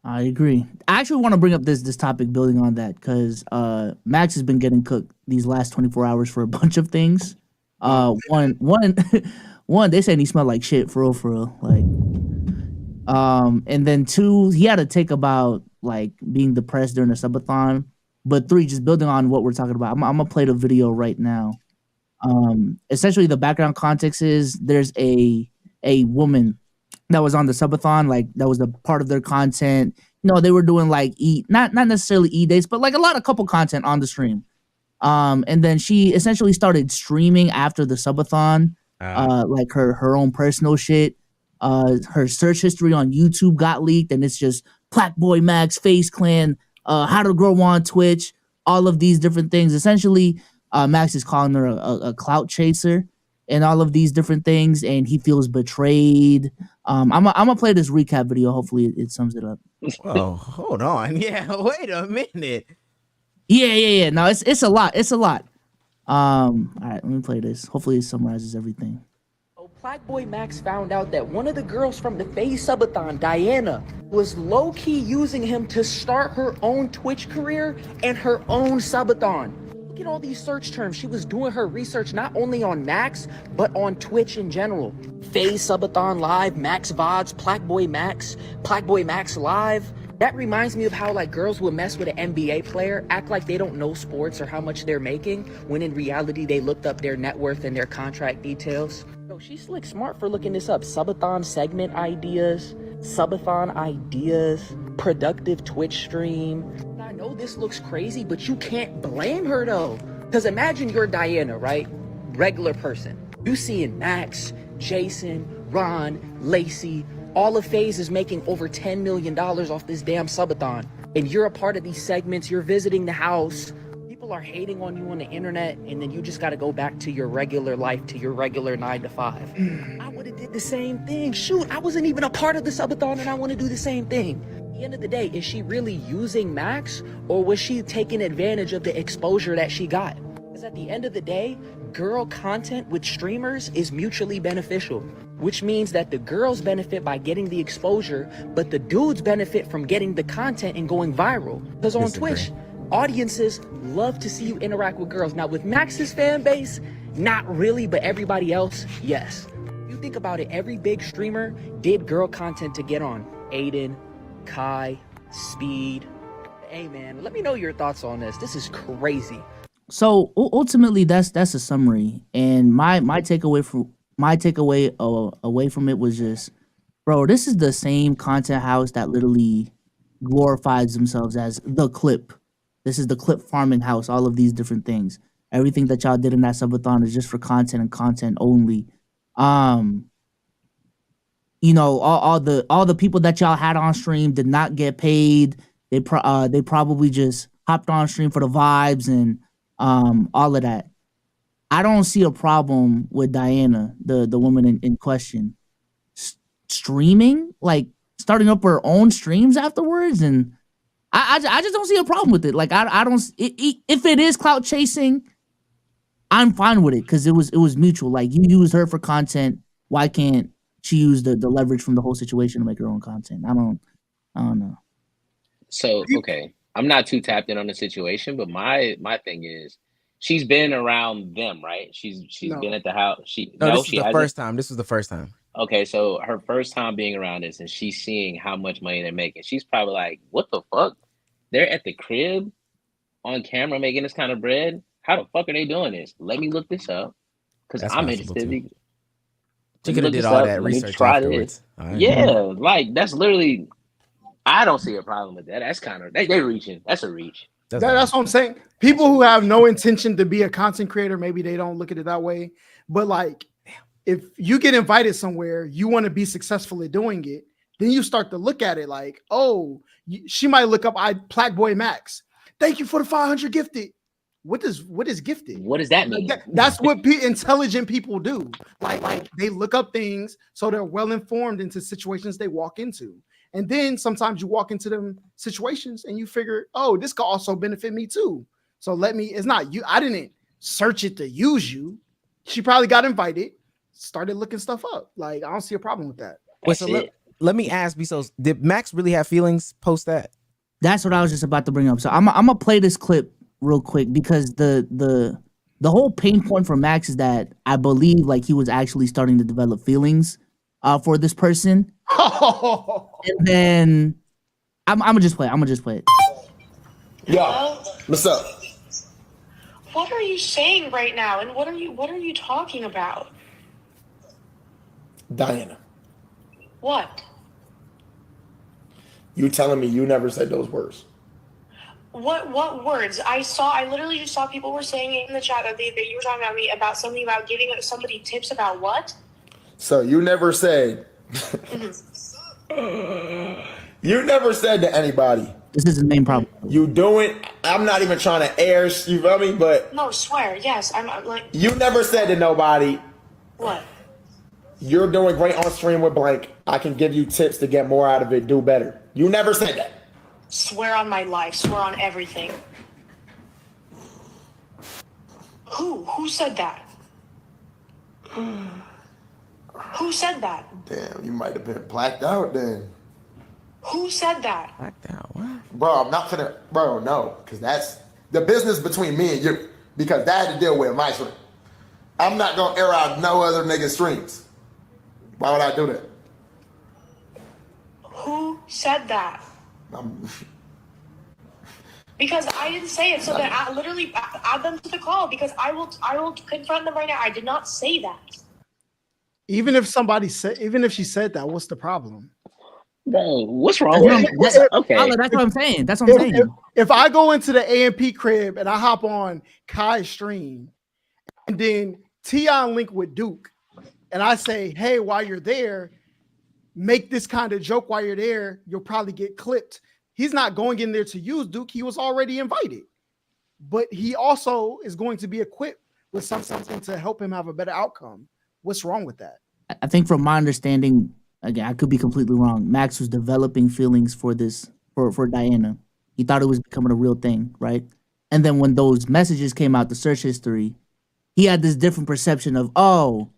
I agree. I actually want to bring up this topic building on that because Max has been getting cooked these last 24 hours for a bunch of things. One, they said he smelled like shit for real. Like, and then 2, he had to take about like being depressed during the subathon. But 3, just building on what we're talking about. I'm gonna play the video right now. Essentially, the background context is there's a woman that was on the subathon, like that was a part of their content. They were doing like not necessarily dates, but like a lot of couple content on the stream. And then she essentially started streaming after the subathon, like her own personal shit. Her search history on YouTube got leaked, and it's just Black Boy Max, Face Clan, How to Grow on Twitch, all of these different things. Essentially, Max is calling her a clout chaser and all of these different things, and he feels betrayed. I'm gonna play this recap video. Hopefully, it sums it up. Oh, hold on. Yeah, wait a minute. Yeah. No, it's a lot. It's a lot. All right, let me play this. Hopefully, it summarizes everything. Black Boy Max found out that one of the girls from the FaZe Subathon, Diana, was low-key using him to start her own Twitch career and her own subathon. Look at all these search terms. She was doing her research not only on Max, but on Twitch in general. FaZe Subathon Live, Max VODs, Plaqueboy Max Live. That reminds me of how like girls would mess with an NBA player, act like they don't know sports or how much they're making, when in reality they looked up their net worth and their contract details. Yo, she's slick smart for looking this up. Subathon segment ideas, Subathon ideas, productive Twitch stream. I know this looks crazy, but you can't blame her though. Because imagine you're Diana, right? Regular person. You seeing Max, Jason, Ron, Lacey, all of FaZe is making over $10 million off this damn subathon. And you're a part of these segments, you're visiting the house. People are hating on you on the internet, and then you just gotta go back to your regular life, to your regular 9 to 5. I would've did the same thing. Shoot, I wasn't even a part of the subathon and I wanna do the same thing. At the end of the day, is she really using Max, or was she taking advantage of the exposure that she got? Because at the end of the day, girl content with streamers is mutually beneficial, which means that the girls benefit by getting the exposure, but the dudes benefit from getting the content and going viral. Because on Twitch, audiences love to see you interact with girls. Now with Max's fan base, not really, but everybody else, yes. If you think about it, every big streamer did girl content to get on. Aiden, Kai, Speed. Hey man, let me know your thoughts on this. This is crazy. So ultimately, that's a summary, and my takeaway away from it was just, bro, this is the same content house that literally glorifies themselves as the clip. This is the clip farming house. All of these different things, everything that y'all did in that subathon is just for content and content only. You know, all the people that y'all had on stream did not get paid. They probably just hopped on stream for the vibes and all of that. I don't see a problem with Diana, the woman in question, streaming, like starting up her own streams afterwards, and I just don't see a problem with it. Like I don't if it is clout chasing, I'm fine with it because it was mutual. Like you used her for content, why can't she use the leverage from the whole situation to make her own content? I don't know. So okay, I'm not too tapped in on the situation, but my thing is, she's been around them, right? She's been at the house. This is the first time. This was the first time. Okay, so her first time being around this, and she's seeing how much money they're making. She's probably like, "What the fuck? They're at the crib, on camera, making this kind of bread. How the fuck are they doing this? Let me look this up, because I'm interested." She could have did all that research afterwards. Yeah, like that's literally. I don't see a problem with that. That's kind of they're reaching. That's a reach. That's what I'm saying. People who have no intention to be a content creator, maybe they don't look at it that way. But like, if you get invited somewhere, you want to be successful at doing it, then you start to look at it like, oh, she might look up Plaqueboy Max. Thank you for the 500 gifted. What is gifted? What does that mean? That's what intelligent people do. Like they look up things so they're well informed into situations they walk into. And then sometimes you walk into them situations and you figure, oh, this could also benefit me too. So it's not you. I didn't search it to use you. She probably got invited, started looking stuff up. Like, I don't see a problem with that. Wait, so let me ask Bezos, did Max really have feelings post that? That's what I was just about to bring up. So I'm gonna play this clip real quick because the whole pain point for Max is that I believe like he was actually starting to develop feelings for this person. And then I'm gonna just play it. Yo, what's up? What are you saying right now? And what are you talking about? Diana. What? You telling me you never said those words? What words? I literally just saw people were saying it in the chat that you were talking about me about something about giving somebody tips about what? So you never said you never said to anybody. This is the main problem. You doing? I'm not even trying to air. You feel me? But no, swear. Yes, I'm like. You never said to nobody. What? You're doing great on stream with blank. I can give you tips to get more out of it. Do better. You never said that. Swear on my life. Swear on everything. Who said that? Who said that? Damn, you might have been blacked out then. Who said that? Blacked out, what? Bro, I'm not gonna, bro, no, because that's the business between me and you. because that had to deal with my stream. I'm not gonna air out no other nigga streams. Why would I do that? Who said that? Because I didn't say it, so that I literally add them to the call because I will confront them right now. I did not say that. Even if she said that, what's the problem? Bro, what's wrong with it? Okay. Holla, that's what I'm saying. That's what I'm saying. If I go into the AMP crib and I hop on Kai's stream and then Tion link with Duke and I say, hey, while you're there, make this kind of joke while you're there, you'll probably get clipped. He's not going in there to use Duke. He was already invited. But he also is going to be equipped with something to help him have a better outcome. What's wrong with that? I think from my understanding, again, I could be completely wrong. Max was developing feelings for Diana. He thought it was becoming a real thing, right? And then when those messages came out, the search history, he had this different perception of, oh,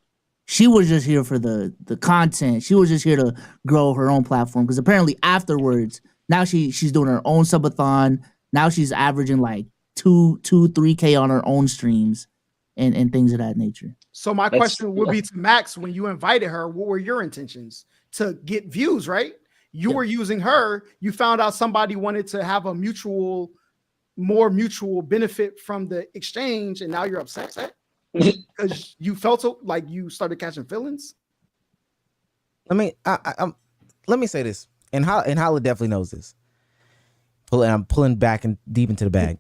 she was just here for the content. She was just here to grow her own platform. Because apparently afterwards, now she's doing her own subathon. Now she's averaging like 3K on her own streams and things of that nature. So my question would be to Max, when you invited her, what were your intentions? To get views, right? You were using her. You found out somebody wanted to have a more mutual benefit from the exchange, and now you're upset because you felt like you started catching feelings. Let me say this, and Holla definitely knows this. I'm pulling back and deep into the bag.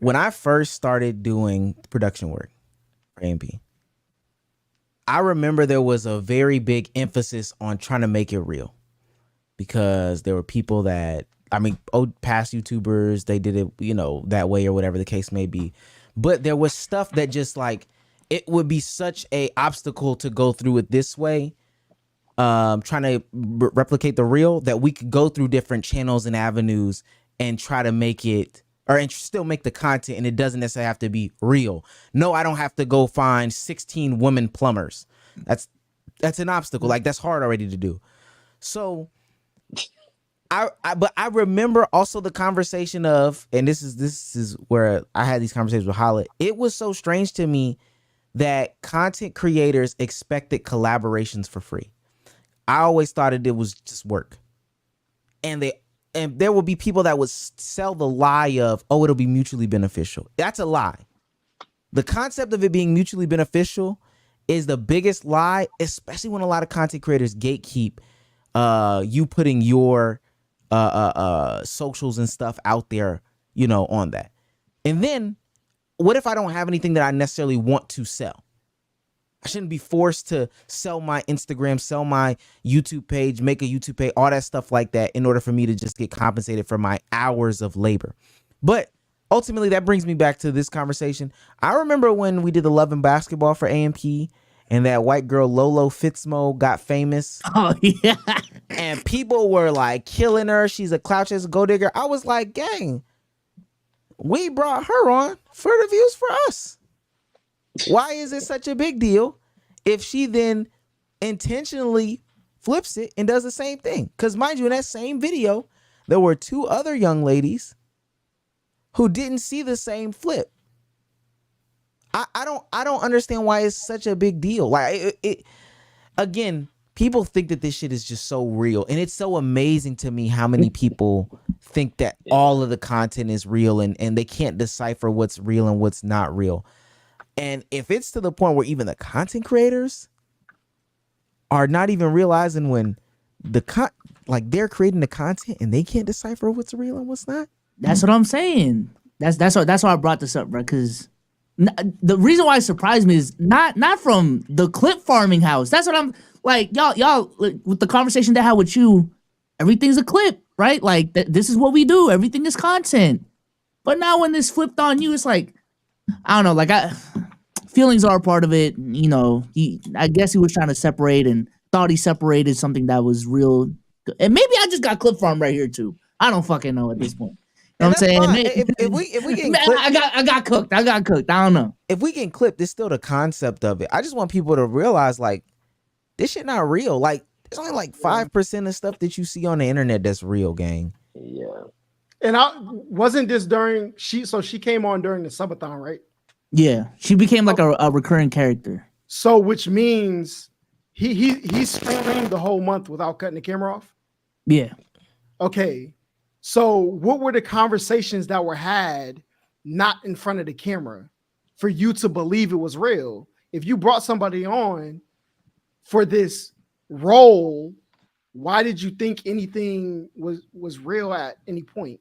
When I first started doing production work for AMP, I remember there was a very big emphasis on trying to make it real, because there were people that, past YouTubers, they did it, that way or whatever the case may be. But there was stuff that just like, it would be such a obstacle to go through it this way, trying to replicate the real, that we could go through different channels and avenues and try to make it, and still make the content, and it doesn't necessarily have to be real. No, I don't have to go find 16 women plumbers. That's an obstacle. Like, that's hard already to do. So but I remember also the conversation of, and this is where I had these conversations with Holla. It was so strange to me that content creators expected collaborations for free. I always thought it was just work. And there will be people that would sell the lie of, oh, it'll be mutually beneficial. That's a lie. The concept of it being mutually beneficial is the biggest lie, especially when a lot of content creators gatekeep you putting your socials and stuff out there, on that. And then what if I don't have anything that I necessarily want to sell? I shouldn't be forced to sell my Instagram, sell my YouTube page, make a YouTube page, all that stuff like that in order for me to just get compensated for my hours of labor. But ultimately, that brings me back to this conversation. I remember when we did the Love and Basketball for AMP, and that white girl Lolo Fitzmo got famous. Oh, yeah. And people were like killing her. She's a clout chaser, gold digger. I was like, gang, we brought her on for the views for us. Why is it such a big deal if she then intentionally flips it and does the same thing? Because mind you, in that same video, there were two other young ladies who didn't see the same flip. I don't understand why it's such a big deal. Like it again, people think that this shit is just so real, and it's so amazing to me how many people think that all of the content is real and they can't decipher what's real and what's not real. And if it's to the point where even the content creators are not even realizing when they're creating the content and they can't decipher what's real and what's not. That's what I'm saying. That's why I brought this up, bro. Because the reason why it surprised me is not from the clip farming house. That's what I'm like. Y'all with the conversation that I had with you, everything's a clip, right? Like this is what we do. Everything is content. But now when this flipped on you, it's like, I don't know. Like feelings are a part of it. I guess he was trying to separate and thought he separated something that was real. And maybe I just got clip farm right here too. I don't fucking know at this point. You know what I'm saying? If we get clipped, I got cooked. I don't know. If we get clipped, it's still the concept of it. I just want people to realize, like, this shit not real. Like, there's only like 5% of stuff that you see on the internet that's real, gang. Yeah. And wasn't this during she came on during the subathon, right? Yeah, she became like a recurring character. So which means he streamed the whole month without cutting the camera off. Yeah. Okay. So what were the conversations that were had not in front of the camera for you to believe it was real? If you brought somebody on for this role, why did you think anything was real at any point?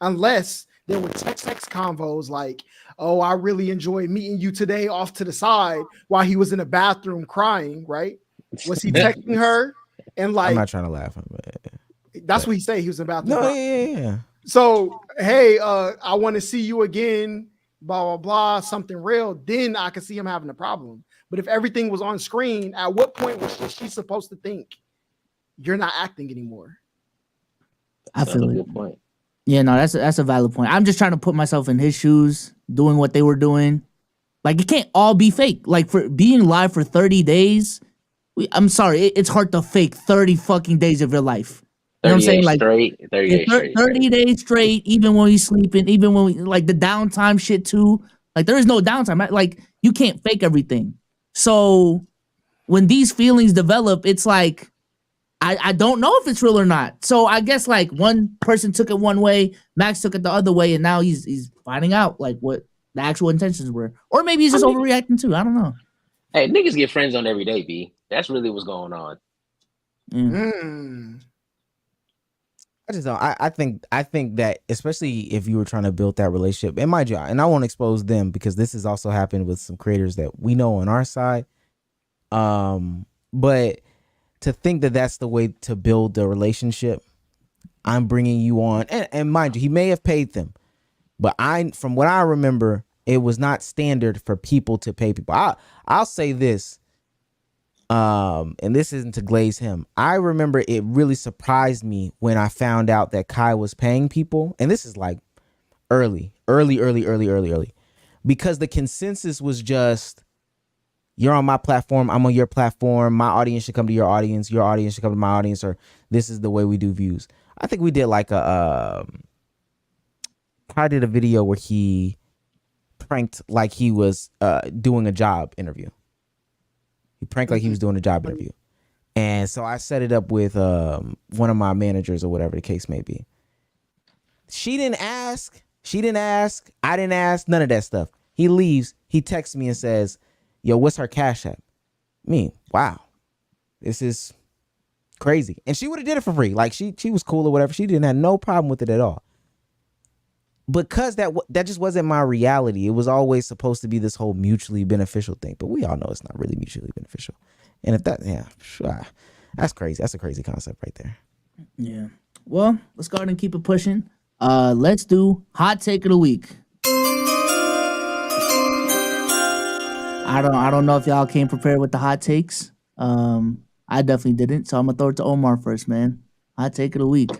Unless there were text convos like, oh, I really enjoyed meeting you today off to the side while he was in the bathroom crying, right? Was he texting her? And like, I'm not trying to laugh, but that's what he said. He was in the bathroom. no, crying. yeah. So, hey, I want to see you again, blah, blah, blah, something real. Then I could see him having a problem. But if everything was on screen, at what point was she supposed to think you're not acting anymore? I feel it. Good point. Yeah, no, that's a valid point. I'm just trying to put myself in his shoes, doing what they were doing. Like, it can't all be fake. Like, for being live for 30 days, I'm sorry, it's hard to fake 30 fucking days of your life. You know what I'm saying? Like 30 days straight. 30 days straight, even when he's sleeping, even when like the downtime shit too. Like, there is no downtime. Like, you can't fake everything. So when these feelings develop, it's like, I don't know if it's real or not. So I guess like one person took it one way, Max took it the other way, and now he's finding out like what the actual intentions were. Or maybe he's just overreacting too. I don't know. Hey, niggas get friends on every day, B. That's really what's going on. I just don't. I think that especially if you were trying to build that relationship, and mind you, and I won't expose them because this has also happened with some creators that we know on our side. But to think that that's the way to build the relationship, I'm bringing you on, and mind you, he may have paid them, but from what I remember, it was not standard for people to pay people. I'll say this, and this isn't to glaze him. I remember it really surprised me when I found out that Kai was paying people, and this is like early, because the consensus was just, you're on my platform, I'm on your platform, my audience should come to your audience should come to my audience, or this is the way we do views. I think we did like I did a video where he pranked like he was doing a job interview. He pranked like he was doing a job interview. And so I set it up with one of my managers or whatever the case may be. She didn't ask, I didn't ask, none of that stuff. He leaves, he texts me and says, yo, what's her Cash App? Me, wow, this is crazy. And she would have did it for free. Like she was cool or whatever. She didn't have no problem with it at all. Because that just wasn't my reality. It was always supposed to be this whole mutually beneficial thing. But we all know it's not really mutually beneficial. And if that, yeah, sure, that's crazy. That's a crazy concept right there. Yeah. Well, let's go ahead and keep it pushing. Let's do hot take of the week. I don't know if y'all came prepared with the hot takes. I definitely didn't, so I'm gonna throw it to Omar first, man. Hot take of the week.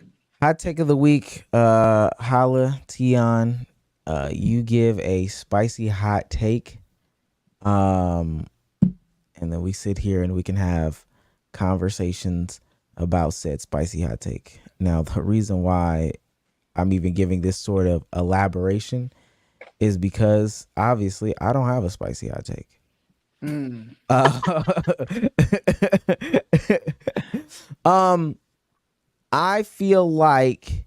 Hot take of the week. Holla, Tion. You give a spicy hot take. And then we sit here and we can have conversations about said spicy hot take. Now, the reason why I'm even giving this sort of elaboration is because obviously I don't have a spicy hot take. I feel like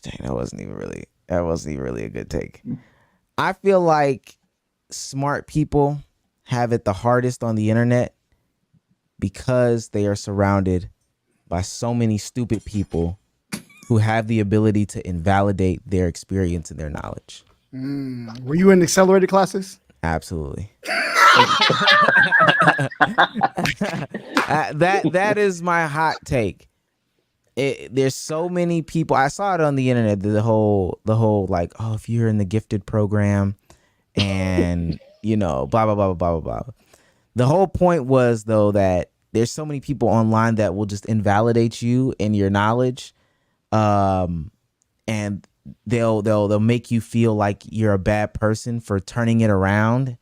dang, that wasn't even really a good take. I feel like smart people have it the hardest on the internet because they are surrounded by so many stupid people who have the ability to invalidate their experience and their knowledge. Were you in accelerated classes? Absolutely. That is my hot take. There's so many people. I saw it on the internet. The whole like, oh, if you're in the gifted program, and you know, blah blah blah blah blah blah. The whole point was though that there's so many people online that will just invalidate you and your knowledge, and they'll make you feel like you're a bad person for turning it around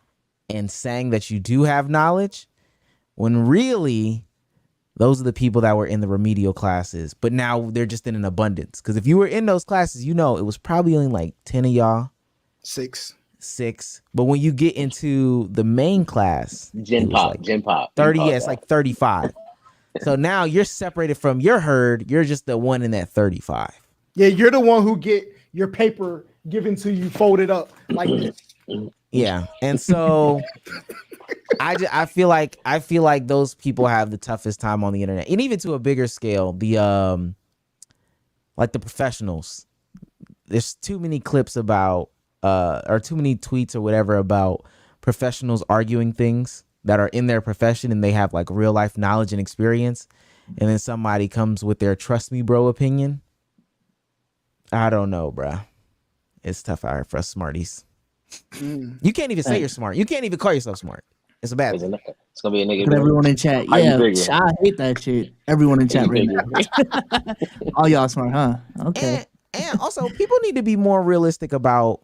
and saying that you do have knowledge, when really Those are the people that were in the remedial classes, but now they're just in an abundance. Because if you were in those classes, it was probably only like 10 of y'all. 6. But when you get into the main class, Gen Pop. 30, yeah, it's like 35. So now you're separated from your herd. You're just the one in that 35. Yeah, you're the one who get your paper given to you folded up like this. Yeah, and so I feel like those people have the toughest time on the internet, and even to a bigger scale, the like the professionals. There's too many clips about or too many tweets or whatever about professionals arguing things that are in their profession and they have like real life knowledge and experience, and then somebody comes with their trust me bro opinion. I don't know, bruh. It's tough out here for us smarties. You can't even say you're smart. You can't even call yourself smart. It's a bad thing. It's gonna be a nigga. Look at everyone in chat. Yeah, I hate that shit. Everyone in chat right now. All y'all smart, huh? Okay. And also, people need to be more realistic about,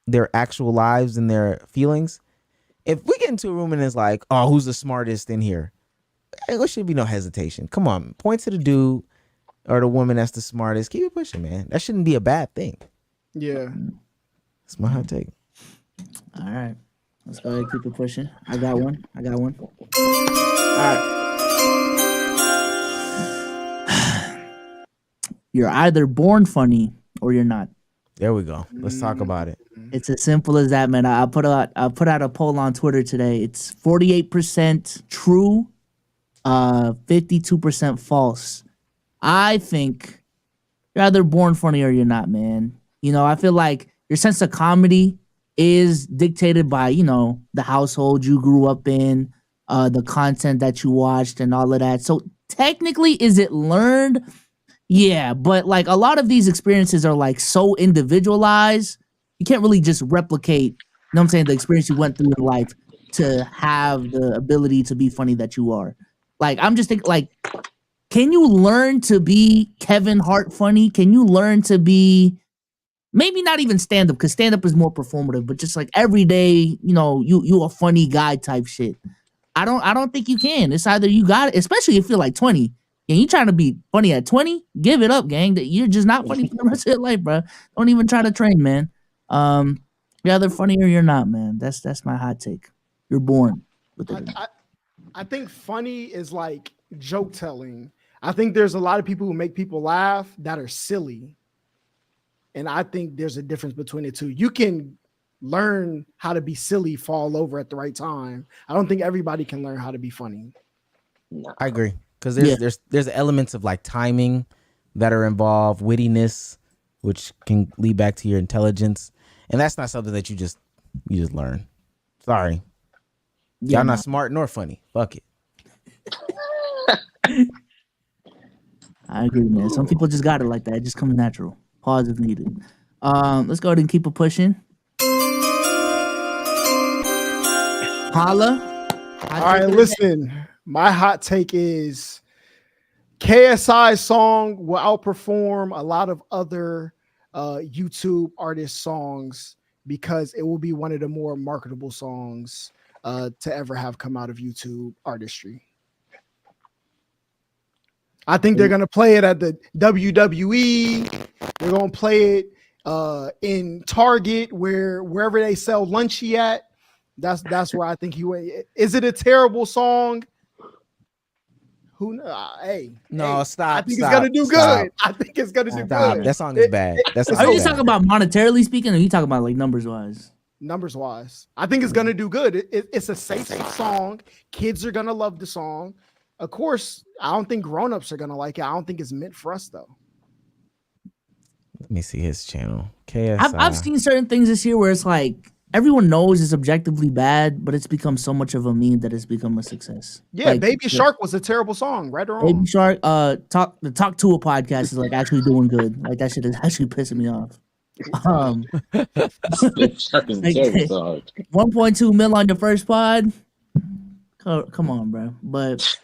their actual lives and their feelings. If we get into a room and it's like, oh, who's the smartest in here? There should be no hesitation. Come on, point to the dude or the woman that's the smartest. Keep it pushing, man. That shouldn't be a bad thing. Yeah. That's my hot take. All right. Let's go ahead and keep it pushing. I got one. All right. You're either born funny or you're not. There we go. Let's talk about it. It's as simple as that, man. I put out a poll on Twitter today. It's 48% true, 52% false. I think you're either born funny or you're not, man. I feel like your sense of comedy is dictated by, the household you grew up in, the content that you watched and all of that. So technically, is it learned? Yeah, but like a lot of these experiences are like so individualized. You can't really just replicate, the experience you went through in life to have the ability to be funny that you are. Like, I'm just thinking, like, can you learn to be Kevin Hart funny? Can you learn to be maybe not even stand up, because stand up is more performative, but just like everyday, you a funny guy type shit. I don't think you can. It's either you got it, especially if you're like 20 and you trying to be funny at 20, give it up, gang. That you're just not funny for the rest of your life, bro. Don't even try to train, man. You're either funny or you're not, man. That's my hot take. You're born with it. I think funny is like joke telling. I think there's a lot of people who make people laugh that are silly. And I think there's a difference between the two. You can learn how to be silly, fall over at the right time. I don't think everybody can learn how to be funny. I agree. Because there's elements of like timing that are involved, wittiness, which can lead back to your intelligence. And that's not something that you just learn. Sorry. Y'all not smart nor funny. Fuck it. I agree, man. Some people just got it like that. It just comes natural. Pause if needed. Let's go ahead and keep it pushing. Holla. All right, listen. My hot take is KSI's song will outperform a lot of other YouTube artist songs because it will be one of the more marketable songs to ever have come out of YouTube artistry. I think they're going to play it at the WWE. They're going to play it in Target, wherever they sell lunchy at. That's where I think he went. Is it a terrible song? No, stop. I think it's gonna do good. I think it's gonna do good. That song is bad. Are you talking about monetarily speaking, or are you talking about like numbers wise? Numbers wise, I think it's gonna do good. It's a safe song. Kids are gonna love the song. Of course, I don't think grown-ups are gonna like it. I don't think it's meant for us though. Let me see his channel. KSI. I've seen certain things this year where it's like everyone knows it's objectively bad, but it's become so much of a meme that it's become a success. Yeah, like, Baby Shark was a terrible song, right or wrong? Baby Shark, the Talk to a podcast is like actually doing good. Like that shit is actually pissing me off. 1.2 mil on your first pod. Come on, bro. But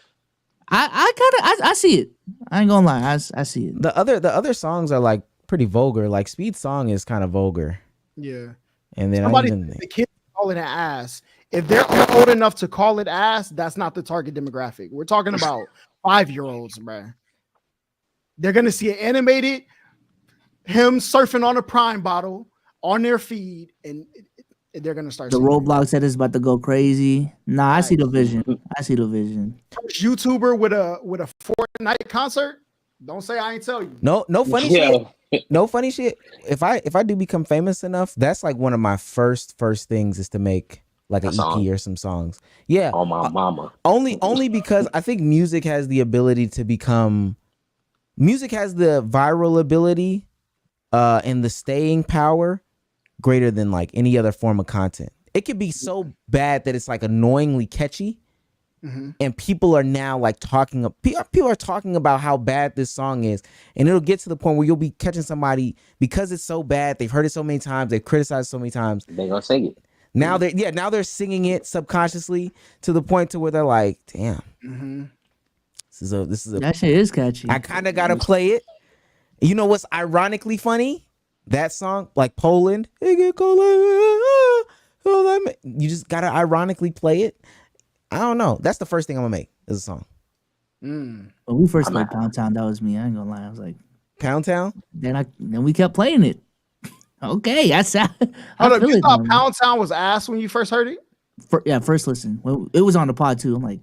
I see it. I ain't gonna lie, I see it. The other songs are like pretty vulgar. Like Speed Song is kind of vulgar. Yeah. And then the kid calling an ass if they're old enough to call it ass, that's not the target demographic. We're talking about 5-year-olds, bruh. They're gonna see it animated, him surfing on a Prime bottle on their feed, and they're gonna start. The Roblox said it's about to go crazy. Nah, I see the vision. I see the vision. First YouTuber with a Fortnite concert. Don't say I ain't tell you. No funny shit. No funny shit. If I do become famous enough, that's like one of my first things is to make like an EP or some songs. Yeah. Oh my mama. Only because I think music has the ability to become. Music has the viral ability, and the staying power greater than like any other form of content. It could be so bad that it's like annoyingly catchy. And people are now like people are talking about how bad this song is, and it'll get to the point where you'll be catching somebody because it's so bad. They've heard it so many times, they've criticized so many times. They're gonna sing it. Now they're singing it subconsciously to the point to where they're like, damn. This is a that shit is catchy. I kind of gotta play it. You know what's ironically funny? That song, like Poland, you just gotta ironically play it. I don't know. That's the first thing I'm gonna make is a song. When we first played Pound Town, that was me. I ain't gonna lie. I was like, Pound Town? Then we kept playing it. Okay, that's Hold up, you thought Pound Town was ass when you first heard it? First listen. Well, it was on the pod too. I'm like,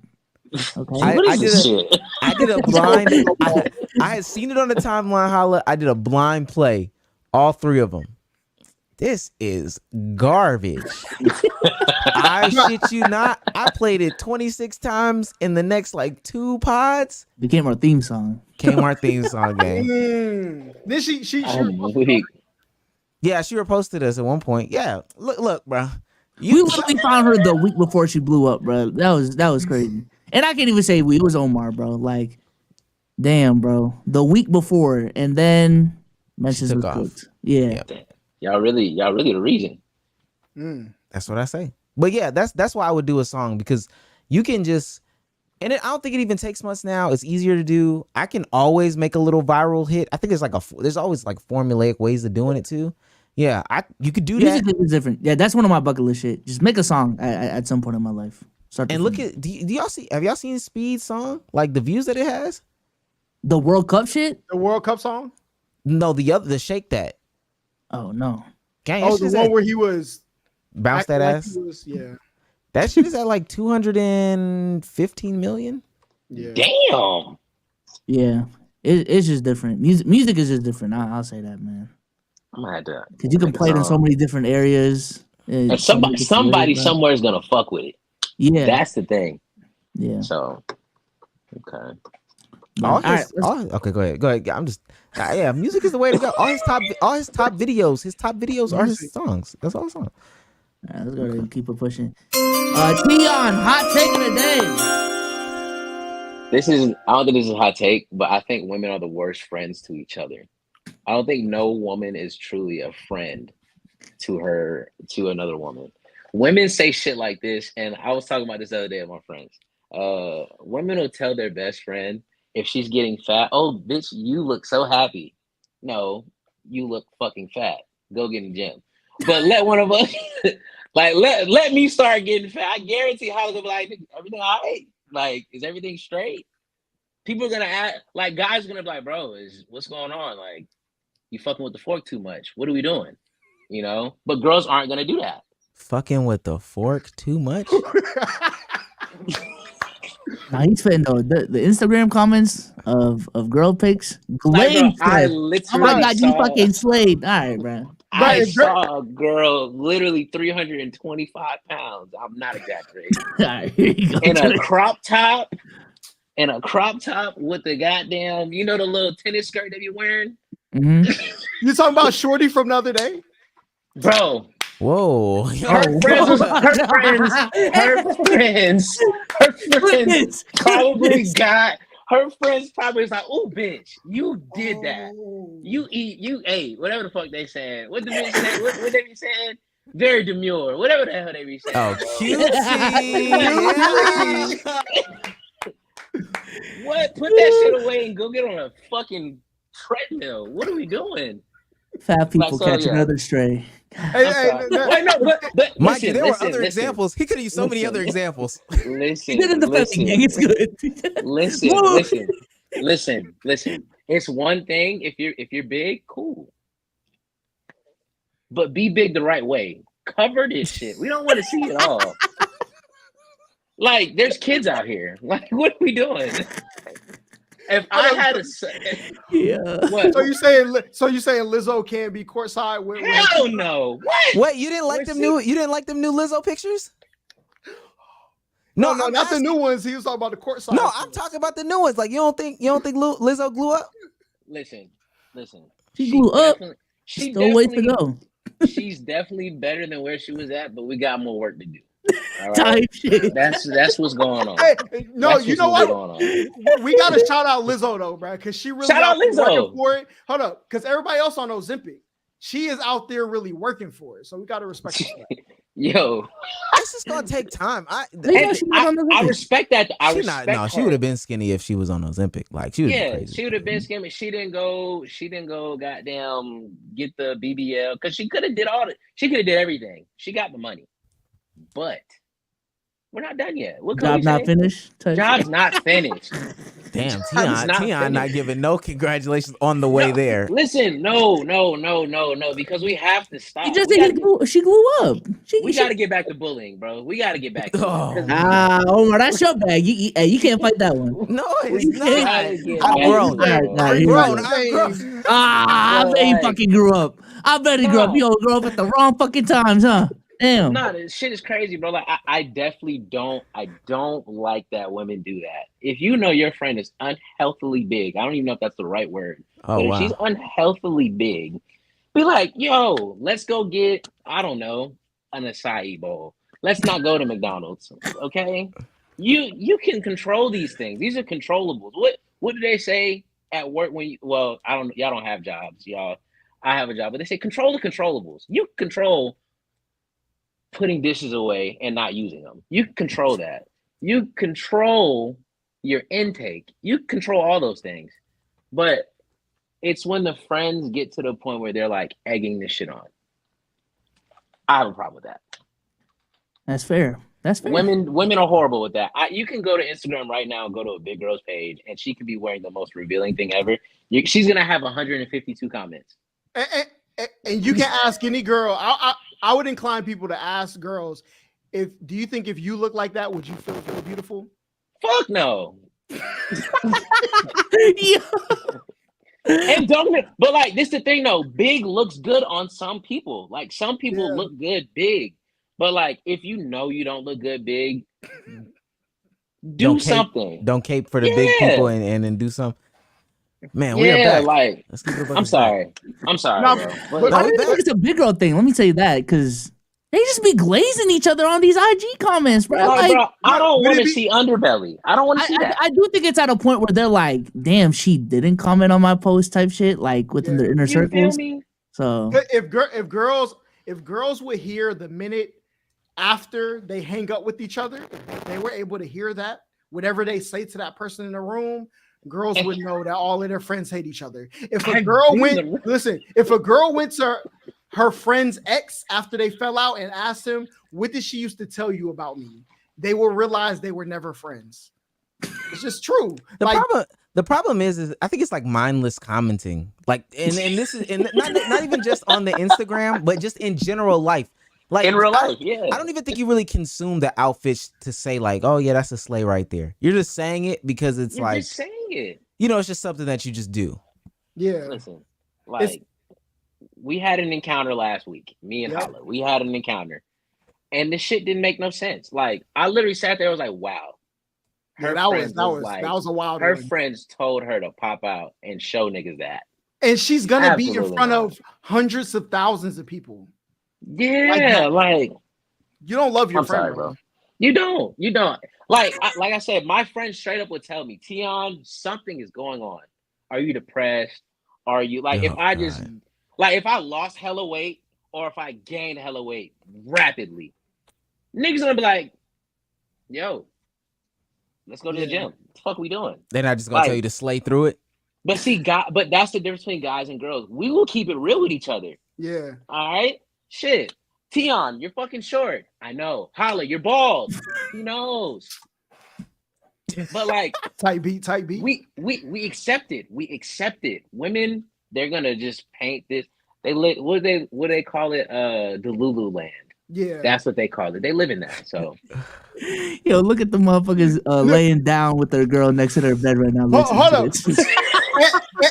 okay. I did a blind. I had seen it on the timeline. Holla. I did a blind play, all 3 of them. This is garbage. I shit you not. I played it 26 times in the next like 2 pods. Became our theme song. Game. Then she yeah, she reposted us at one point. Yeah, look, bro. We literally found her the week before she blew up, bro. That was crazy. And I can't even say we. It was Omar, bro. Like, damn, bro. The week before, and then messages was cooked. Yeah. Y'all really the reason. That's what I say. But yeah, that's why I would do a song, because you can just, and I don't think it even takes much now. It's easier to do. I can always make a little viral hit. I think there's always like formulaic ways of doing it too. Yeah, you could do that. Music is different. Yeah, that's one of my bucket list shit. Just make a song at some point in my life. And look at, do y'all see? Have y'all seen Speed's song? Like the views that it has. The World Cup shit. The World Cup song. No, the Shake That. Oh no. Gang, the one where he was bounce that ass. Yeah. That shit is at like 215 million. Yeah. Damn. Yeah. It's just different. Music is just different. I'll say that, man. I'm gonna have to. Because you can play it in so many different areas. And somebody somewhere is gonna fuck with it. Yeah. That's the thing. Yeah. So. Okay. Okay, go ahead. I'm just, yeah. Music is the way to go. All his top videos. His top videos are his songs. That's all songs. All right, let's go ahead and keep it pushing. Tion, hot take of the day. I don't think this is a hot take, but I think women are the worst friends to each other. I don't think no woman is truly a friend to another woman. Women say shit like this, and I was talking about this the other day with my friends. Women will tell their best friend, if she's getting fat, oh, bitch, you look so happy. No, you look fucking fat. Go get in the gym. But let one of us, like, let me start getting fat. I guarantee Holla gonna be like, everything all right? Like, is everything straight? People are gonna act, like, guys are gonna be like, bro, what's going on? Like, you fucking with the fork too much. What are we doing? You know? But girls aren't gonna do that. Fucking with the fork too much? Nah, he's fitting though. The Instagram comments of girl pics, like, bro, I oh my god, you fucking slayed. All right, bro. I saw a girl literally 325 pounds. I'm not exaggerating. Right, here you go. In a crop top with the goddamn, you know, the little tennis skirt they be wearing. Mm-hmm. You talking about Shorty from the other day, bro? Whoa. Her friends probably was like, oh, bitch, you did that. You ate, whatever the fuck they saying. What the bitch say? What they be saying? Very demure, whatever the hell they be saying. Oh, cute. What? Put that shit away and go get on a fucking treadmill. What are we doing? Fat people so, catch yeah. another stray. Wait, no, but Mikey, listen, there listen, were other listen. examples. He could have used so many other examples. Listen, He did in the listen, gang. It's good. listen. It's one thing if you're big, cool. But be big the right way. Cover this shit. We don't want to see it all. Like, there's kids out here. Like, what are we doing? If I had a what? So you saying Lizzo can't be courtside with? Hell no. What? What, you didn't like them new Lizzo pictures? No, not the new ones. He was talking about the courtside. No, I'm talking about the new ones. Like, you don't think Lizzo blew up? Listen. She blew up. She Still way to go. She's definitely better than where she was at, but we got more work to do. All right? Type shit. That's what's going on. Hey, no, That's you know what? going on. We gotta shout out Lizzo though, bro, because she really Shout out there Lizzo. working for it. Hold up, because everybody else on Ozempic, she is out there really working for it. So we gotta respect her for that. Yo, It's just gonna take time. I respect that. She would have been skinny if she was on Ozempic. Like, she would have been crazy. She would have been skinny. She didn't go goddamn get the BBL because she could have did she could have did everything. She got the money. But we're not done yet. What Job not finished? Job's not finished. Damn, Tion not giving no congratulations on the way there. Listen, no, because we have to stop. You just think she grew up. We got to get back to bullying, bro. We got to get back to Omar, that's your bag. You can't fight that one. No, it's not. I'm grown. I bet he fucking grew up. I bet he grew up. Yo, grew up at the wrong fucking times, huh? Damn. No, this shit is crazy, bro. Like, I definitely don't. I don't like that women do that. If you know your friend is unhealthily big, I don't even know if that's the right word. But if she's unhealthily big, be like, yo, let's go get, I don't know, an acai bowl. Let's not go to McDonald's. Okay? You can control these things. These are controllables. What do they say at work when y'all don't have jobs, y'all. I have a job, but they say control the controllables. You control putting dishes away and not using them. You control that. You control your intake. You control all those things. But it's when the friends get to the point where they're like egging this shit on. I have a problem with that. That's fair. Women are horrible with that. You can go to Instagram right now and go to a big girl's page and she can be wearing the most revealing thing ever. She's going to have 152 comments. And you can ask any girl. I would incline people to ask girls, do you think if you look like that, would you feel beautiful? Fuck no. And but like, this the thing though, big looks good on some people. Like, some people look good big, but like, if you know you don't look good big, do something. Don't cape for the big people and then do something. Man, we are back. Like, I'm sorry. No, but I don't think it's a big girl thing. Let me tell you that, because they just be glazing each other on these IG comments, bro. Bro, I don't want to see underbelly. I don't want to see that. I do think it's at a point where they're like, damn, she didn't comment on my post type shit, like within their inner circles. So if girls would hear the minute after they hang up with each other, they were able to hear that, whatever they say to that person in the room, girls would know that all of their friends hate each other. If a girl went to her friend's ex after they fell out and asked him, what did she used to tell you about me? They will realize they were never friends. It's just true. The problem is I think it's like mindless commenting. Like, and this is not even just on the Instagram, but just in general life. Like, in real life, I don't even think you really consume the outfits to say like, oh yeah, that's a sleigh right there. You're just saying it because it's You're just saying it. You know, it's just something that you just do. Yeah. Listen, like, we had an encounter last week, me and Holla. We had an encounter, and this shit didn't make no sense. Like, I literally sat there, I was like, wow. That was a wild Her one. friends told her to pop out and show niggas that. And she's gonna be in front of hundreds of thousands of people. Yeah, like you don't love your friend, sorry, bro. You don't. Like I said, my friend straight up would tell me, Tion, something is going on. Are you depressed? Are you like, if I lost hella weight or if I gained hella weight rapidly, niggas gonna be like, yo, let's go to the gym. What the fuck are we doing? They're not just gonna tell you to slay through it. But see, but that's the difference between guys and girls. We will keep it real with each other. Yeah. All right? Shit. Tion, you're fucking short. I know. Holla, you're bald. He knows. But like Type beat. we accept it. We accept it. Women, they're gonna just paint this. They live what do they call it? The Lululand. Yeah. That's what they call it. They live in that. So Yo, look at the motherfuckers laying down with their girl next to their bed right now. Hold up.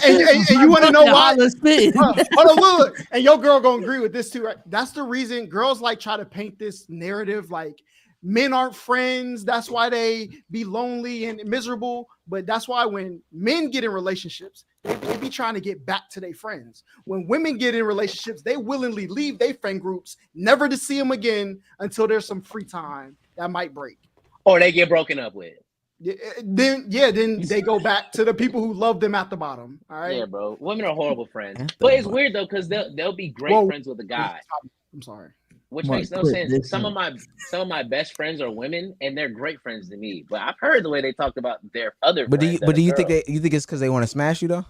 and you want to know why? Hold on, look. And your girl gonna agree with this too, right? That's the reason girls like try to paint this narrative like men aren't friends. That's why they be lonely and miserable. But that's why when men get in relationships, they be trying to get back to their friends. When women get in relationships, they willingly leave their friend groups, never to see them again until there's some free time that might break. or they get broken up with. Then they go back to the people who love them at the bottom. All right. Yeah, bro. Women are horrible friends. But it's weird though, because they'll be great friends with a guy. I'm sorry. Which makes no sense. Some of my best friends are women, and they're great friends to me. But I've heard the way they talked about their other. But friends do you think it's because they want to smash you though?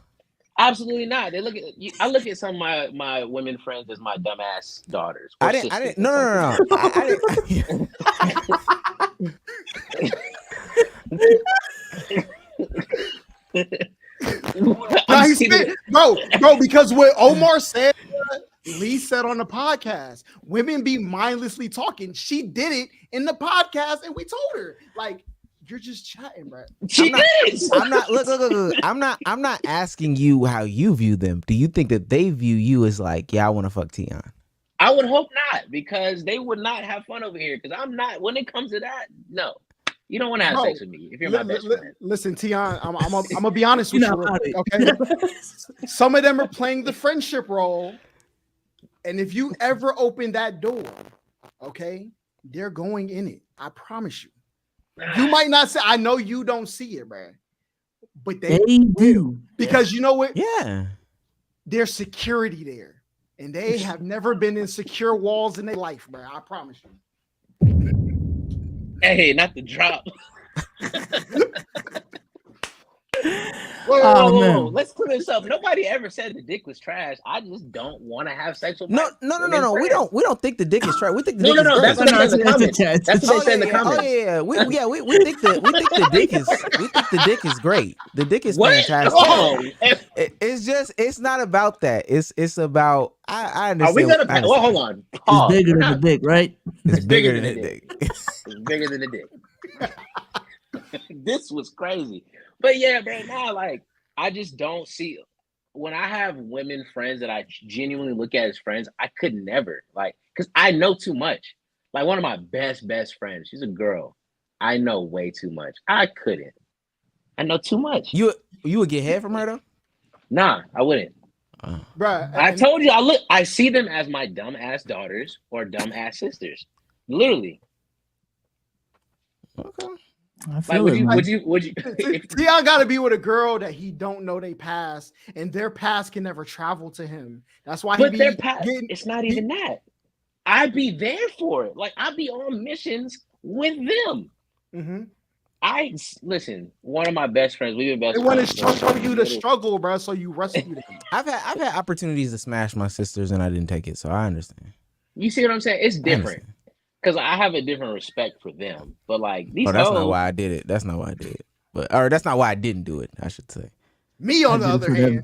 Absolutely not. They look at you. I look at some of my women friends as my dumbass daughters. I didn't. No. I didn't. Bro, because what Omar said, Lee said on the podcast, women be mindlessly talking. She did it in the podcast, and we told her, like, you're just chatting, bro. I'm not. Look. I'm not asking you how you view them. Do you think that they view you as like, yeah, I want to fuck Tion? I would hope not, because they would not have fun over here. Because I'm not. When it comes to that, no. You don't want to have sex with me if you're my best friend. Listen, Tion, I'm gonna be honest with you, okay? Some of them are playing the friendship role, and if you ever open that door, okay, they're going in it. I promise you. You might not say, I know you don't see it, bro, but they do, because you know what? Yeah, there's security there, and they have never been in secure walls in their life, bro. I promise you. Hey, not the drop. Whoa. Let's clear this up. Nobody ever said the dick was trash. I just don't want to have sex with No. We don't think the dick is trash. We think the dick is no. great. That's what they said in the comments. That's what they said in the comments. We think the dick is great. The dick is fantastic. It's not about that. It's about I understand. Are we gonna? Well, hold on. It's bigger than the dick, right? It's bigger than the dick. It's bigger than the dick. This was crazy. But yeah, man, now like I just don't see, when I have women friends that I genuinely look at as friends, I could never, like, because I know too much. Like one of my best friends, she's a girl. I know way too much. I couldn't. I know too much. You would get head from her though? Nah, I wouldn't. Bruh, I told you, I see them as my dumb ass daughters or dumb ass sisters. Literally. Okay. I feel would you Tion gotta be with a girl that he don't know they past, and their past can never travel to him. That's why their past, it's not even that. I'd be there for it. Like I'd be on missions with them. Mm-hmm. Listen, one of my best friends, we've been best friends. They want to show you the struggle, bro, so you rescue them. I've had opportunities to smash my sisters and I didn't take it, so I understand. You see what I'm saying? It's different. Because I have a different respect for them. But like these that's not why I did it. That's not why I did it. Or that's not why I didn't do it, I should say. Me on the other hand.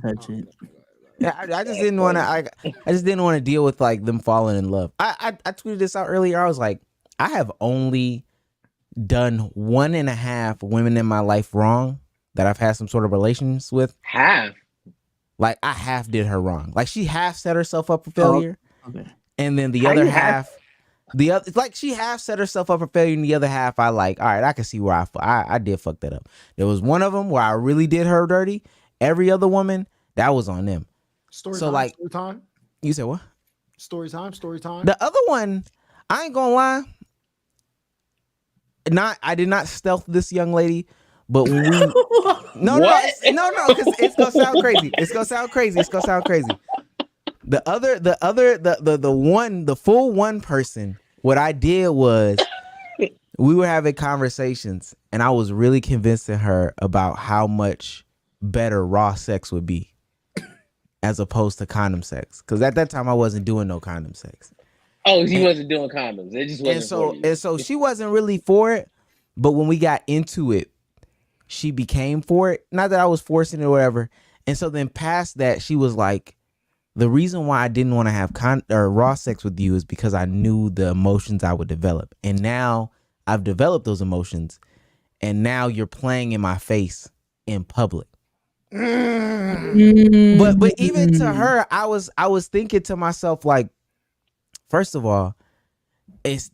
Yeah, I just didn't want to. I just didn't want to deal with like them falling in love. I tweeted this out earlier. I was like, I have only done 1.5 women in my life wrong that I've had some sort of relations with. Half? Like I half did her wrong. Like she half set herself up for failure, and then the other half. Like she half set herself up for failure, and the other half I like. All right, I can see where I did fuck that up. There was one of them where I really did her dirty. Every other woman, that was on them. Story time. You said what? Story time. The other one, I ain't gonna lie. I did not stealth this young lady, but when we no, because it's gonna sound crazy. It's gonna sound crazy. The full one person, what I did was we were having conversations and I was really convincing her about how much better raw sex would be as opposed to condom sex. Because at that time I wasn't doing no condom sex. Oh, she wasn't doing condoms. It just wasn't for you. And so she wasn't really for it. But when we got into it, she became for it. Not that I was forcing it or whatever. And so then past that, she was like, the reason why I didn't want to have raw sex with you is because I knew the emotions I would develop. And now I've developed those emotions. And now you're playing in my face in public. But even to her, I was thinking to myself, like, first of all,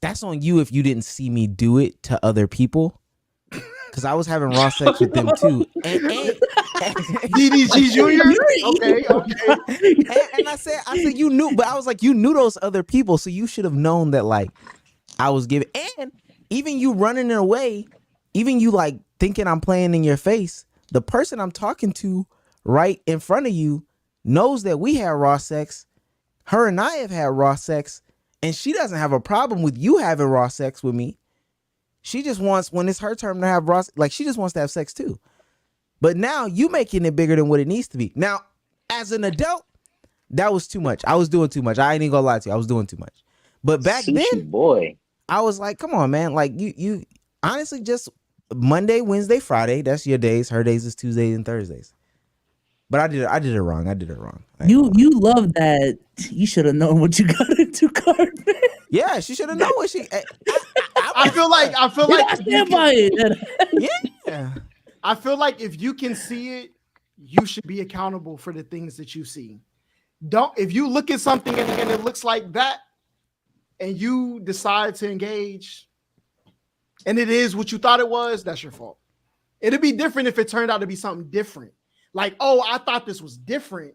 that's on you if you didn't see me do it to other people. Because I was having raw sex with them too. And DDG Jr. Okay. And I said you knew, but I was like, you knew those other people, so you should have known that like I was giving. And even you running away, even you like thinking I'm playing in your face, the person I'm talking to right in front of you knows that we had raw sex. Her and I have had raw sex, and she doesn't have a problem with you having raw sex with me. She just wants, when it's her turn to have raw, like she just wants to have sex too. But now you making it bigger than what it needs to be. Now, as an adult, that was too much. I was doing too much. I ain't even gonna lie to you. I was doing too much. But back then, boy, I was like, come on, man. Like you honestly just Monday, Wednesday, Friday. That's your days. Her days is Tuesdays and Thursdays. But I did it wrong. You love that. You should have known what you got into, Cartman. Yeah, she should have known what she. I feel like I stand by it. Yeah. I feel like if you can see it, you should be accountable for the things that you see. If you look at something and it looks like that, and you decide to engage, and it is what you thought it was, that's your fault. It'd be different if it turned out to be something different. Like, oh, I thought this was different,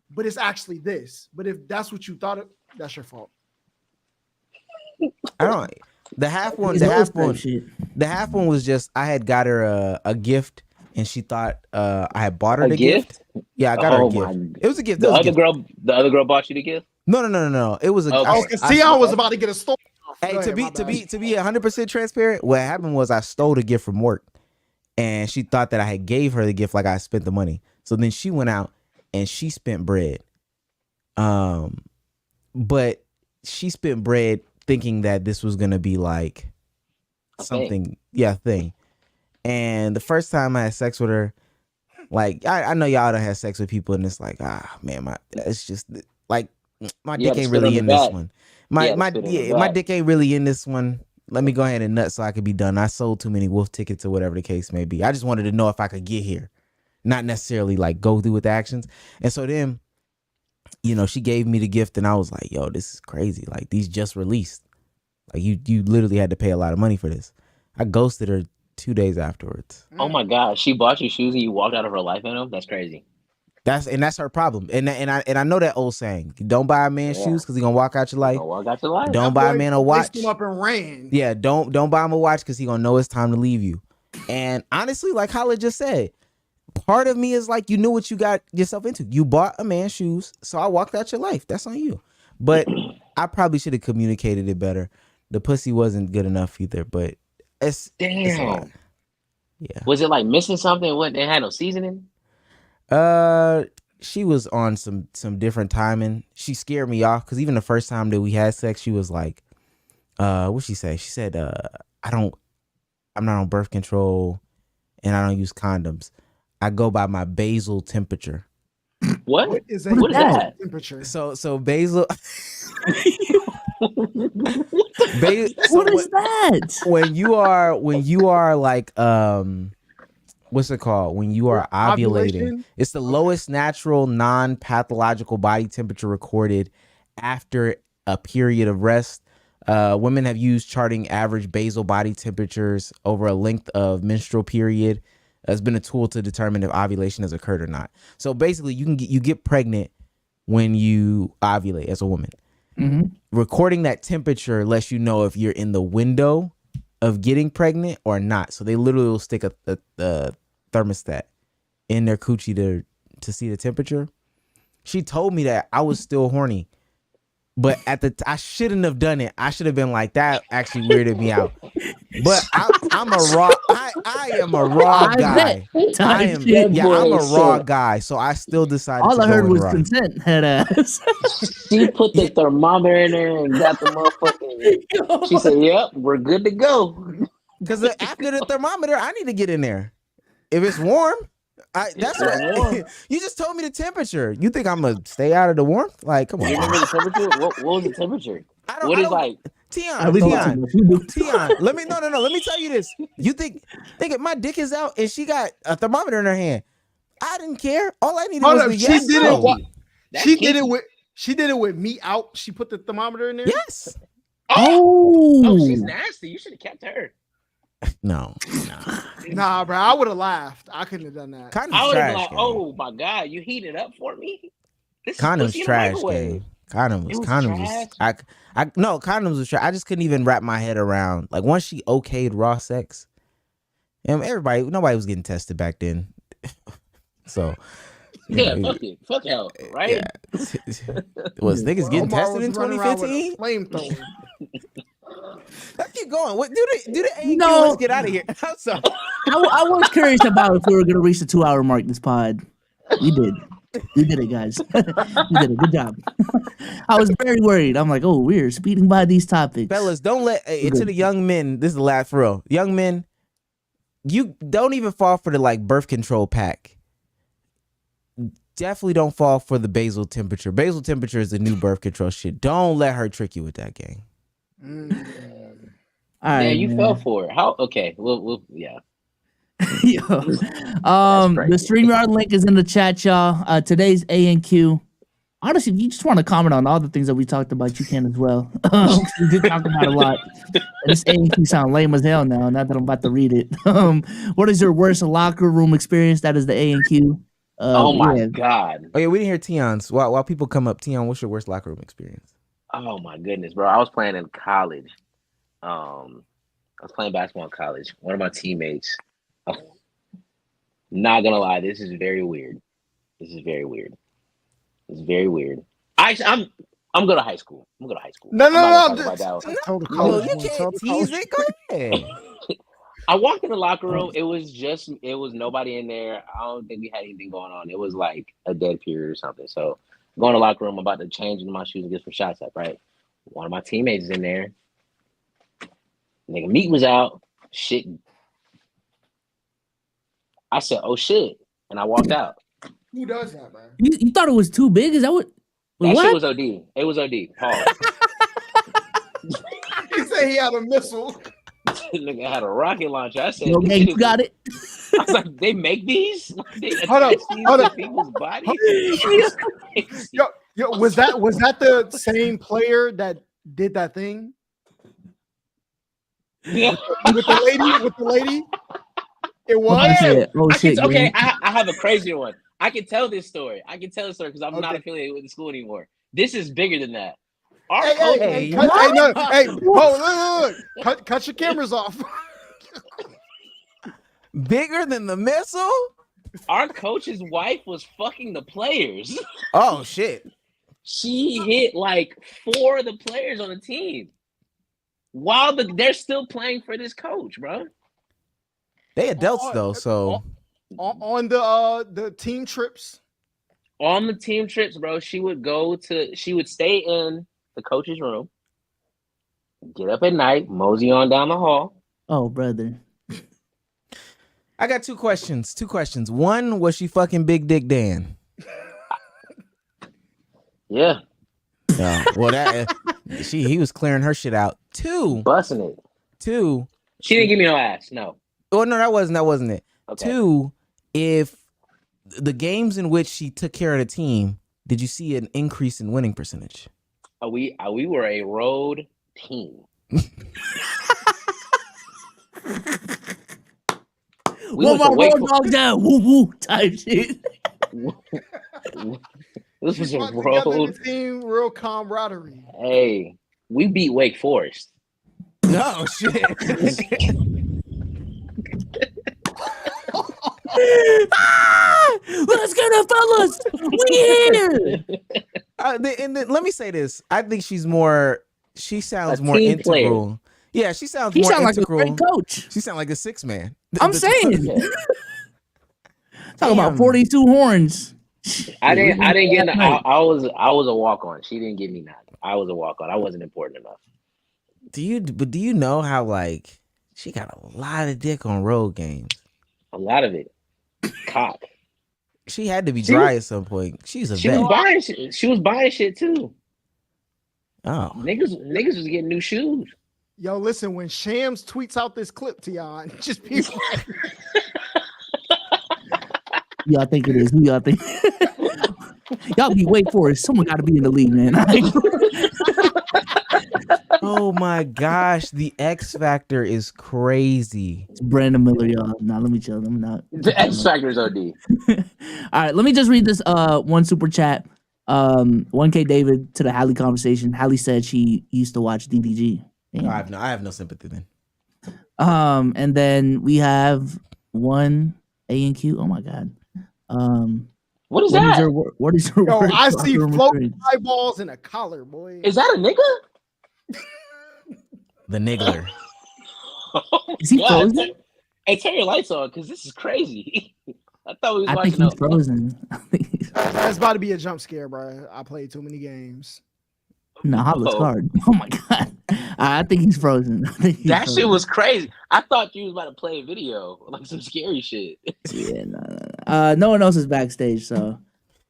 but it's actually this. But if that's what you thought, that's your fault. I don't. The half one was just I had got her a gift and she thought I had bought her the gift. Yeah, I got her a gift. It was a gift. The other girl bought you the gift? No. It was a. Sion was about to get a story. Hey, to be 100% transparent, what happened was I stole the gift from work, and she thought that I had gave her the gift like I spent the money. So then she went out and she spent bread. But she spent bread thinking that this was gonna be like something, thing. And the first time I had sex with her, like I know y'all done had sex with people, and it's like, it's just like my dick ain't really in this one. My dick ain't really in this one. Let me go ahead and nut so I could be done. I sold too many wolf tickets or whatever the case may be. I just wanted to know if I could get here, not necessarily like go through with the actions. And so then, she gave me the gift, and I was like, yo, this is crazy. Like, these just released. Like, you literally had to pay a lot of money for this. I ghosted her 2 days afterwards. Oh my God, she bought you shoes and you walked out of her life in them? That's crazy. That's her problem. And I know that old saying, don't buy a man shoes because he's gonna walk out your life. Don't buy a man a watch. Him up and ran. Yeah, don't buy him a watch because he's gonna know it's time to leave you. And honestly, like Holla just said, part of me is like, you knew what you got yourself into. You bought a man shoes, so I walked out your life. That's on you. But I probably should have communicated it better. The pussy wasn't good enough either, but it's a lot. Yeah. Was it like missing something? What, it had no seasoning? She was on some different timing. She scared me off because even the first time that we had sex, she was like, what'd she say? She said, I'm not on birth control and I don't use condoms. I go by my basal temperature. What is that? Temperature? So basal. What is that? When you are like what's it called? When you are ovulating, it's the lowest natural non-pathological body temperature recorded after a period of rest. Women have used charting average basal body temperatures over a length of menstrual period. Has been a tool to determine if ovulation has occurred or not. So basically, you get pregnant when you ovulate as a woman. Mm-hmm. Recording that temperature lets you know if you're in the window of getting pregnant or not. So they literally will stick a thermostat in their coochie to see the temperature. She told me that I was still horny But I shouldn't have done it. I should have been like, that actually weirded me out. But I'm a raw. I am a raw guy. I'm a raw guy. So I still decided. All to I go heard in was raw. consent, head ass. She put the thermometer in there and got the motherfucking. She said, "Yep, we're good to go." Because after the thermometer, I need to get in there. If it's warm, that's what you just told me the temperature. You think I'm gonna stay out of the warmth? Like, come on. You remember the temperature? What was the temperature? What is like? Tion, let me let me tell you this. You think if my dick is out and she got a thermometer in her hand, I didn't care. All I needed was the yes. She did it with me out. She put the thermometer in there. Yes. Oh, she's nasty. You should have kept her. No. Nah, bro. I would have laughed. I couldn't have done that. I would have been like, "Oh my god, you heated up for me." Condoms trash, game. Condoms was condoms was trash. I just couldn't even wrap my head around. Like once she okayed raw sex, and nobody was getting tested back then. So yeah, fuck hell, right? Yeah. Was niggas getting tested in 2015? Flamethrower. Let's keep going. What do the AQ? Let's get out of here. I'm sorry. I was curious about if we were gonna reach the 2-hour mark this pod. We did. You did it, guys. You did it. Good job. I was very worried. I'm like, oh, we're speeding by these topics. Fellas, don't let to the young men. This is the last for real. Young men, you don't even fall for the like birth control pack. Definitely don't fall for the basal temperature. Basal temperature is the new birth control shit. Don't let her trick you with that, gang. All right, you fell for it. How? Okay, we'll yeah. Yo. The StreamYard link is in the chat, y'all. Today's A&Q. Honestly, if you just want to comment on all the things that we talked about, you can as well. We did talk about a lot. This A&Q sound lame as hell now that I'm about to read it. What is your worst locker room experience? That is the A&Q. Oh my god. Oh yeah, we didn't hear Tion's. While people come up, Tion, what's your worst locker room experience? Oh my goodness, bro. I was playing in college. I was playing basketball in college. One of my teammates. Not gonna lie, this is very weird. It's very weird. I'm going to high school. No. You can't tease it. Go ahead. I walked in the locker room. It was nobody in there. I don't think we had anything going on. It was like a dead period or something. So going to the locker room, I'm about to change into my shoes and get some shots up, right? One of my teammates is in there. Nigga, meat was out. Shit. I said, "Oh shit," and I walked out. Who does that, man? You thought it was too big? Is that what? That what? shit was OD. It was OD. Pause. He said he had a missile. Nigga had a rocket launcher. I said, "Okay, you got it." I was like, "They make these? Hold up. People's bodies?" Yo, was that the same player that did that thing? Yeah. With the lady? It was. Okay, I have a crazier one. I can tell this story. Because I'm not affiliated with the school anymore. This is bigger than that. Cut your cameras off. Bigger than the missile? Our coach's wife was fucking the players. Oh shit. She hit like 4 of the players on the team while they're still playing for this coach, bro. They adults though, so on the team trips. On the team trips, bro, she would stay in the coach's room, get up at night, mosey on down the hall. Oh, brother. I got 2 questions. One, was she fucking Big Dick Dan? Yeah. Yeah. Well, he was clearing her shit out. 2, busting it. 2, she didn't give me no ass. No. Oh no, that wasn't it. Okay. 2, if the games in which she took care of the team, did you see an increase in winning percentage? We were a road team. Well, my road dog down, woo woo type shit. This was a road team, real camaraderie. Hey, we beat Wake Forest. No shit. Let's get it, fellas. We here. Let me say this. I think she's more. She sounds A more team player. integral. Yeah, she sounds He more sound like a integral. great coach. She sounds like a 6-man. I'm saying. Yeah. Talk about Damn. 42 horns. I didn't get. Last I night. was a walk on. She didn't give me nothing. I was a walk on. I wasn't important enough. Do you know how like she got a lot of dick on road games? A lot of it. Cock. She had to be She dry was- at some point. She's a She vet. was buying shit. She was buying shit too. Oh, Niggas was getting new shoes. Yo, listen, when Shams tweets out this clip, Tion, just be like, Y'all think it is? Who y'all think? Y'all be wait for it. Someone got to be in the league, man. oh my gosh, the X Factor is crazy. It's Brandon Miller, y'all. Nah, let me chill. Let me not. The X Factor is OD. All right, let me just read this one super chat. 1K David to the Hallie conversation. Hallie said she used to watch DDG. Damn. I have no sympathy then. And then we have one A and Q. Oh my god. What is that? What is your yo, word I for see locker room floating experience? eyeballs in a collar, boy. Is that a nigga? The niggler. Is he God. frozen? Hey, turn your lights on, because this is crazy. I thought we was I watching. think he's frozen. That's about to be a jump scare, bro. I played too many games. No, Holla's Oh. card. Oh my god. I think he's frozen. That shit was crazy. I thought you was about to play a video, like some scary shit. Yeah, no. No one else is backstage, so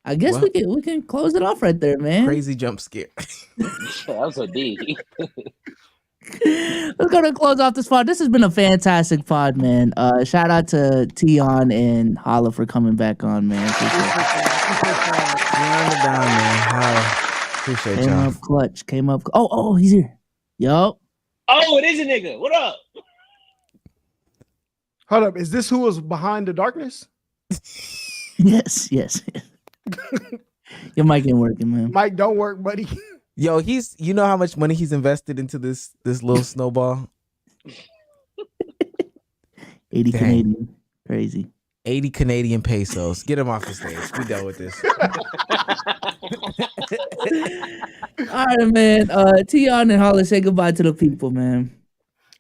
I guess Well, we can close it off right there, man. Crazy jump scare. That was a D. Let's go to close off this pod. This has been a fantastic pod, man. Shout out to Tion and Holla for coming back on, man. Appreciate Came y'all. up clutch. Came up. Oh, he's here. Yo. Oh, it is a nigga. What up? Hold up. Is this who was behind the darkness? Yes. Your mic ain't working, man. Mike, don't work, buddy. Yo, you know how much money he's invested into this little snowball? 80 Dang. Canadian. Crazy. 80 Canadian pesos. Get him off the stage. We done with this. All right, man. Tion and Holla, say goodbye to the people, man.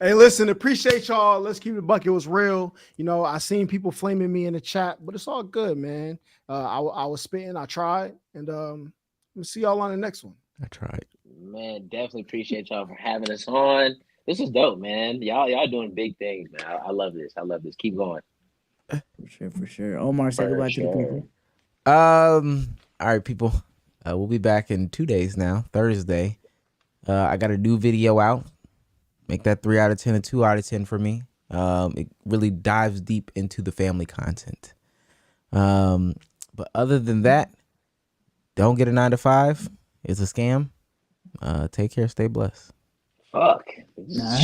Hey, listen, appreciate y'all. Let's keep it buck. It was real. You know, I seen people flaming me in the chat, but it's all good, man. I was spitting. I tried. And we'll see y'all on the next one. I tried. Man, definitely appreciate y'all for having us on. This is dope, man. Y'all doing big things, man. I love this. Keep going. For sure. Omar, say goodbye to the people. All right, people. We'll be back in 2 days now, Thursday. I got a new video out. Make that 3 out of 10 a 2 out of 10 for me. It really dives deep into the family content. But other than that, don't get a 9 to 5. It's a scam. Take care. Stay blessed. Fuck.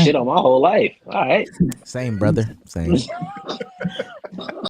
Shit on my whole life. All right. Same, brother. Same.